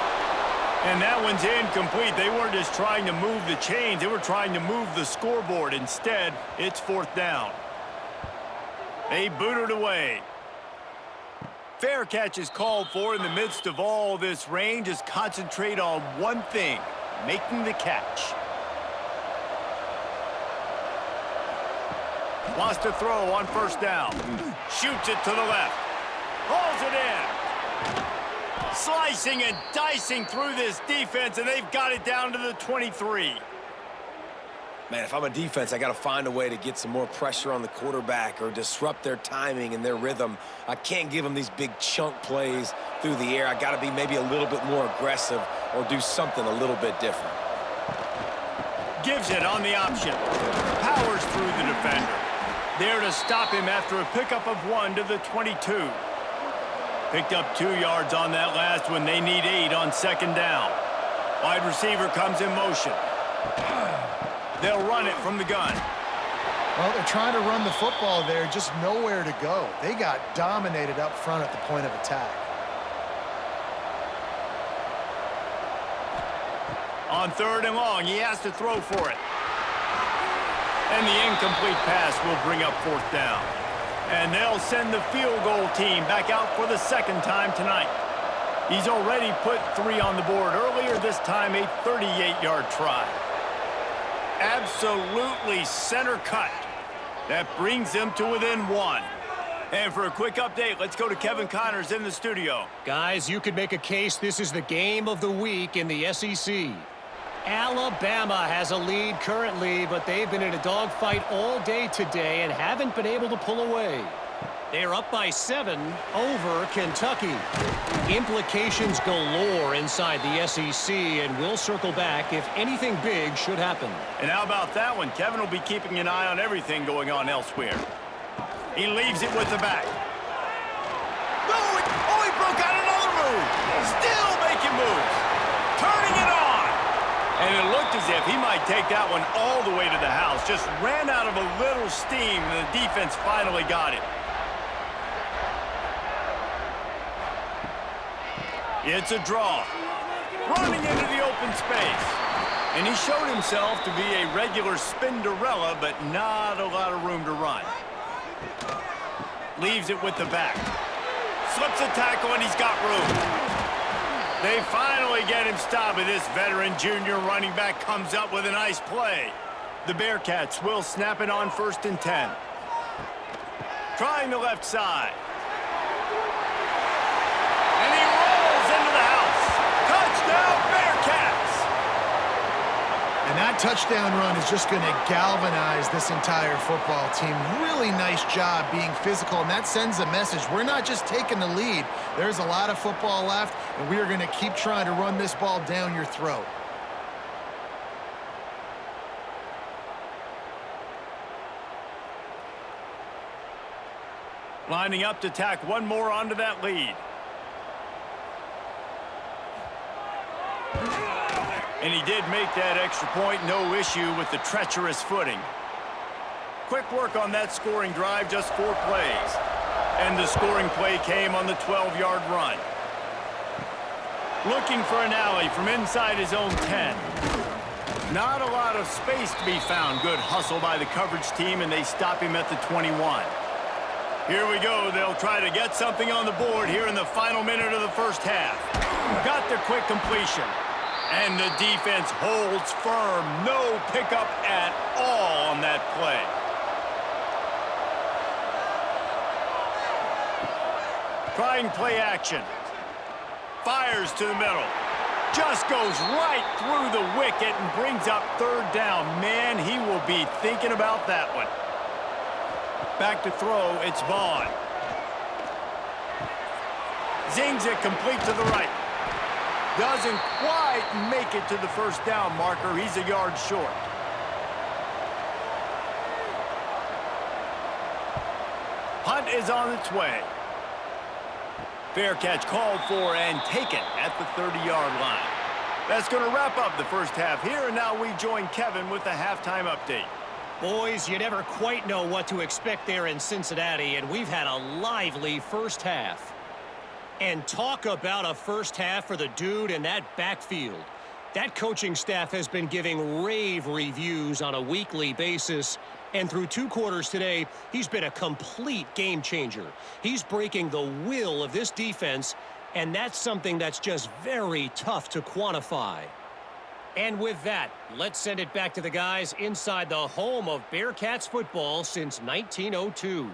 And that one's incomplete. They weren't just trying to move the chains. They were trying to move the scoreboard. Instead, it's fourth down. They boot it away. Fair catch is called for in the midst of all this rain. Just concentrate on one thing, making the catch. Wants to throw on first down. Shoots it to the left. Hauls it in. Slicing and dicing through this defense, and they've got it down to the 23. Man, if I'm a defense, I got to find a way to get some more pressure on the quarterback or disrupt their timing and their rhythm. I can't give them these big chunk plays through the air. I got to be maybe a little bit more aggressive or do something a little bit different. Gives it on the option. Powers through the defender. There to stop him after a pickup of 1 to the 22. Picked up 2 yards on that last one. They need 8 on second down. Wide receiver comes in motion. They'll run it from the gun. Well, they're trying to run the football there, just nowhere to go. They got dominated up front at the point of attack. On 3rd and long, he has to throw for it. And the incomplete pass will bring up 4th down. And they'll send the field goal team back out for the 2nd time tonight. He's already put 3 on the board earlier, this time a 38-yard try. Absolutely center cut. That brings them to within 1. And for a quick update, let's go to Kevin Connors in the studio. Guys, you could make a case this is the game of the week in the SEC. Alabama has a lead currently, but they've been in a dogfight all day today and haven't been able to pull away. They're up by 7 over Kentucky. Implications galore inside the SEC, and we'll circle back if anything big should happen. And how about that one? Kevin will be keeping an eye on everything going on elsewhere. He leaves it with the back. Oh, he broke out another move. Still making moves. Turning it on. And it looked as if he might take that one all the way to the house. Just ran out of a little steam, and the defense finally got it. It's a draw. Running into the open space. And he showed himself to be a regular Spinderella, but not a lot of room to run. Leaves it with the back. Slips a tackle, and he's got room. They finally get him stopped, but this veteran junior running back comes up with a nice play. The Bearcats will snap it on 1st and 10. Trying the left side. And he rolls into the house. Touchdown, Bearcats! And that touchdown run is just going to galvanize this entire football team. Really nice job being physical, and that sends a message. We're not just taking the lead. There's a lot of football left, and we are going to keep trying to run this ball down your throat. Lining up to tack one more onto that lead. And he did make that extra point, no issue with the treacherous footing. Quick work on that scoring drive, just 4 plays. And the scoring play came on the 12-yard run. Looking for an alley from inside his own 10. Not a lot of space to be found. Good hustle by the coverage team, and they stop him at the 21. Here we go. They'll try to get something on the board here in the final minute of the first half. Got the quick completion. And the defense holds firm. No pickup at all on that play. Trying play action. Fires to the middle. Just goes right through the wicket and brings up 3rd down. Man, he will be thinking about that one. Back to throw, it's Vaughn. Zings it complete to the right. Doesn't quite make it to the 1st down marker. He's a yard short. Punt is on its way. Fair catch called for and taken at the 30-yard line. That's going to wrap up the first half here, and now we join Kevin with the halftime update. Boys, you never quite know what to expect there in Cincinnati, and we've had a lively first half. And talk about a first half for the dude in that backfield. That coaching staff has been giving rave reviews on a weekly basis. And through 2 quarters today, he's been a complete game changer. He's breaking the will of this defense, and that's something that's just very tough to quantify. And with that, let's send it back to the guys inside the home of Bearcats football since 1902.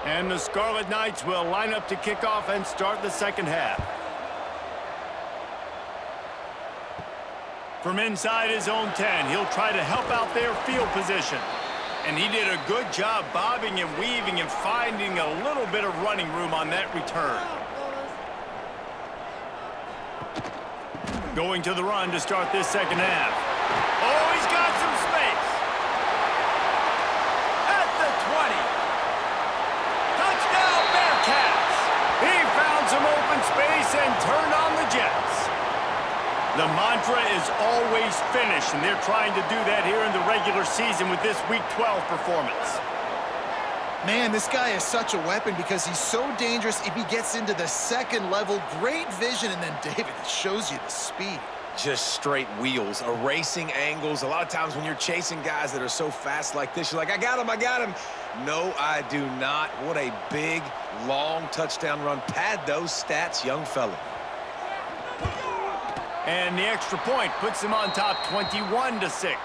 And the Scarlet Knights will line up to kick off and start the second half. From inside his own 10, he'll try to help out their field position. And he did a good job bobbing and weaving and finding a little bit of running room on that return. Going to the run to start this second half. Oh, he's got some space. At the 20. Touchdown, Bearcats. He found some open space and turned on the Jets. The mantra is always finish, and they're trying to do that here in the regular season with this Week 12 performance. Man, this guy is such a weapon because he's so dangerous if he gets into the second level. Great vision, and then David, it shows you the speed. Just straight wheels, erasing angles. A lot of times when you're chasing guys that are so fast like this, you're like, I got him, I got him. No, I do not. What a big, long touchdown run. Pad those stats, young fella. And the extra point puts him on top 21-6.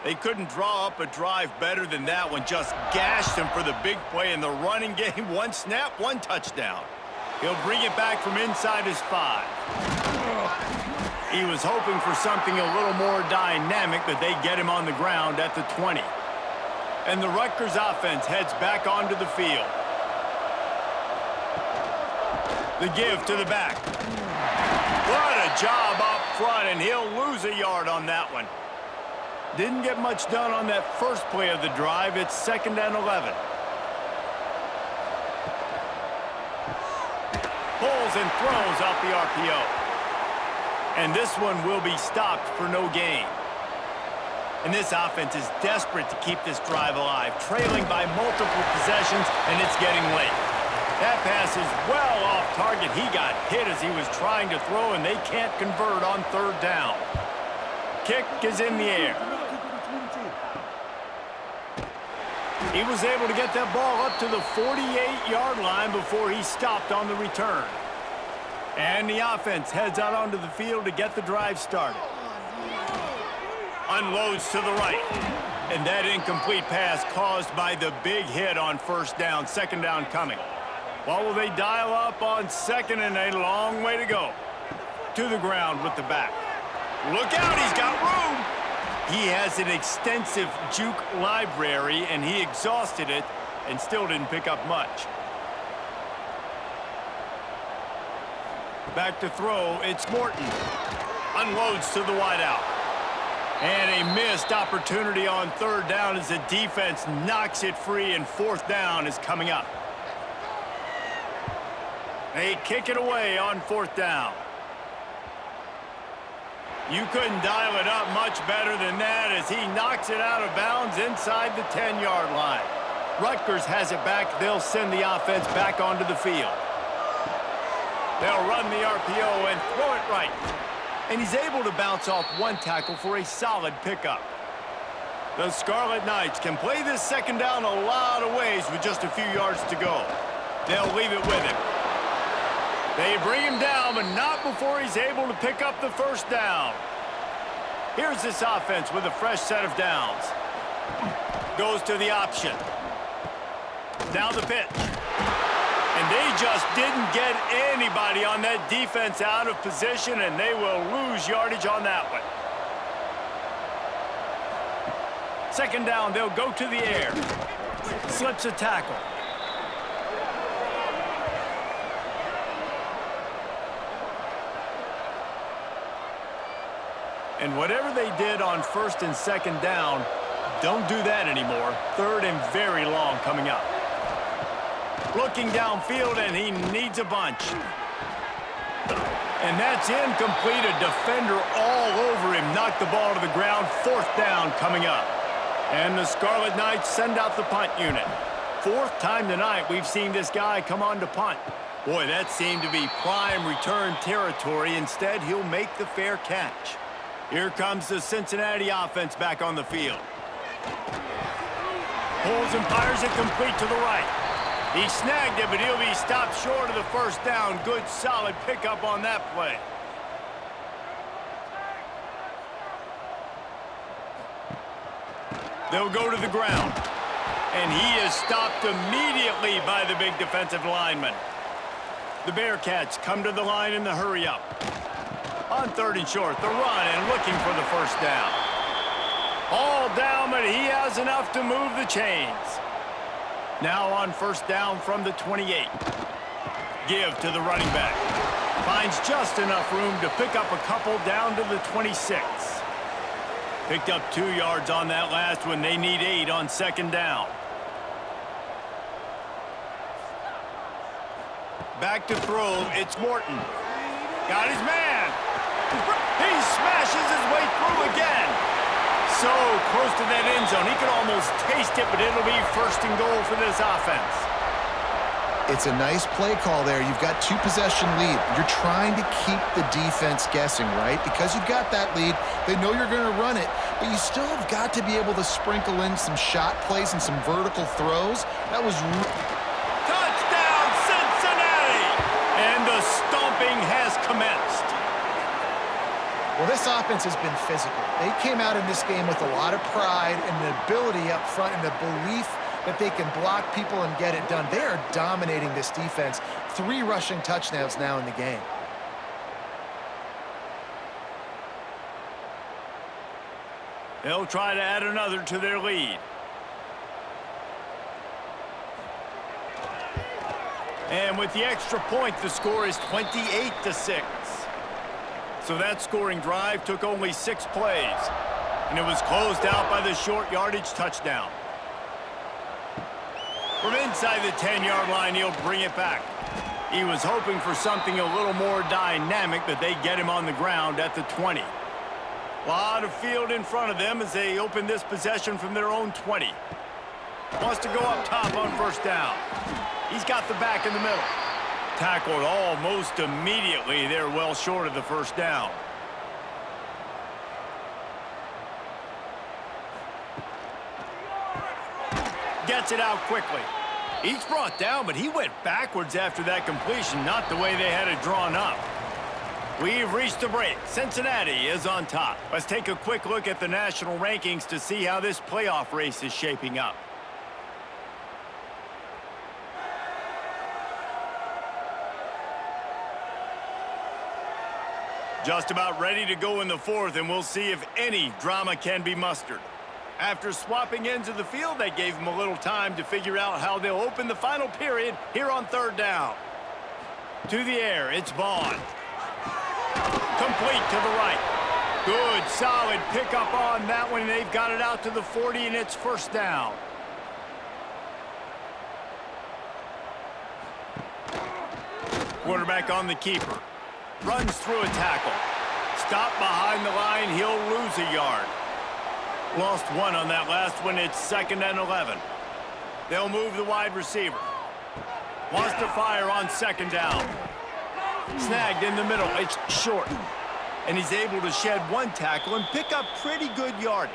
They couldn't draw up a drive better than that one. Just gashed him for the big play in the running game. 1 snap, 1 touchdown. He'll bring it back from inside his 5. He was hoping for something a little more dynamic, but they get him on the ground at the 20. And the Rutgers offense heads back onto the field. The give to the back. What a job up front, and he'll lose a yard on that one. Didn't get much done on that first play of the drive. It's 2nd and 11. Pulls and throws off the RPO. And this one will be stopped for no gain. And this offense is desperate to keep this drive alive, trailing by multiple possessions, and it's getting late. That pass is well off target. He got hit as he was trying to throw, and they can't convert on 3rd down. Kick is in the air. He was able to get that ball up to the 48-yard line before he stopped on the return. And the offense heads out onto the field to get the drive started. Unloads to the right. And that incomplete pass caused by the big hit on 1st down. 2nd down coming. Well, will they dial up on 2nd and a long way to go? To the ground with the back. Look out, he's got room. He has an extensive juke library, and he exhausted it and still didn't pick up much. Back to throw, it's Morton. Unloads to the wideout. And a missed opportunity on 3rd down as the defense knocks it free, and 4th down is coming up. They kick it away on 4th down. You couldn't dial it up much better than that as he knocks it out of bounds inside the 10-yard line. Rutgers has it back. They'll send the offense back onto the field. They'll run the RPO and throw it right. And he's able to bounce off 1 tackle for a solid pickup. The Scarlet Knights can play this 2nd down a lot of ways with just a few yards to go. They'll leave it with him. They bring him down, but not before he's able to pick up the 1st down. Here's this offense with a fresh set of downs. Goes to the option. Now the pitch. And they just didn't get anybody on that defense out of position, and they will lose yardage on that one. 2nd down, they'll go to the air. Slips a tackle. And whatever they did on 1st and 2nd down, don't do that anymore. 3rd and very long coming up. Looking downfield, and he needs a bunch. And that's incomplete. A defender all over him. Knocked the ball to the ground. 4th down coming up. And the Scarlet Knights send out the punt unit. fourth time tonight we've seen this guy come on to punt. Boy, that seemed to be prime return territory. Instead, he'll make the fair catch. Here comes the Cincinnati offense back on the field. Pulls and fires it complete to the right. He snagged it, but he'll be stopped short of the first down. Good, solid pickup on that play. They'll go to the ground. And he is stopped immediately by the big defensive lineman. The Bearcats come to the line in the hurry-up. On 3rd and short, the run and looking for the first down. All down, but he has enough to move the chains. Now on 1st down from the 28. Give to the running back. Finds just enough room to pick up a couple down to the 26. Picked up 2 yards on that last one. They need 8 on 2nd down. Back to throw, it's Morton. Got his man. He smashes his way through again. So close to that end zone. He could almost taste it, but it'll be 1st and goal for this offense. It's a nice play call there. You've got 2-possession lead. You're trying to keep the defense guessing, right? Because you've got that lead, they know you're going to run it, but you still have got to be able to sprinkle in some shot plays and some vertical throws. That was... Touchdown, Cincinnati! And the stomping has commenced. Well, this offense has been physical. They came out in this game with a lot of pride and the ability up front and the belief that they can block people and get it done. They are dominating this defense. 3 rushing touchdowns now in the game. They'll try to add another to their lead. And with the extra point, the score is 28-6. So that scoring drive took only 6 plays. And it was closed out by the short yardage touchdown. From inside the 10-yard line, he'll bring it back. He was hoping for something a little more dynamic, but they get him on the ground at the 20. A lot of field in front of them as they open this possession from their own 20. Wants to go up top on 1st down. He's got the back in the middle. Tackled almost immediately. They're well short of the 1st down. Gets it out quickly. He's brought down, but he went backwards after that completion, not the way they had it drawn up. We've reached the break. Cincinnati is on top. Let's take a quick look at the national rankings to see how this playoff race is shaping up. Just about ready to go in the 4th, and we'll see if any drama can be mustered. After swapping ends of the field, that gave them a little time to figure out how they'll open the final period here on 3rd down. To the air, it's Vaughn. Complete to the right. Good, solid pickup on that one. They've got it out to the 40, and it's 1st down. Quarterback on the keeper. Runs through a tackle. Stopped behind the line. He'll lose a yard. Lost 1 on that last one. It's 2nd and 11. They'll move the wide receiver. Wants to fire on 2nd down. Snagged in the middle. It's short. And he's able to shed 1 tackle and pick up pretty good yardage.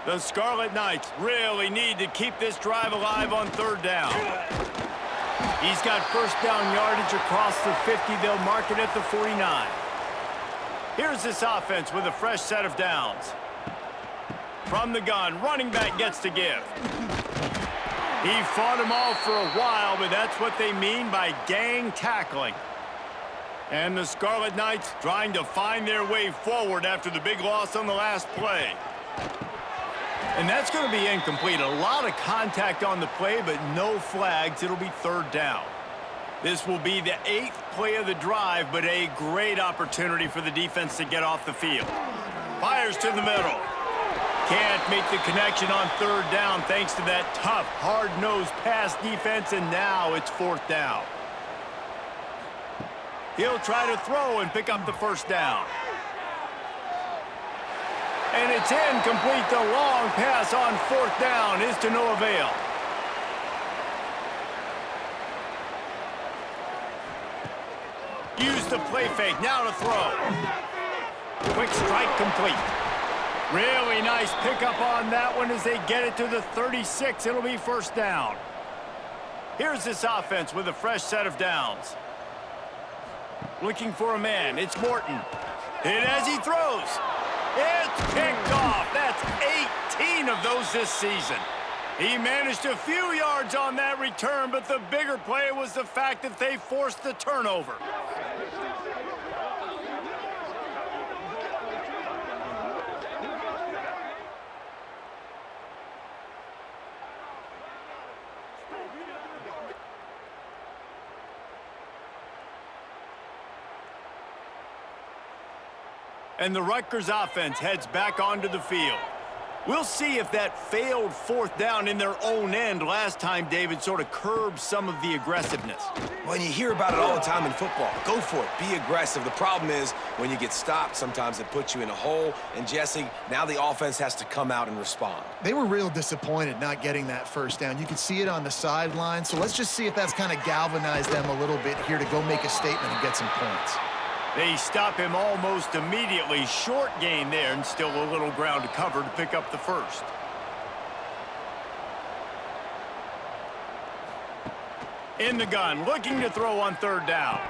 The Scarlet Knights really need to keep this drive alive on 3rd down. He's got 1st down yardage across the 50. They'll mark it at the 49. Here's this offense with a fresh set of downs. From the gun, running back gets to give. He fought him off for a while, but that's what they mean by gang tackling. And the Scarlet Knights trying to find their way forward after the big loss on the last play. And that's going to be incomplete. A lot of contact on the play, but no flags. It'll be 3rd down. This will be the 8th play of the drive, but a great opportunity for the defense to get off the field. Fires to the middle. Can't make the connection on 3rd down thanks to that tough, hard-nosed pass defense, and now it's 4th down. He'll try to throw and pick up the 1st down. And it's incomplete. The long pass on 4th down is to no avail. Use the play fake, now to throw. Quick strike complete. Really nice pickup on that one as they get it to the 36. It'll be first down. Here's this offense with a fresh set of downs. Looking for a man, it's Morton. Hit as he throws. It's picked off. That's 18 of those this season. He managed a few yards on that return, but the bigger play was the fact that they forced the turnover. And the Rutgers offense heads back onto the field. We'll see if that failed fourth down in their own end last time, David, sort of curbed some of the aggressiveness. Well, you hear about it all the time in football. Go for it. Be aggressive. The problem is when you get stopped, sometimes it puts you in a hole. And, Jesse, now the offense has to come out and respond. They were real disappointed not getting that first down. You could see it on the sideline. So let's just see if that's kind of galvanized them a little bit here to go make a statement and get some points. They stop him almost immediately. Short gain there and still a little ground to cover to pick up the first. In the gun, looking to throw on third down.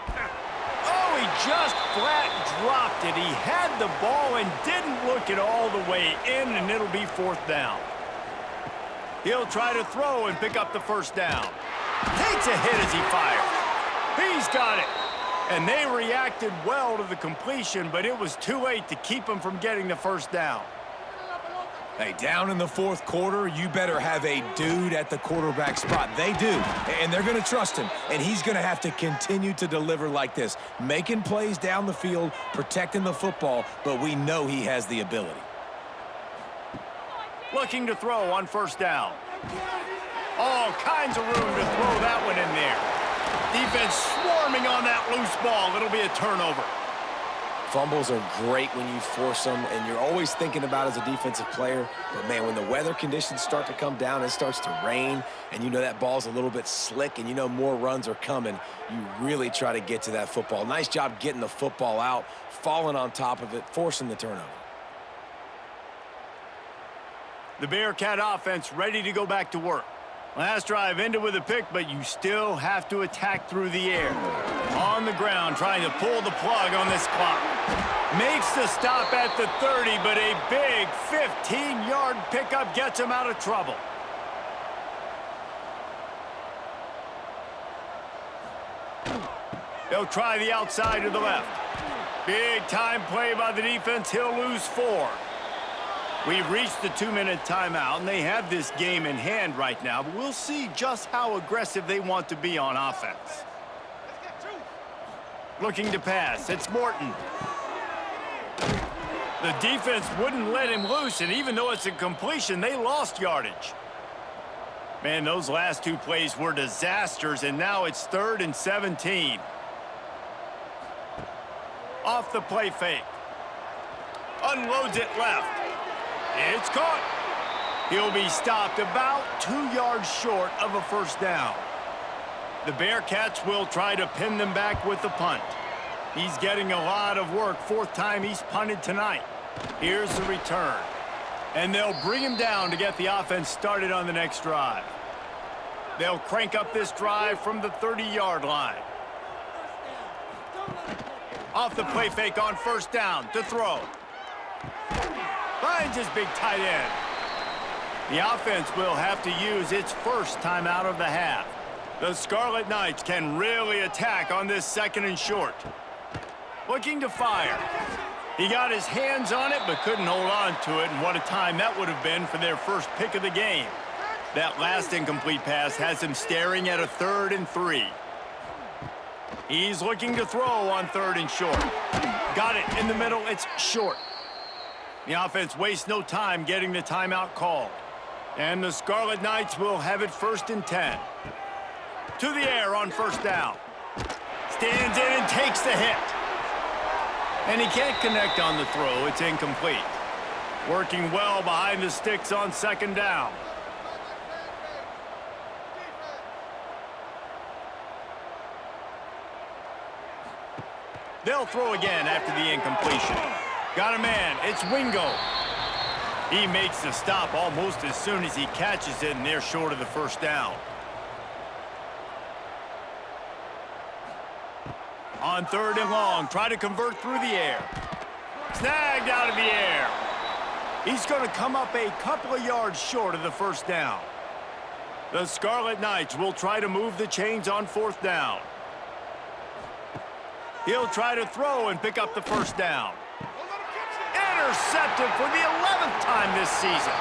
Oh, he just flat dropped it. He had the ball and didn't look it all the way in, and it'll be fourth down. He'll try to throw and pick up the first down. Takes a hit as he fires. He's got it. And they reacted well to the completion, but it was too late to keep them from getting the first down. Hey, down in the fourth quarter, you better have a dude at the quarterback spot. They do, and they're going to trust him. And he's going to have to continue to deliver like this, making plays down the field, protecting the football, but we know he has the ability. Looking to throw on first down. All kinds of room to throw that one in there. Defense swarming on that loose ball. It'll be a turnover. Fumbles are great when you force them, and you're always thinking about as a defensive player. But, man, when the weather conditions start to come down, it starts to rain, and you know that ball's a little bit slick, and you know more runs are coming, you really try to get to that football. Nice job getting the football out, falling on top of it, forcing the turnover. The Bearcat offense ready to go back to work. Last drive ended with a pick, but you still have to attack through the air. On the ground, trying to pull the plug on this clock. Makes the stop at the 30, but a big 15-yard pickup gets him out of trouble. They'll try the outside to the left. Big time play by the defense. He'll lose 4. We've reached the 2-minute timeout, and they have this game in hand right now, but we'll see just how aggressive they want to be on offense. Looking to pass, it's Morton. The defense wouldn't let him loose, and even though it's a completion, they lost yardage. Man, those last 2 plays were disasters, and now it's 3rd and 17. Off the play fake. Unloads it left. It's caught. He'll be stopped about 2 yards short of a first down. The Bearcats will try to pin them back with the punt. He's getting a lot of work. 4th time he's punted tonight. Here's the return. And they'll bring him down to get the offense started on the next drive. They'll crank up this drive from the 30-yard line. Off the play fake on first down to throw. Finds his big tight end. The offense will have to use its first timeout of the half. The Scarlet Knights can really attack on this 2nd and short. Looking to fire. He got his hands on it but couldn't hold on to it, and what a time that would have been for their first pick of the game. That last incomplete pass has him staring at a 3rd and 3. He's looking to throw on 3rd and short. Got it in the middle. It's short. The offense wastes no time getting the timeout called. And the Scarlet Knights will have it 1st and 10. To the air on first down. Stands in and takes the hit. And he can't connect on the throw. It's incomplete. Working well behind the sticks on 2nd down. They'll throw again after the incompletion. Got a man. It's Wingo. He makes the stop almost as soon as he catches it, and they're short of the first down. On 3rd and long, try to convert through the air. Snagged out of the air. He's going to come up a couple of yards short of the first down. The Scarlet Knights will try to move the chains on 4th down. He'll try to throw and pick up the first down. Intercepted for the 11th time this season.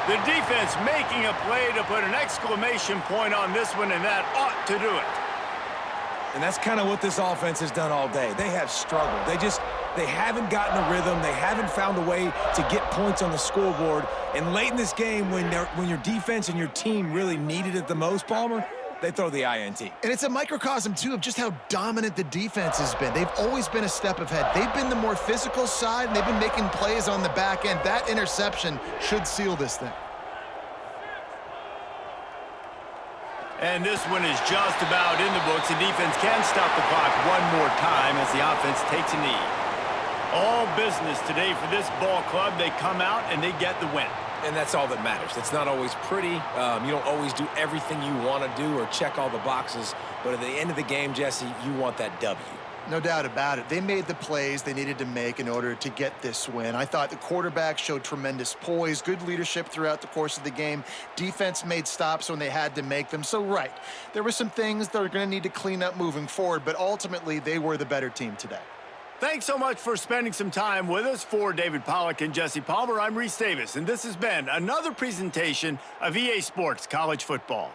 The defense making a play to put an exclamation point on this one, and that ought to do it. And that's kind of what this offense has done all day. They have struggled. They haven't gotten a rhythm. They haven't found a way to get points on the scoreboard. And late in this game, when your defense and your team really needed it the most, Palmer, they throw the INT. And it's a microcosm, too, of just how dominant the defense has been. They've always been a step ahead. They've been the more physical side, and they've been making plays on the back end. That interception should seal this thing. And this one is just about in the books. The defense can stop the clock one more time as the offense takes a knee. All business today for this ball club. They come out and they get the win. And that's all that matters. It's not always pretty. You don't always do everything you want to do or check all the boxes. But at the end of the game, Jesse, you want that W. No doubt about it. They made the plays they needed to make in order to get this win. I thought the quarterback showed tremendous poise, good leadership throughout the course of the game. Defense made stops when they had to make them. So, right, there were some things that are going to need to clean up moving forward, but ultimately they were the better team today. Thanks so much for spending some time with us. For David Pollack and Jesse Palmer, I'm Reese Davis, and this has been another presentation of EA Sports College Football.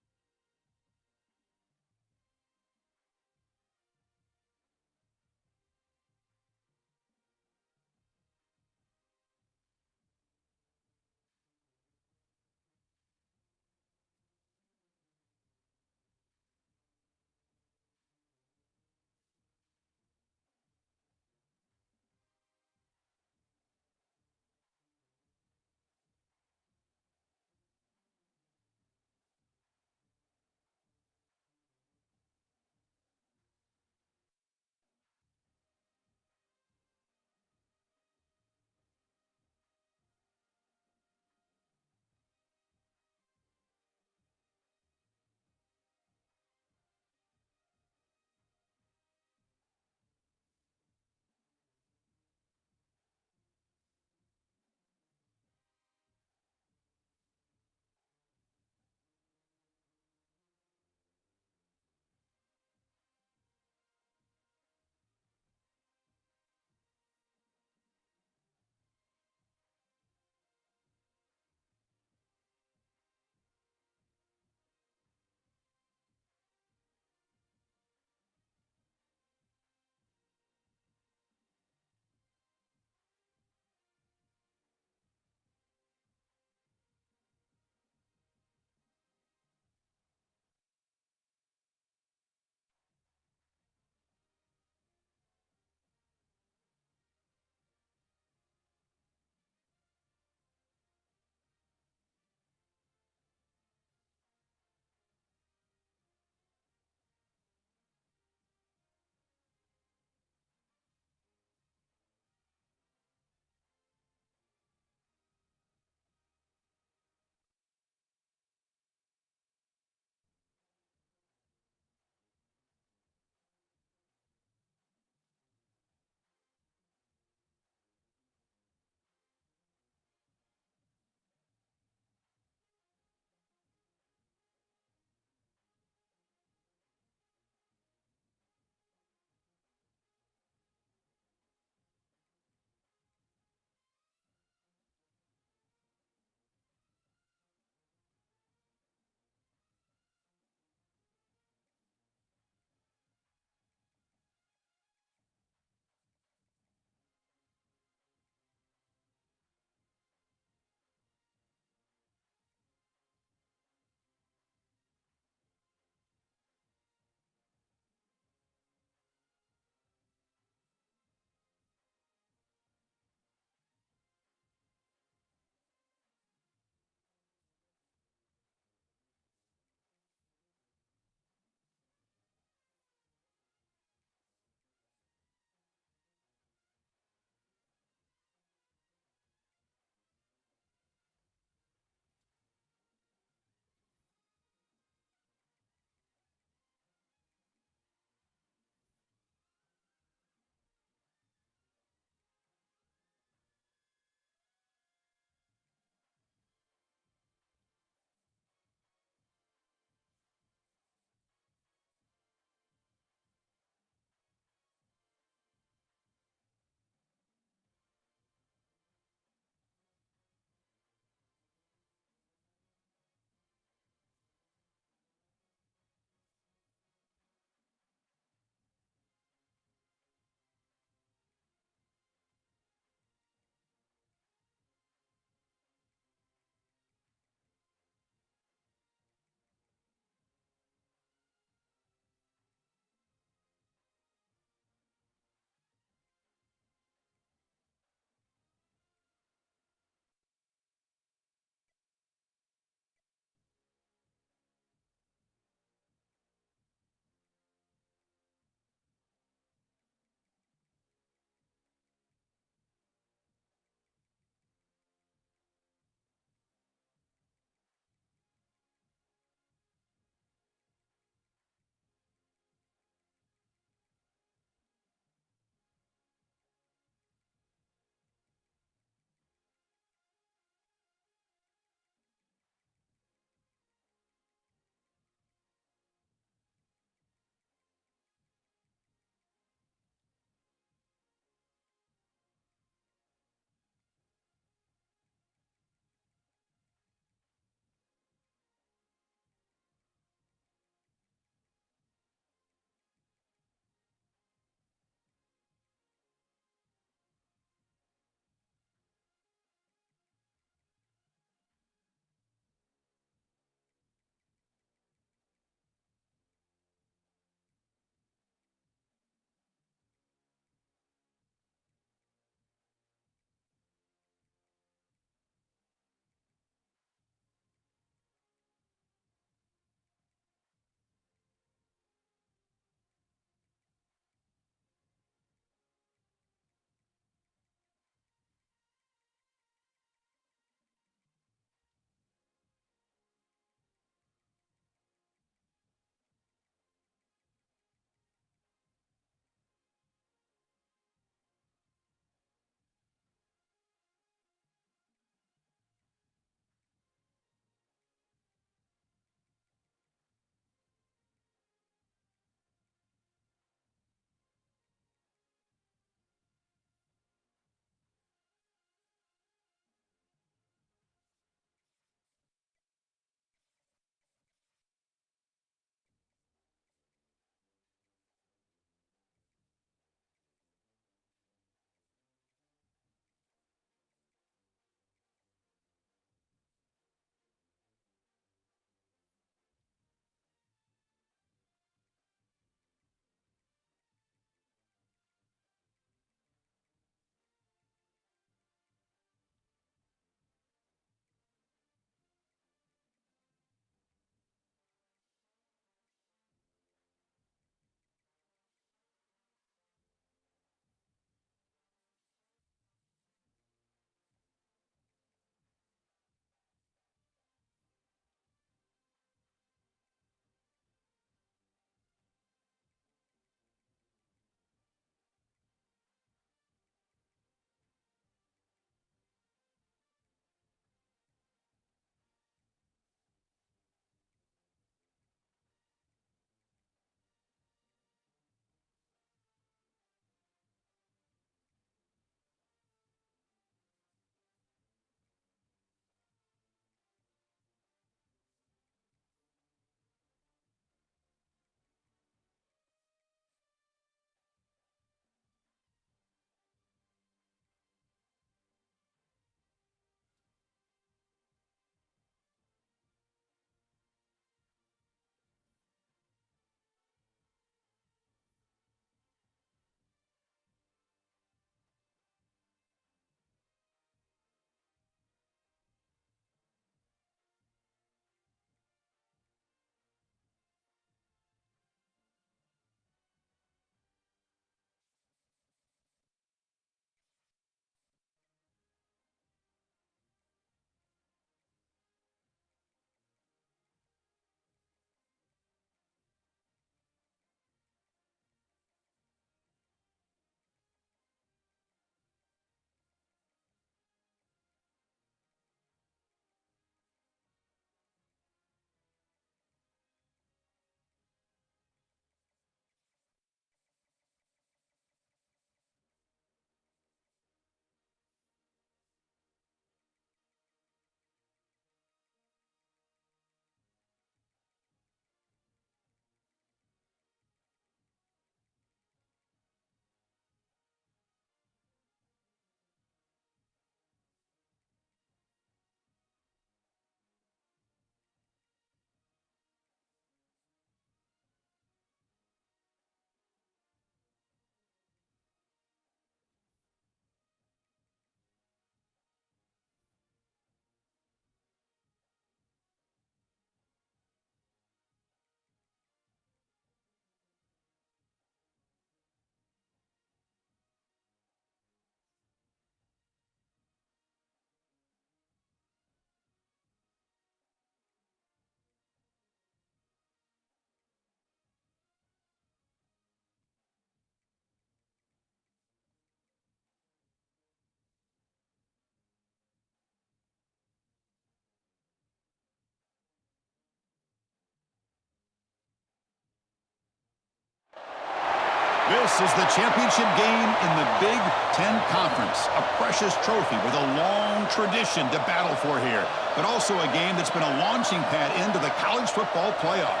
This is the championship game in the Big Ten Conference. A precious trophy with a long tradition to battle for here, but also a game that's been a launching pad into the college football playoff.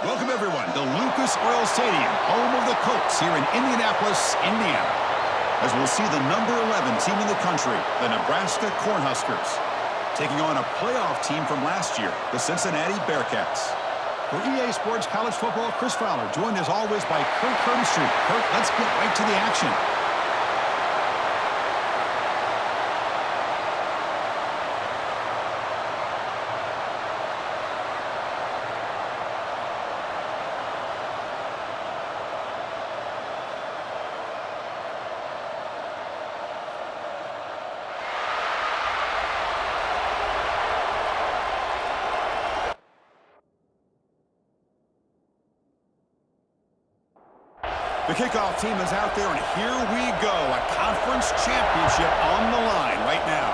Welcome, everyone, to Lucas Oil Stadium, home of the Colts here in Indianapolis, Indiana, as we'll see the number 11 team in the country, the Nebraska Cornhuskers, taking on a playoff team from last year, the Cincinnati Bearcats. For EA Sports College Football, Chris Fowler, joined as always by Kirk Herbstreit. Kirk, let's get right to the action. The kickoff team is out there, and here we go. A conference championship on the line right now.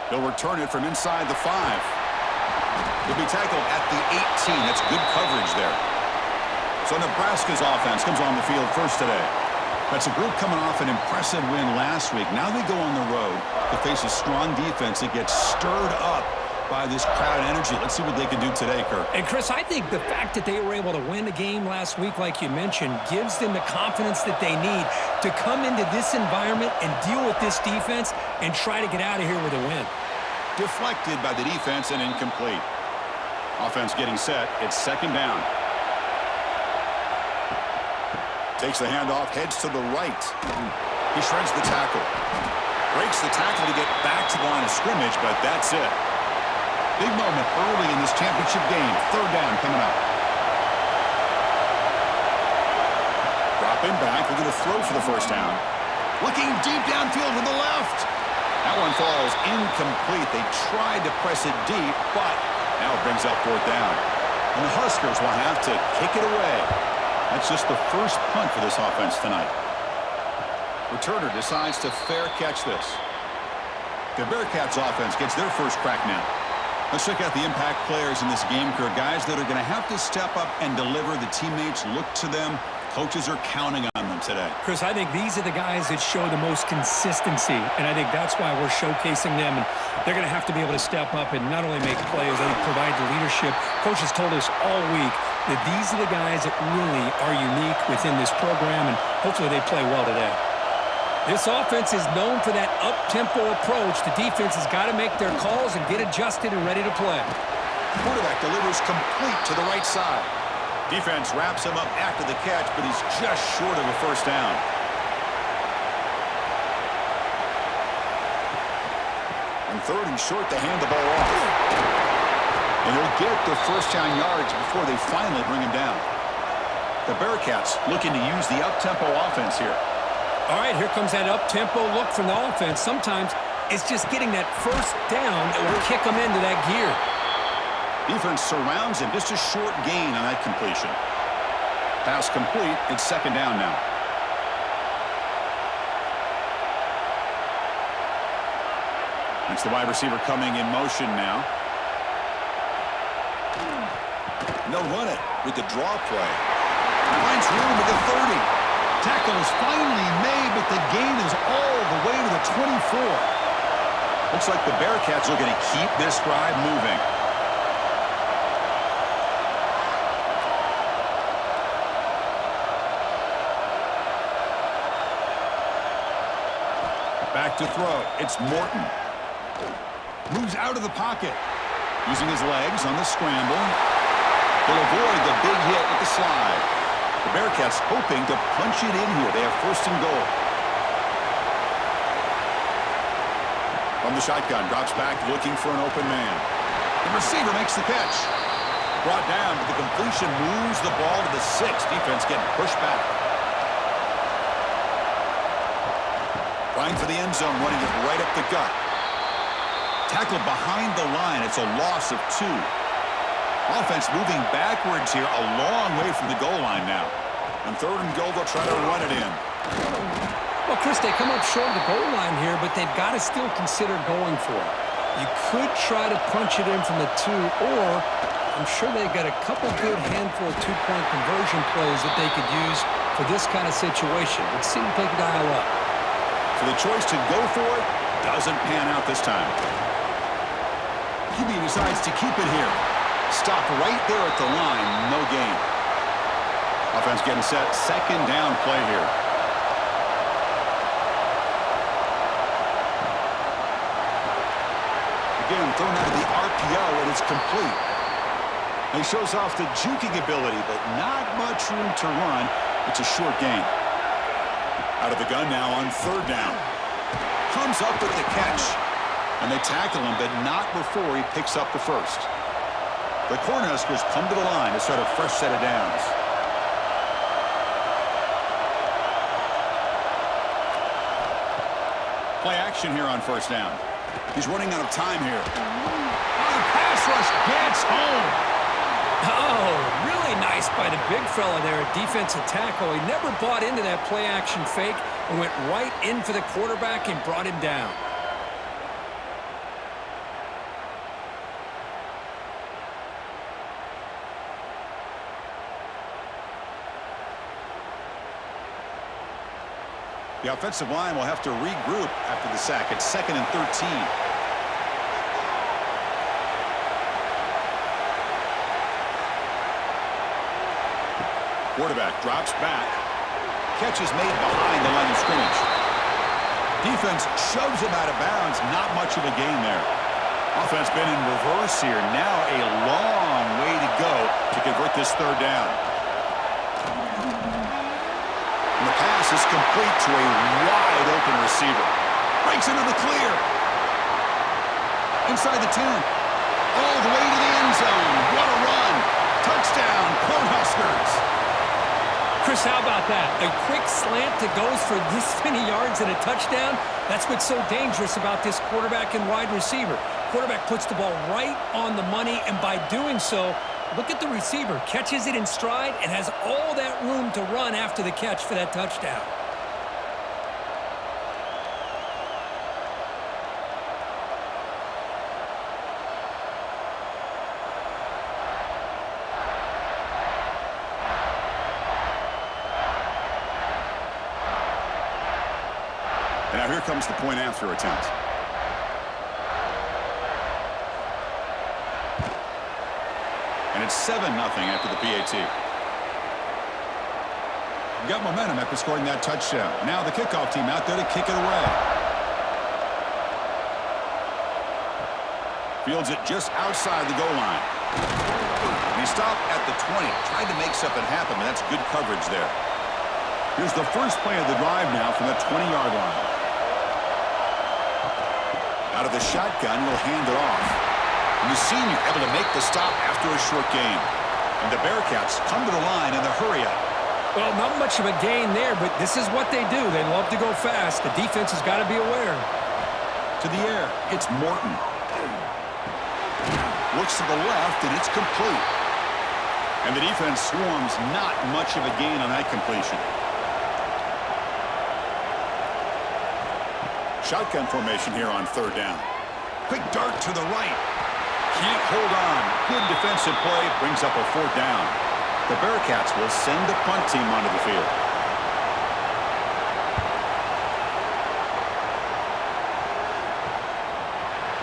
They'll return it from inside the 5. He'll be tackled at the 18. That's good coverage there. So Nebraska's offense comes on the field first today. That's a group coming off an impressive win last week. Now they go on the road to face a strong defense that gets stirred up by this crowd energy. Let's see what they can do today, Kirk. And, Chris, I think the fact that they were able to win the game last week, like you mentioned, gives them the confidence that they need to come into this environment and deal with this defense and try to get out of here with a win. Deflected by the defense and incomplete. Offense getting set. It's second down. Takes the handoff, heads to the right. He shreds the tackle. Breaks the tackle to get back to the line of scrimmage, but that's it. Big moment early in this championship game. Third down coming up. Dropping back. We're going to throw for the first down. Looking deep downfield to the left. That one falls incomplete. They tried to press it deep, but now it brings up fourth down. And the Huskers will have to kick it away. That's just the first punt for this offense tonight. Returner decides to fair catch this. The Bearcats offense gets their first crack now. Let's check out the impact players in this game, Kirk. Guys that are going to have to step up and deliver. The teammates look to them. Coaches are counting on them today. Chris, I think these are the guys that show the most consistency, and I think that's why we're showcasing them. And they're going to have to be able to step up and not only make plays, I think provide the leadership. Coach has told us all week that these are the guys that really are unique within this program, and hopefully they play well today. This offense is known for that up-tempo approach. The defense has got to make their calls and get adjusted and ready to play. Quarterback delivers complete to the right side. Defense wraps him up after the catch, but he's just short of a first down. On third and short, they hand the ball off. And they'll get their first down yards before they finally bring him down. The Bearcats looking to use the up-tempo offense here. All right, here comes that up-tempo look from the offense. Sometimes it's just getting that first down that will kick them into that gear. Defense surrounds him. Just a short gain on that completion. Pass complete. It's second down now. It's the wide receiver coming in motion now. And they'll run it with the draw play. Finds room at the 30. Tackle is finally made, but the gain is all the way to the 24. Looks like the Bearcats are going to keep this drive moving. Back to throw. It's Morton. Moves out of the pocket. Using his legs on the scramble. He'll avoid the big hit with the slide. The Bearcats hoping to punch it in here. They have first and goal. From the shotgun, drops back looking for an open man. The receiver makes the catch. Brought down, but the completion moves the ball to the 6. Defense getting pushed back. Trying for the end zone, running it right up the gut. Tackled behind the line. It's a loss of 2. Offense moving backwards here, a long way from the goal line now. On third and goal, they'll try to run it in. Well, Chris, they come up short of the goal line here, but they've got to still consider going for it. You could try to punch it in from the 2, or I'm sure they've got a couple good handful of two-point conversion plays that they could use for this kind of situation. Let's see them take a dial up. So the choice to go for it doesn't pan out this time. QB decides to keep it here. Stop right there at the line. No gain. Offense getting set. Second down play here. Again, thrown out of the RPO, and it's complete. He shows off the juking ability, but not much room to run. It's a short gain. Out of the gun now on third down. Comes up with the catch. And they tackle him, but not before he picks up the first. The Cornhuskers come to the line to start a fresh set of downs. Play action here on first down. He's running out of time here. Oh, the pass rush gets home. Oh, really nice by the big fella there at defensive tackle. He never bought into that play-action fake and went right in for the quarterback and brought him down. The offensive line will have to regroup after the sack. It's 2nd and 13. Quarterback drops back. Catch is made behind the line of scrimmage. Defense shoves him out of bounds. Not much of a gain there. Offense been in reverse here. Now a long way to go to convert this third down. And the pass is complete to a wide-open receiver. Breaks into the clear. Inside the 10. All the way to the end zone. What a run. Touchdown, Cornhuskers. Chris, how about that? A quick slant that goes for this many yards and a touchdown? That's what's so dangerous about this quarterback and wide receiver. Quarterback puts the ball right on the money, and by doing so, look at the receiver. Catches it in stride and has all that room to run after the catch for that touchdown. And now here comes the point after attempt. And it's 7-0 after the PAT. Got momentum after scoring that touchdown. Now the kickoff team out there to kick it away. Fields it just outside the goal line. And he stopped at the 20. Tried to make something happen, but that's good coverage there. Here's the first play of the drive now from the 20-yard line. Out of the shotgun, he'll hand it off. And the senior able to make the stop after a short gain. And the Bearcats come to the line in the hurry-up. Well, not much of a gain there, but this is what they do. They love to go fast. The defense has got to be aware. To the air, it's Morton. Looks to the left, and it's complete. And the defense swarms. Not much of a gain on that completion. Shotgun formation here on third down. Quick dart to the right. Can't hold on. Good defensive play. Brings up a fourth down. The Bearcats will send the punt team onto the field.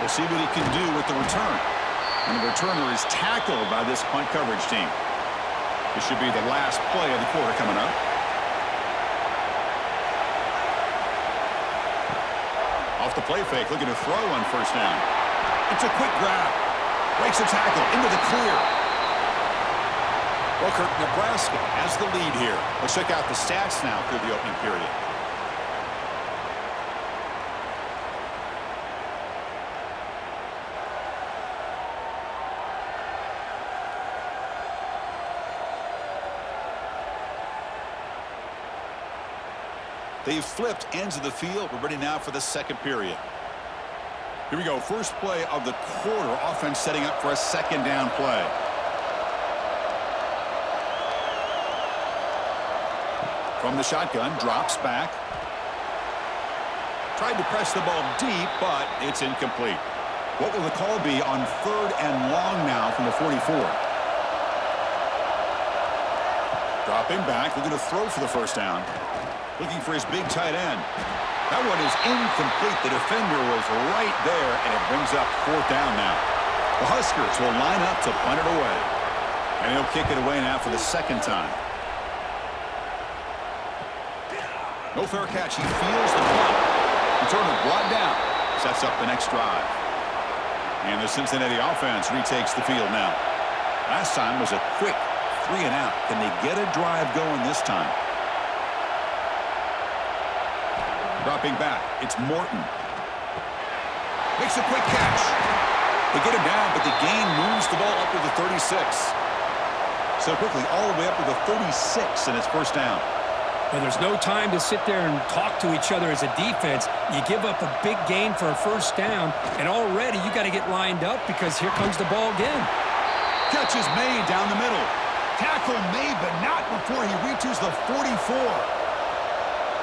We'll see what he can do with the return. And the returner is tackled by this punt coverage team. This should be the last play of the quarter coming up. Off the play fake, looking to throw on first down. It's a quick grab. Breaks the tackle into the clear. Well, Kirk, Nebraska has the lead here. Let's check out the stats now through the opening period. They've flipped ends of the field. We're ready now for the second period. Here we go. First play of the quarter. Offense setting up for a second down play. From the shotgun, drops back. Tried to press the ball deep, but it's incomplete. What will the call be on 3rd and long now from the 44? Dropping back, looking to throw for the first down. Looking for his big tight end. That one is incomplete. The defender was right there, and it brings up fourth down now. The Huskers will line up to punt it away. And he'll kick it away now for the second time. No fair catch. He feels the punt. Returner brought down. Sets up the next drive. And the Cincinnati offense retakes the field now. Last time was a quick 3 and out. Can they get a drive going this time? Dropping back. It's Morton. Makes a quick catch. They get him down, but the gain moves the ball up to the 36. So quickly all the way up to the 36, and it's first down. Well, there's no time to sit there and talk to each other as a defense. You give up a big gain for a first down, and already you got to get lined up because here comes the ball again. Catch is made down the middle. Tackle made, but not before he reaches the 44.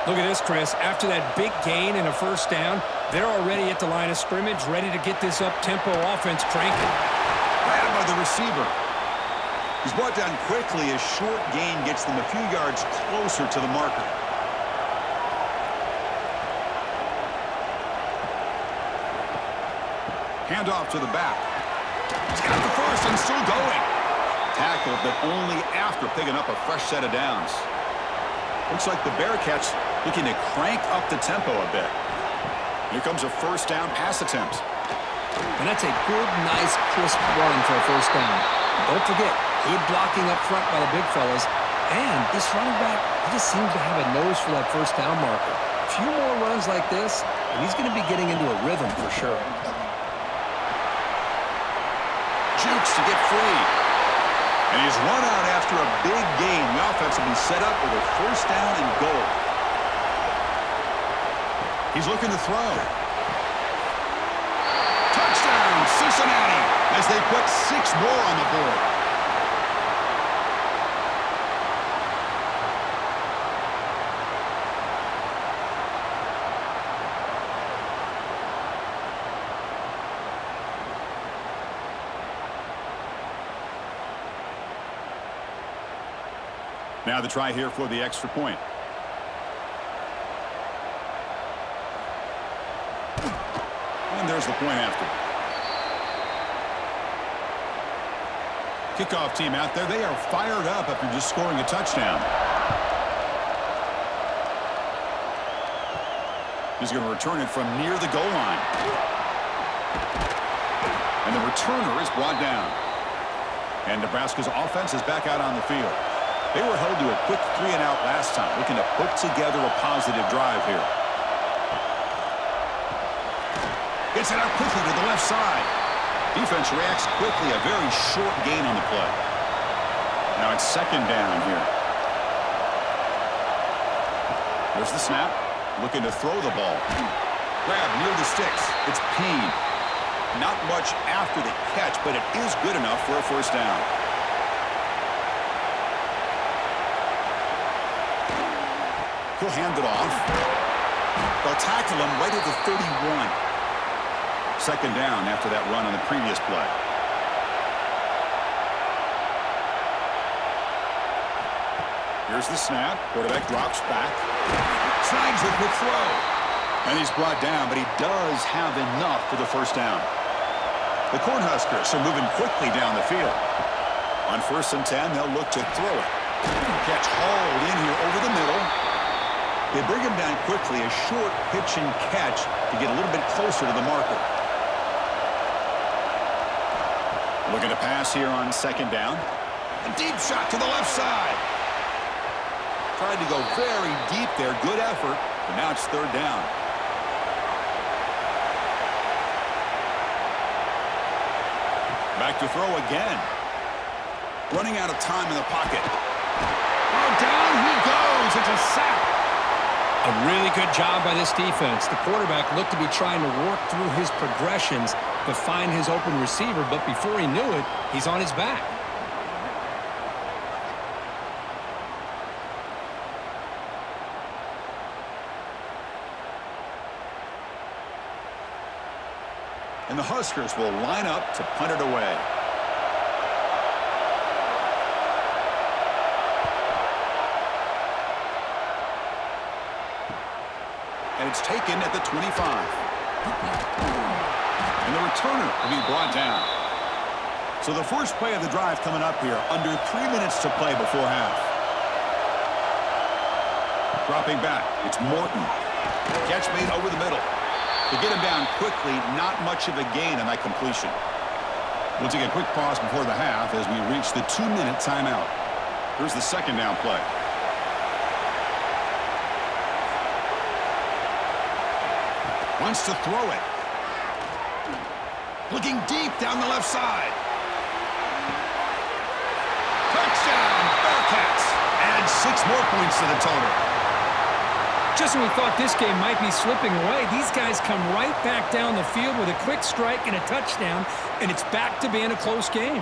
Look at this, Chris. After that big gain and a first down, they're already at the line of scrimmage, ready to get this up-tempo offense cranking. Grabbed by the receiver. He's brought down quickly. A short gain gets them a few yards closer to the marker. Hand off to the back. He's got the first and still going. Tackled, but only after picking up a fresh set of downs. Looks like the Bearcats looking to crank up the tempo a bit. Here comes a first down pass attempt. And that's a good, nice, crisp run for a first down. Don't forget, good blocking up front by the big fellas. And this running back, he just seems to have a nose for that first down marker. A few more runs like this, and he's going to be getting into a rhythm for sure. Jukes to get free. And he's run out after a big gain. The offense will be set up with a first down and goal. He's looking to throw. Touchdown, Cincinnati, as they put 6 more on the board. Now the try here for the extra point. And there's the point after. Kickoff team out there. They are fired up after just scoring a touchdown. He's going to return it from near the goal line. And the returner is brought down. And Nebraska's offense is back out on the field. They were held to a quick 3 and out last time, looking to put together a positive drive here. Gets it out quickly to the left side. Defense reacts quickly, a very short gain on the play. Now it's second down here. There's the snap, looking to throw the ball. Grab near the sticks. It's Payne. Not much after the catch, but it is good enough for a first down. He'll hand it off. They'll tackle him right at the 31. Second down after that run on the previous play. Here's the snap. Quarterback drops back. Snags a quick throw. And he's brought down, but he does have enough for the first down. The Cornhuskers are moving quickly down the field. On 1st and 10, they'll look to throw it. Catch hauled in here over the middle. They bring him down quickly, a short pitch and catch to get a little bit closer to the marker. Looking to pass here on second down. A deep shot to the left side. Tried to go very deep there. Good effort, but now it's third down. Back to throw again. Running out of time in the pocket. Oh, down he goes. It's a sack. A really good job by this defense. The quarterback looked to be trying to work through his progressions to find his open receiver, but before he knew it, he's on his back. And the Huskers will line up to punt it away. It's taken at the 25. And the returner will be brought down. So the first play of the drive coming up here, under 3 minutes to play before half. Dropping back, it's Morton. Catch made over the middle. To get him down quickly, not much of a gain on that completion. We'll take a quick pause before the half as we reach the 2-minute timeout. Here's the second down play. Wants to throw it. Looking deep down the left side. Touchdown, Bearcats. And 6 more points to the total. Just when we thought this game might be slipping away, these guys come right back down the field with a quick strike and a touchdown, and it's back to being a close game.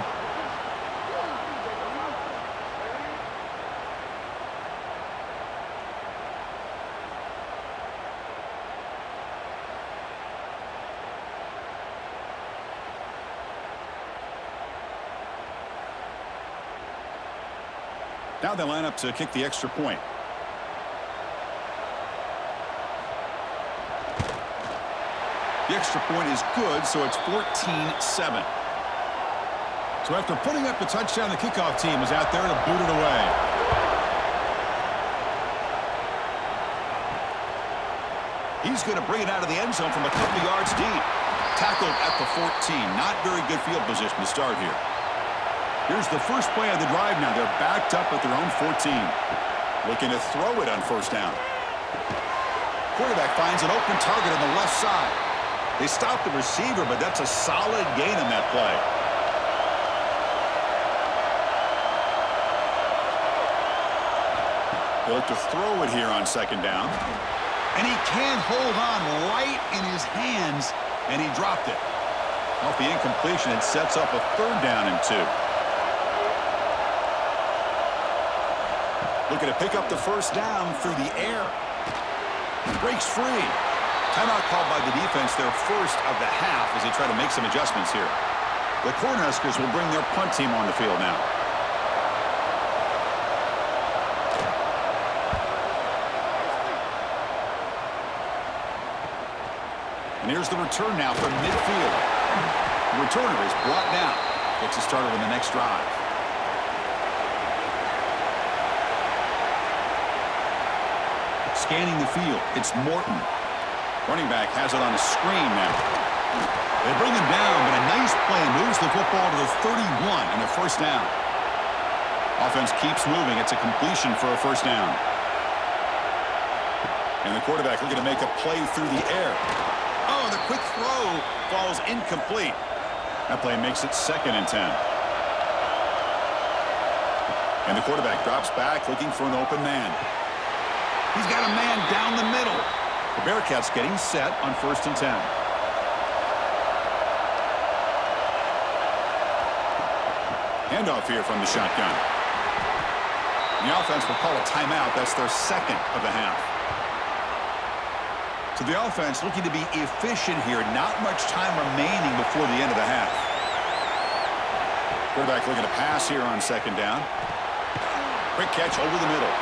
Now they line up to kick the extra point. The extra point is good, so it's 14-7. So after putting up the touchdown, the kickoff team is out there to boot it away. He's going to bring it out of the end zone from a couple yards deep. Tackled at the 14. Not very good field position to start here. Here's the first play of the drive now. They're backed up at their own 14. Looking to throw it on first down. Quarterback finds an open target on the left side. They stop the receiver, but that's a solid gain on that play. They look to throw it here on second down. And he can't hold on right in his hands, and he dropped it. Off the incompletion, it sets up a 3rd down and 2. Looking to pick up the first down through the air. Breaks free. Timeout called by the defense, their first of the half, as they try to make some adjustments here. The Cornhuskers will bring their punt team on the field now. And here's the return now from midfield. The returner is brought down. Gets us started on the next drive. Scanning the field, it's Morton. Running back has it on a screen now. They bring him down, but a nice play moves the football to the 31 and a first down. Offense keeps moving. It's a completion for a first down. And the quarterback looking to make a play through the air. Oh, the quick throw falls incomplete. That play makes it 2nd and 10. And the quarterback drops back looking for an open man. He's got a man down the middle. The Bearcats getting set on 1st and 10. Handoff here from the shotgun. The offense will call a timeout. That's their 2nd of the half. So the offense looking to be efficient here. Not much time remaining before the end of the half. Quarterback looking to pass here on 2nd down. Quick catch over the middle.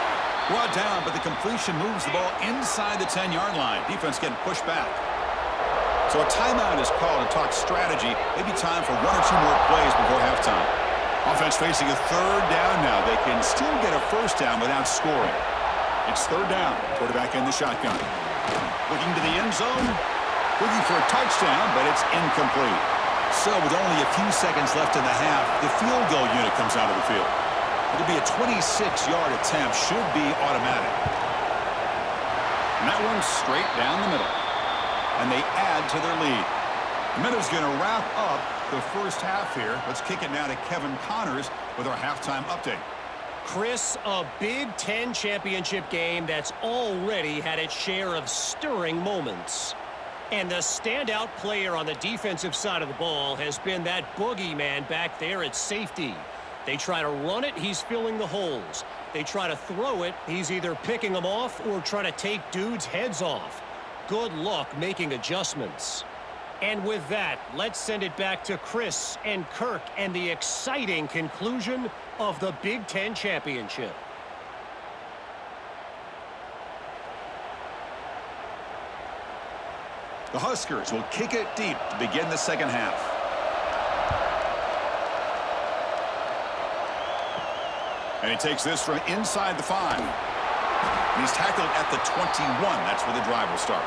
Brought down, but the completion moves the ball inside the 10-yard line. Defense getting pushed back. So a timeout is called to talk strategy. Maybe time for 1 or 2 more plays before halftime. Offense facing a 3rd down now. They can still get a first down without scoring. It's 3rd down. Quarterback in the shotgun. Looking to the end zone. Looking for a touchdown, but it's incomplete. So with only a few seconds left in the half, the field goal unit comes out of the field. It'll be a 26-yard attempt. Should be automatic. And that one's straight down the middle. And they add to their lead. The Meadows going to wrap up the first half here. Let's kick it now to Kevin Connors with our halftime update. Chris, a Big Ten championship game that's already had its share of stirring moments. And the standout player on the defensive side of the ball has been that boogeyman back there at safety. They try to run it, he's filling the holes. They try to throw it, he's either picking them off or trying to take dudes' heads off. Good luck making adjustments. And with that, let's send it back to Chris and Kirk and the exciting conclusion of the Big Ten championship. The Huskers will kick it deep to begin the second half. And he takes this from inside the 5. And he's tackled at the 21. That's where the drive will start.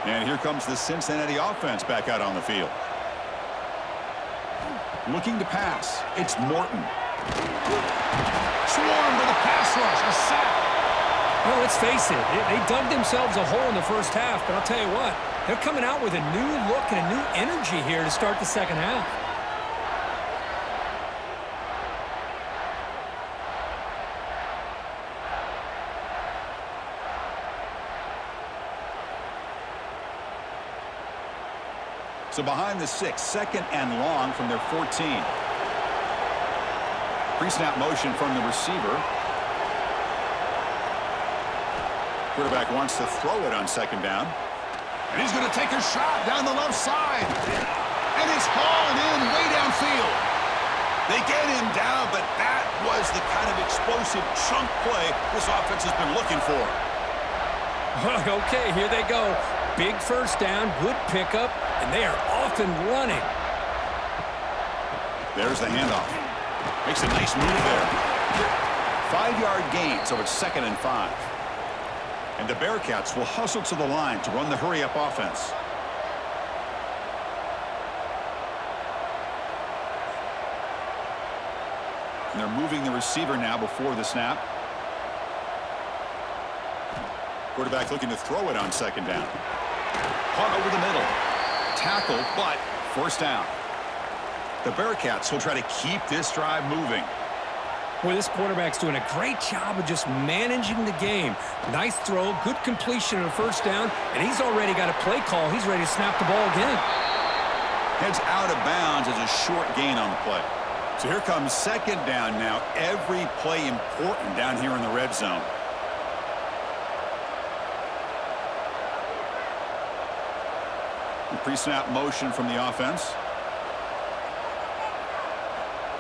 And here comes the Cincinnati offense back out on the field. Looking to pass. It's Morton. Swarm with a pass rush. A sack. Well, let's face it. They dug themselves a hole in the first half, but I'll tell you what. They're coming out with a new look and a new energy here to start the second half. So behind the 6, second and long from their 14. Pre-snap motion from the receiver. Quarterback wants to throw it on second down. And he's going to take a shot down the left side. And it's hauled in way downfield. They get him down, but that was the kind of explosive chunk play this offense has been looking for. Okay, here they go. Big first down, good pickup, and they are off and running. There's the handoff. Makes a nice move there. 5-yard gain, so it's 2nd and 5. And the Bearcats will hustle to the line to run the hurry-up offense. And they're moving the receiver now before the snap. Quarterback looking to throw it on second down. Punt over the middle. Tackle, but first down. The Bearcats will try to keep this drive moving. Boy, this quarterback's doing a great job of just managing the game. Nice throw, good completion of the first down, and he's already got a play call. He's ready to snap the ball again. Heads out of bounds as a short gain on the play. So here comes second down now. Every play important down here in the red zone. Pre-snap motion from the offense.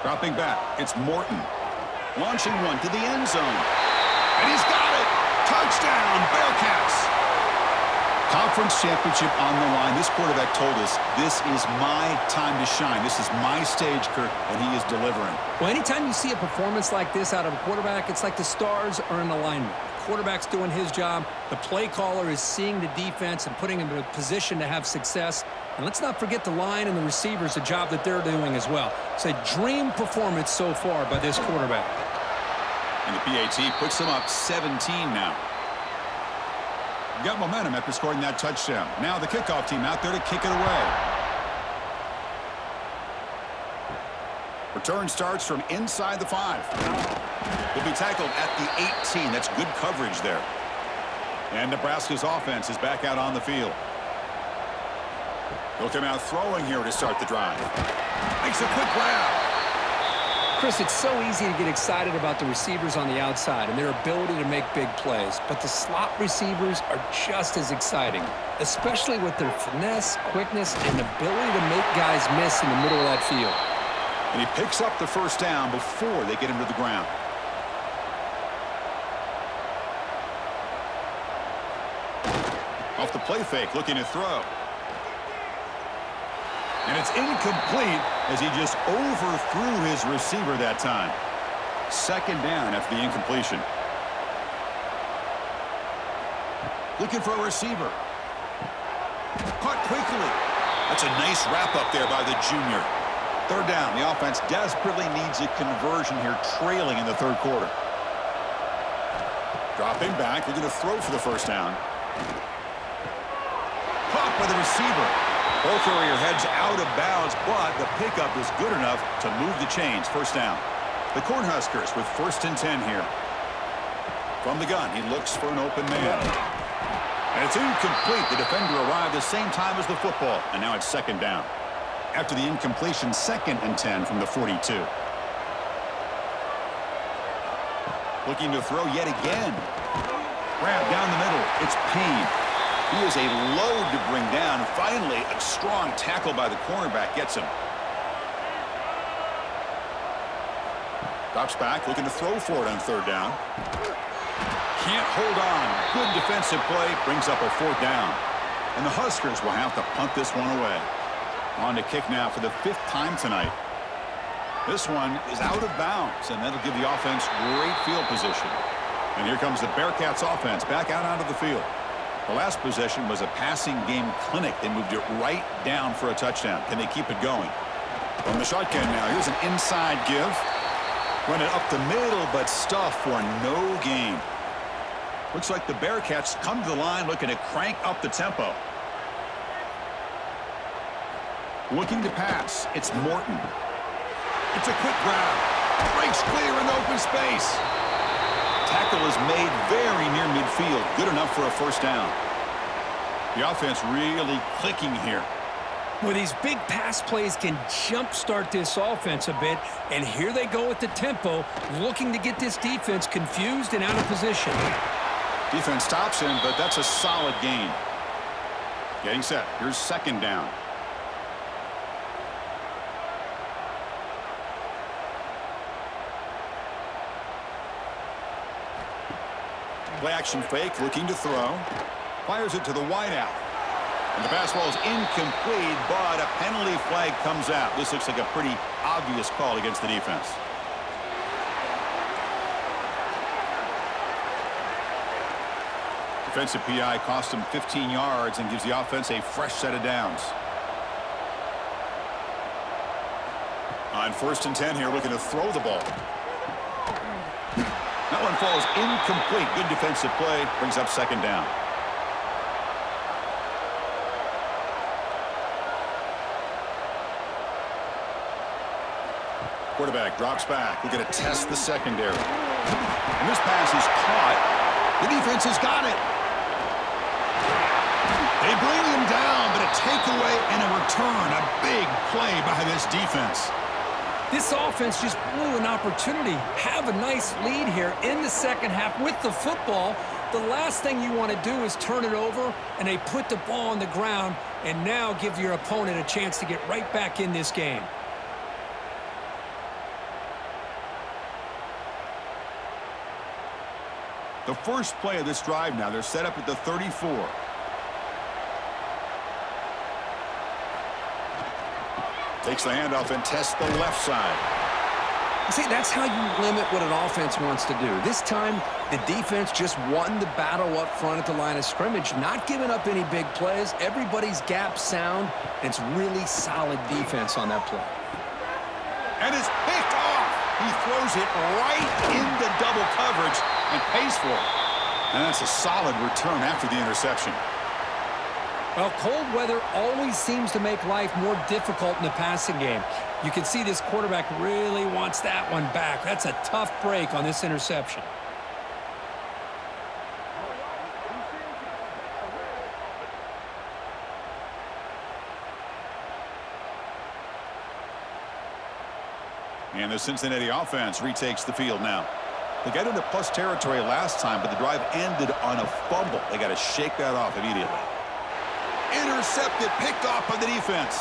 Dropping back, it's Morton. Launching one to the end zone. And he's got it! Touchdown, Bearcats! Conference championship on the line. This quarterback told us, this is my time to shine. This is my stage, Kirk, and he is delivering. Well, anytime you see a performance like this out of a quarterback, it's like the stars are in alignment. Quarterback's doing his job. The play caller is seeing the defense and putting him in a position to have success. And let's not forget the line and the receivers, the job that they're doing as well. It's a dream performance so far by this quarterback. And the PAT puts them up 17 now. Got momentum after scoring that touchdown. Now the kickoff team out there to kick it away. Return starts from inside the 5. Will be tackled at the 18. That's good coverage there. And Nebraska's offense is back out on the field. They'll come out throwing here to start the drive. Makes a quick grab. Chris, it's so easy to get excited about the receivers on the outside and their ability to make big plays, but the slot receivers are just as exciting, especially with their finesse, quickness, and ability to make guys miss in the middle of that field. And he picks up the first down before they get him to the ground. Off the play fake, looking to throw. And it's incomplete as he just overthrew his receiver that time. Second down after the incompletion. Looking for a receiver. Caught quickly. That's a nice wrap up there by the junior. Third down. The offense desperately needs a conversion here, trailing in the third quarter. Dropping back. They're going to throw for the first down. Caught by the receiver. Ball carrier heads out of bounds, but the pickup is good enough to move the chains. First down. The Cornhuskers with 1st and 10 here. From the gun, he looks for an open man. And it's incomplete. The defender arrived the same time as the football, and now it's second down. After the incompletion, 2nd and 10 from the 42. Looking to throw yet again. Grab down the middle. It's Payne. He is a load to bring down. Finally, a strong tackle by the cornerback gets him. Drops back, looking to throw for it on third down. Can't hold on. Good defensive play, brings up a fourth down. And the Huskers will have to punt this one away. On to kick now for the 5th time tonight. This one is out of bounds, and that'll give the offense great field position. And here comes the Bearcats offense back out onto the field. The last possession was a passing game clinic. They moved it right down for a touchdown. Can they keep it going? From the shotgun now, here's an inside give. Run it up the middle, but stuff for no gain. Looks like the Bearcats come to the line looking to crank up the tempo. Looking to pass. It's Morton. It's a quick grab. Breaks clear in open space. Tackle is made very near midfield. Good enough for a first down. The offense really clicking here. Well, these big pass plays can jumpstart this offense a bit, and here they go with the tempo, looking to get this defense confused and out of position. Defense stops him, but that's a solid gain. Getting set. Here's second down. Play action fake, looking to throw. Fires it to the wideout. And the pass ball is incomplete, but a penalty flag comes out. This looks like a pretty obvious call against the defense. Defensive PI cost him 15 yards and gives the offense a fresh set of downs. On 1st and 10 here, looking to throw the ball. That one falls incomplete. Good defensive play. Brings up second down. Quarterback drops back. We're going to test the secondary. And this pass is caught. The defense has got it. They bring him down, but a takeaway and a return. A big play by this defense. This offense just blew an opportunity. Have a nice lead here in the second half with the football. The last thing you want to do is turn it over, and they put the ball on the ground and now give your opponent a chance to get right back in this game. The first play of this drive now, they're set up at the 34. Takes the handoff and tests the left side. See, that's how you limit what an offense wants to do. This time, the defense just won the battle up front at the line of scrimmage, not giving up any big plays. Everybody's gap sound. It's really solid defense on that play. And it's picked off. He throws it right into double coverage and pays for it. And that's a solid return after the interception. Well, cold weather always seems to make life more difficult in the passing game. You can see this quarterback really wants that one back. That's a tough break on this interception. And the Cincinnati offense retakes the field now. They got into plus territory last time, but the drive ended on a fumble. They got to shake that off immediately. Intercepted, picked off by the defense.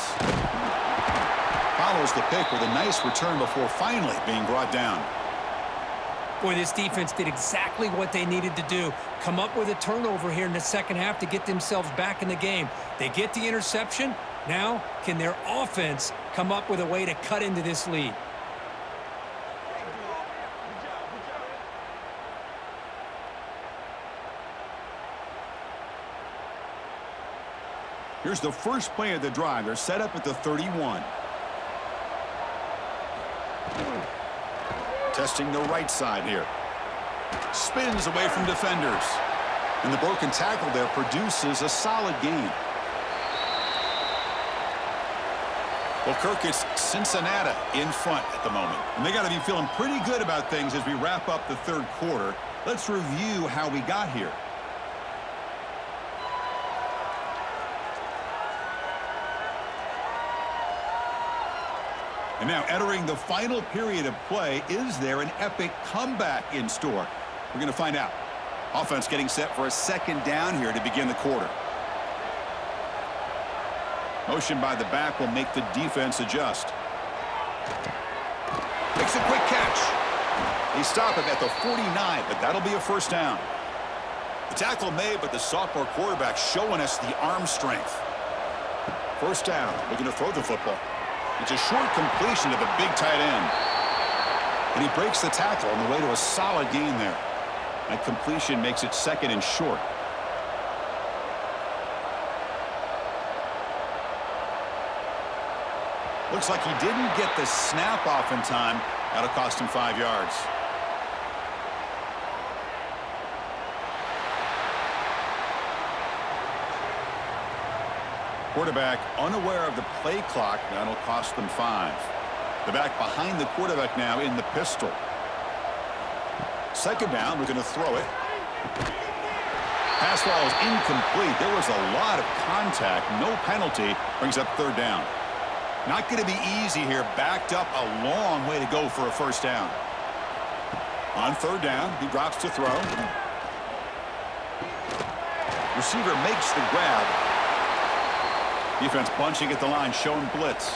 Follows the pick with a nice return before finally being brought down. Boy, this defense did exactly what they needed to do. Come up with a turnover here in the second half to get themselves back in the game. They get the interception. Now, can their offense come up with a way to cut into this lead? Here's the first play of the drive. They're set up at the 31. Testing the right side here. Spins away from defenders. And the broken tackle there produces a solid gain. Well, Kirk, it's Cincinnati in front at the moment. And they got to be feeling pretty good about things as we wrap up the third quarter. Let's review how we got here. And now entering the final period of play, is there an epic comeback in store? We're going to find out. Offense getting set for a second down here to begin the quarter. Motion by the back will make the defense adjust. Makes a quick catch. They stop him at the 49, but that'll be a first down. The tackle made, but the sophomore quarterback showing us the arm strength. First down, looking to throw the football. It's a short completion to the big tight end. And he breaks the tackle on the way to a solid gain there. That completion makes it second and short. Looks like he didn't get the snap off in time. That'll cost him 5 yards. Quarterback unaware of the play clock. That'll cost them 5. The back behind the quarterback now in the pistol. Second down, we're going to throw it. Pass ball is incomplete. There was a lot of contact. No penalty. Brings up third down. Not going to be easy here. Backed up a long way to go for a first down. On third down, he drops to throw. Receiver makes the grab. Defense bunching at the line, showing blitz.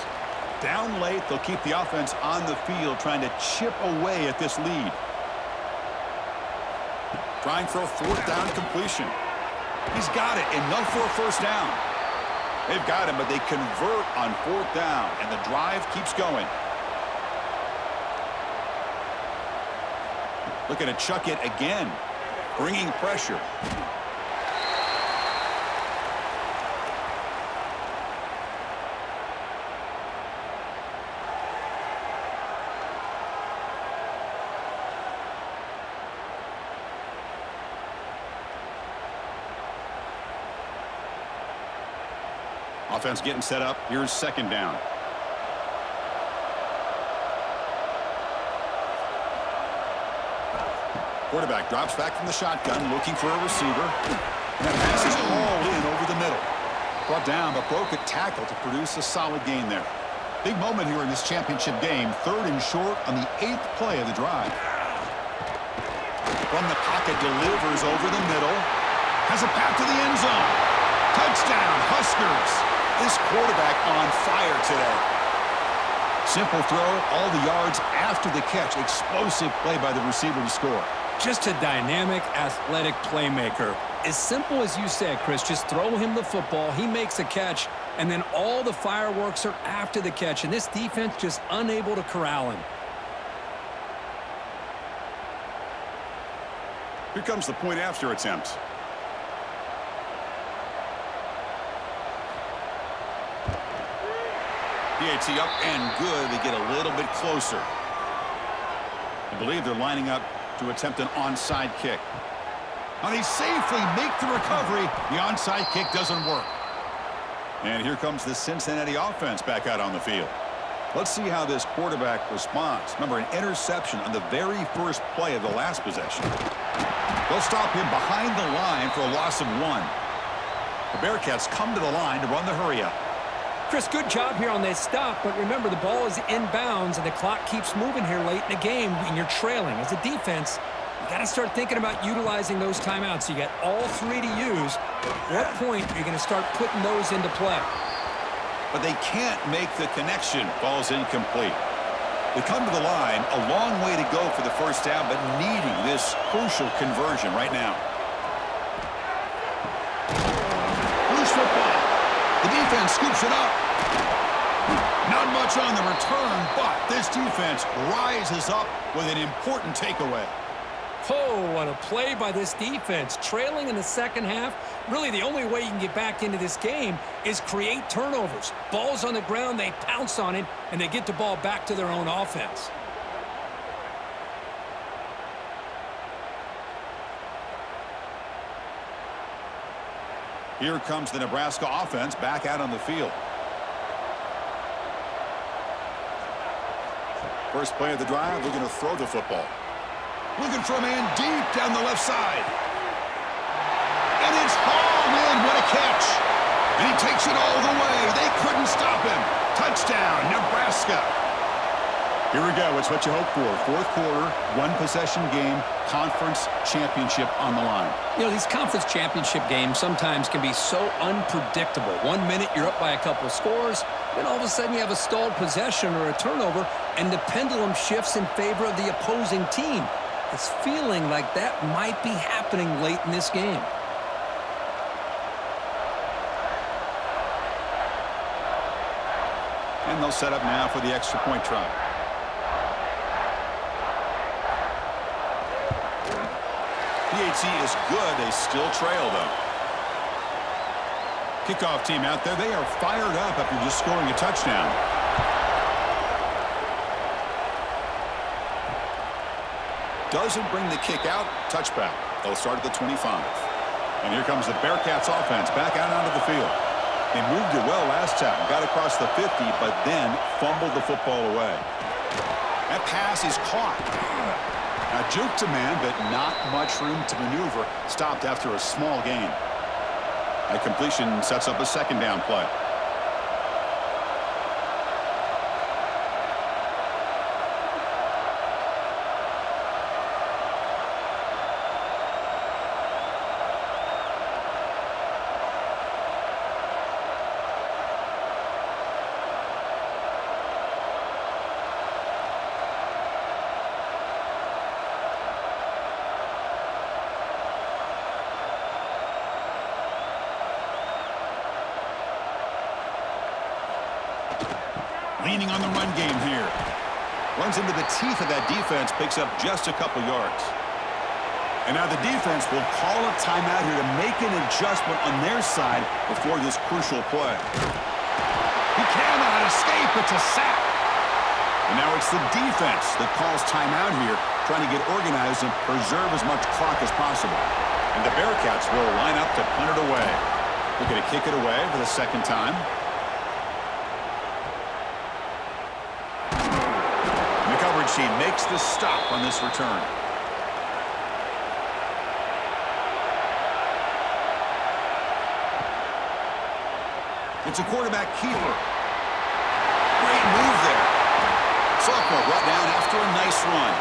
Down late, they'll keep the offense on the field, trying to chip away at this lead. Trying for a fourth down completion. He's got it. Enough for a first down. They've got him, but they convert on fourth down, and the drive keeps going. Looking to chuck it again. Bringing pressure. Offense getting set up. Here's second down. Quarterback drops back from the shotgun, looking for a receiver. And that pass is hauled in over the middle. Brought down, but broke a tackle to produce a solid gain there. Big moment here in this championship game. Third and short on the 8th play of the drive. From the pocket, delivers over the middle. Has a path to the end zone. Touchdown, Huskers. This quarterback on fire today. Simple throw, all the yards after the catch. Explosive play by the receiver to score. Just a dynamic, athletic playmaker. As simple as you said, Chris, just throw him the football, he makes a catch, and then all the fireworks are after the catch, and this defense just unable to corral him. Here comes the point after attempt. PAT up and good. They get a little bit closer. I believe they're lining up to attempt an onside kick. Now they safely make the recovery. The onside kick doesn't work. And here comes the Cincinnati offense back out on the field. Let's see how this quarterback responds. Remember, an interception on the very first play of the last possession. They'll stop him behind the line for a loss of 1. The Bearcats come to the line to run the hurry-up. Chris, good job here on this stop, but remember, the ball is inbounds, and the clock keeps moving here late in the game, and you're trailing. As a defense, you got to start thinking about utilizing those timeouts. You got all 3 to use. At what point are you going to start putting those into play? But they can't make the connection. Ball's incomplete. They come to the line, a long way to go for the first down, but needing this crucial conversion right now. Loose football. The defense scoops it up. Not much on the return, but this defense rises up with an important takeaway. Oh, what a play by this defense. Trailing in the second half, really the only way you can get back into this game is create turnovers. Ball's on the ground, they pounce on it, and they get the ball back to their own offense. Here comes the Nebraska offense back out on the field. First play of the drive, we're going to throw the football. Looking for a man deep down the left side. And it's hauled in. What a catch. And he takes it all the way. They couldn't stop him. Touchdown, Nebraska. Here we go. It's what you hope for. Fourth quarter, 1-possession game, conference championship on the line. You know, these conference championship games sometimes can be so unpredictable. 1 minute you're up by a couple of scores, then all of a sudden you have a stalled possession or a turnover, and the pendulum shifts in favor of the opposing team. It's feeling like that might be happening late in this game. And they'll set up now for the extra point try. PAT is good. They still trail, though. Kickoff team out there. They are fired up after just scoring a touchdown. Doesn't bring the kick out. Touchback. They'll start at the 25. And here comes the Bearcats offense back out onto the field. They moved it well last time. Got across the 50, but then fumbled the football away. That pass is caught. Now juke to man, but not much room to maneuver. Stopped after a small gain. That completion sets up a second down play. Leaning on the run game here. Runs into the teeth of that defense, picks up just a couple yards. And now the defense will call a timeout here to make an adjustment on their side before this crucial play. He cannot escape. It's a sack. And now it's the defense that calls timeout here, trying to get organized and preserve as much clock as possible. And the Bearcats will line up to punt it away. Looking to kick it away for the second time. She makes the stop on this return. It's a quarterback keeper. Great move there. Sophomore brought down after a nice run.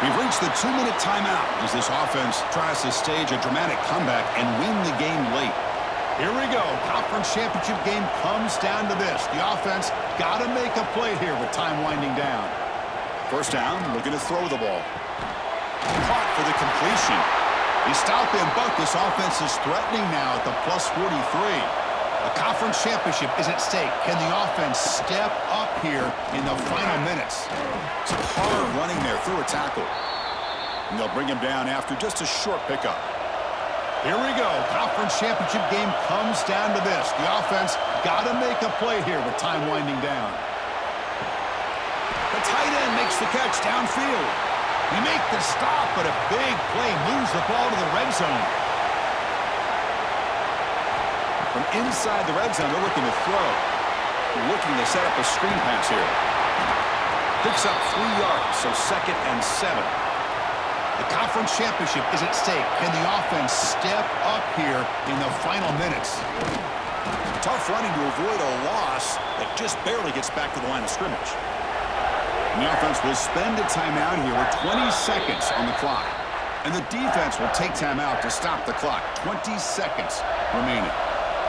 We've reached the 2-minute timeout as this offense tries to stage a dramatic comeback and win the game late. Here we go. Conference championship game comes down to this. The offense got to make a play here with time winding down. First down, looking to throw the ball. Caught for the completion. They stop him, but this offense is threatening now at the +43. A conference championship is at stake. Can the offense step up here in the final minutes? Some hard running there through a tackle. And they'll bring him down after just a short pickup. Here we go. Conference championship game comes down to this. The offense got to make a play here with time winding down. The tight end makes the catch downfield. He make the stop, but a big play moves the ball to the red zone. From inside the red zone, they're looking to throw. They're looking to set up a screen pass here. Picks up 3 yards, so 2nd and 7. The conference championship is at stake. Can the offense step up here in the final minutes? Tough running to avoid a loss that just barely gets back to the line of scrimmage. And the offense will spend a timeout here with 20 seconds on the clock. And the defense will take timeout to stop the clock. 20 seconds remaining.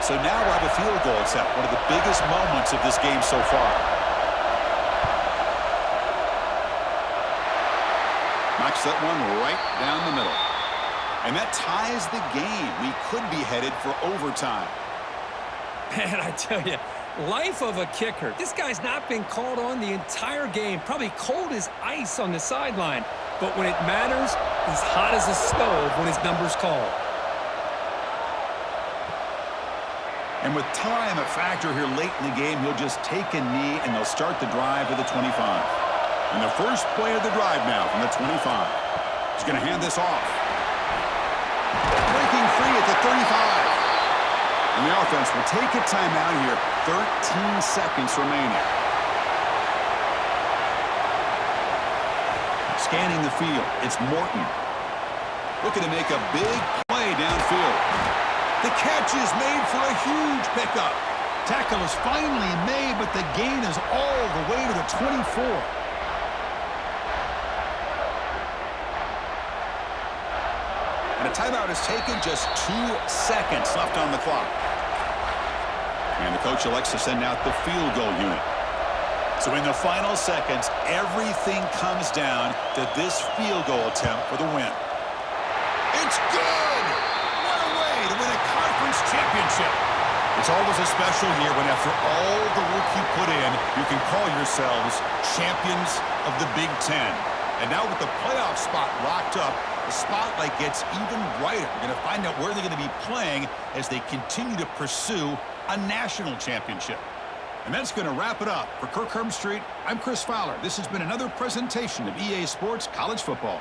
So now we'll have a field goal attempt, one of the biggest moments of this game so far. Knocks that one right down the middle. And that ties the game. We could be headed for overtime. Man, I tell you, life of a kicker. This guy's not been called on the entire game. Probably cold as ice on the sideline. But when it matters, he's hot as a stove when his number's called. And with time a factor here late in the game, he'll just take a knee and they'll start the drive at the 25. And the first play of the drive now from the 25. He's going to hand this off. Breaking free at the 35. And the offense will take a timeout here. 13 seconds remaining. Scanning the field, it's Morton. Looking to make a big play downfield. The catch is made for a huge pickup. Tackle is finally made, but the gain is all the way to the 24. And a timeout is taken, just 2 seconds left on the clock. And the coach elects to send out the field goal unit. So in the final seconds, everything comes down to this field goal attempt for the win. It's good! What a way to win a conference championship! It's always a special year when after all the work you put in, you can call yourselves champions of the Big Ten. And now with the playoff spot locked up, the spotlight gets even brighter. We're going to find out where they're going to be playing as they continue to pursue a national championship. And that's going to wrap it up. For Kirk Herbstreit, I'm Chris Fowler. This has been another presentation of EA Sports College Football.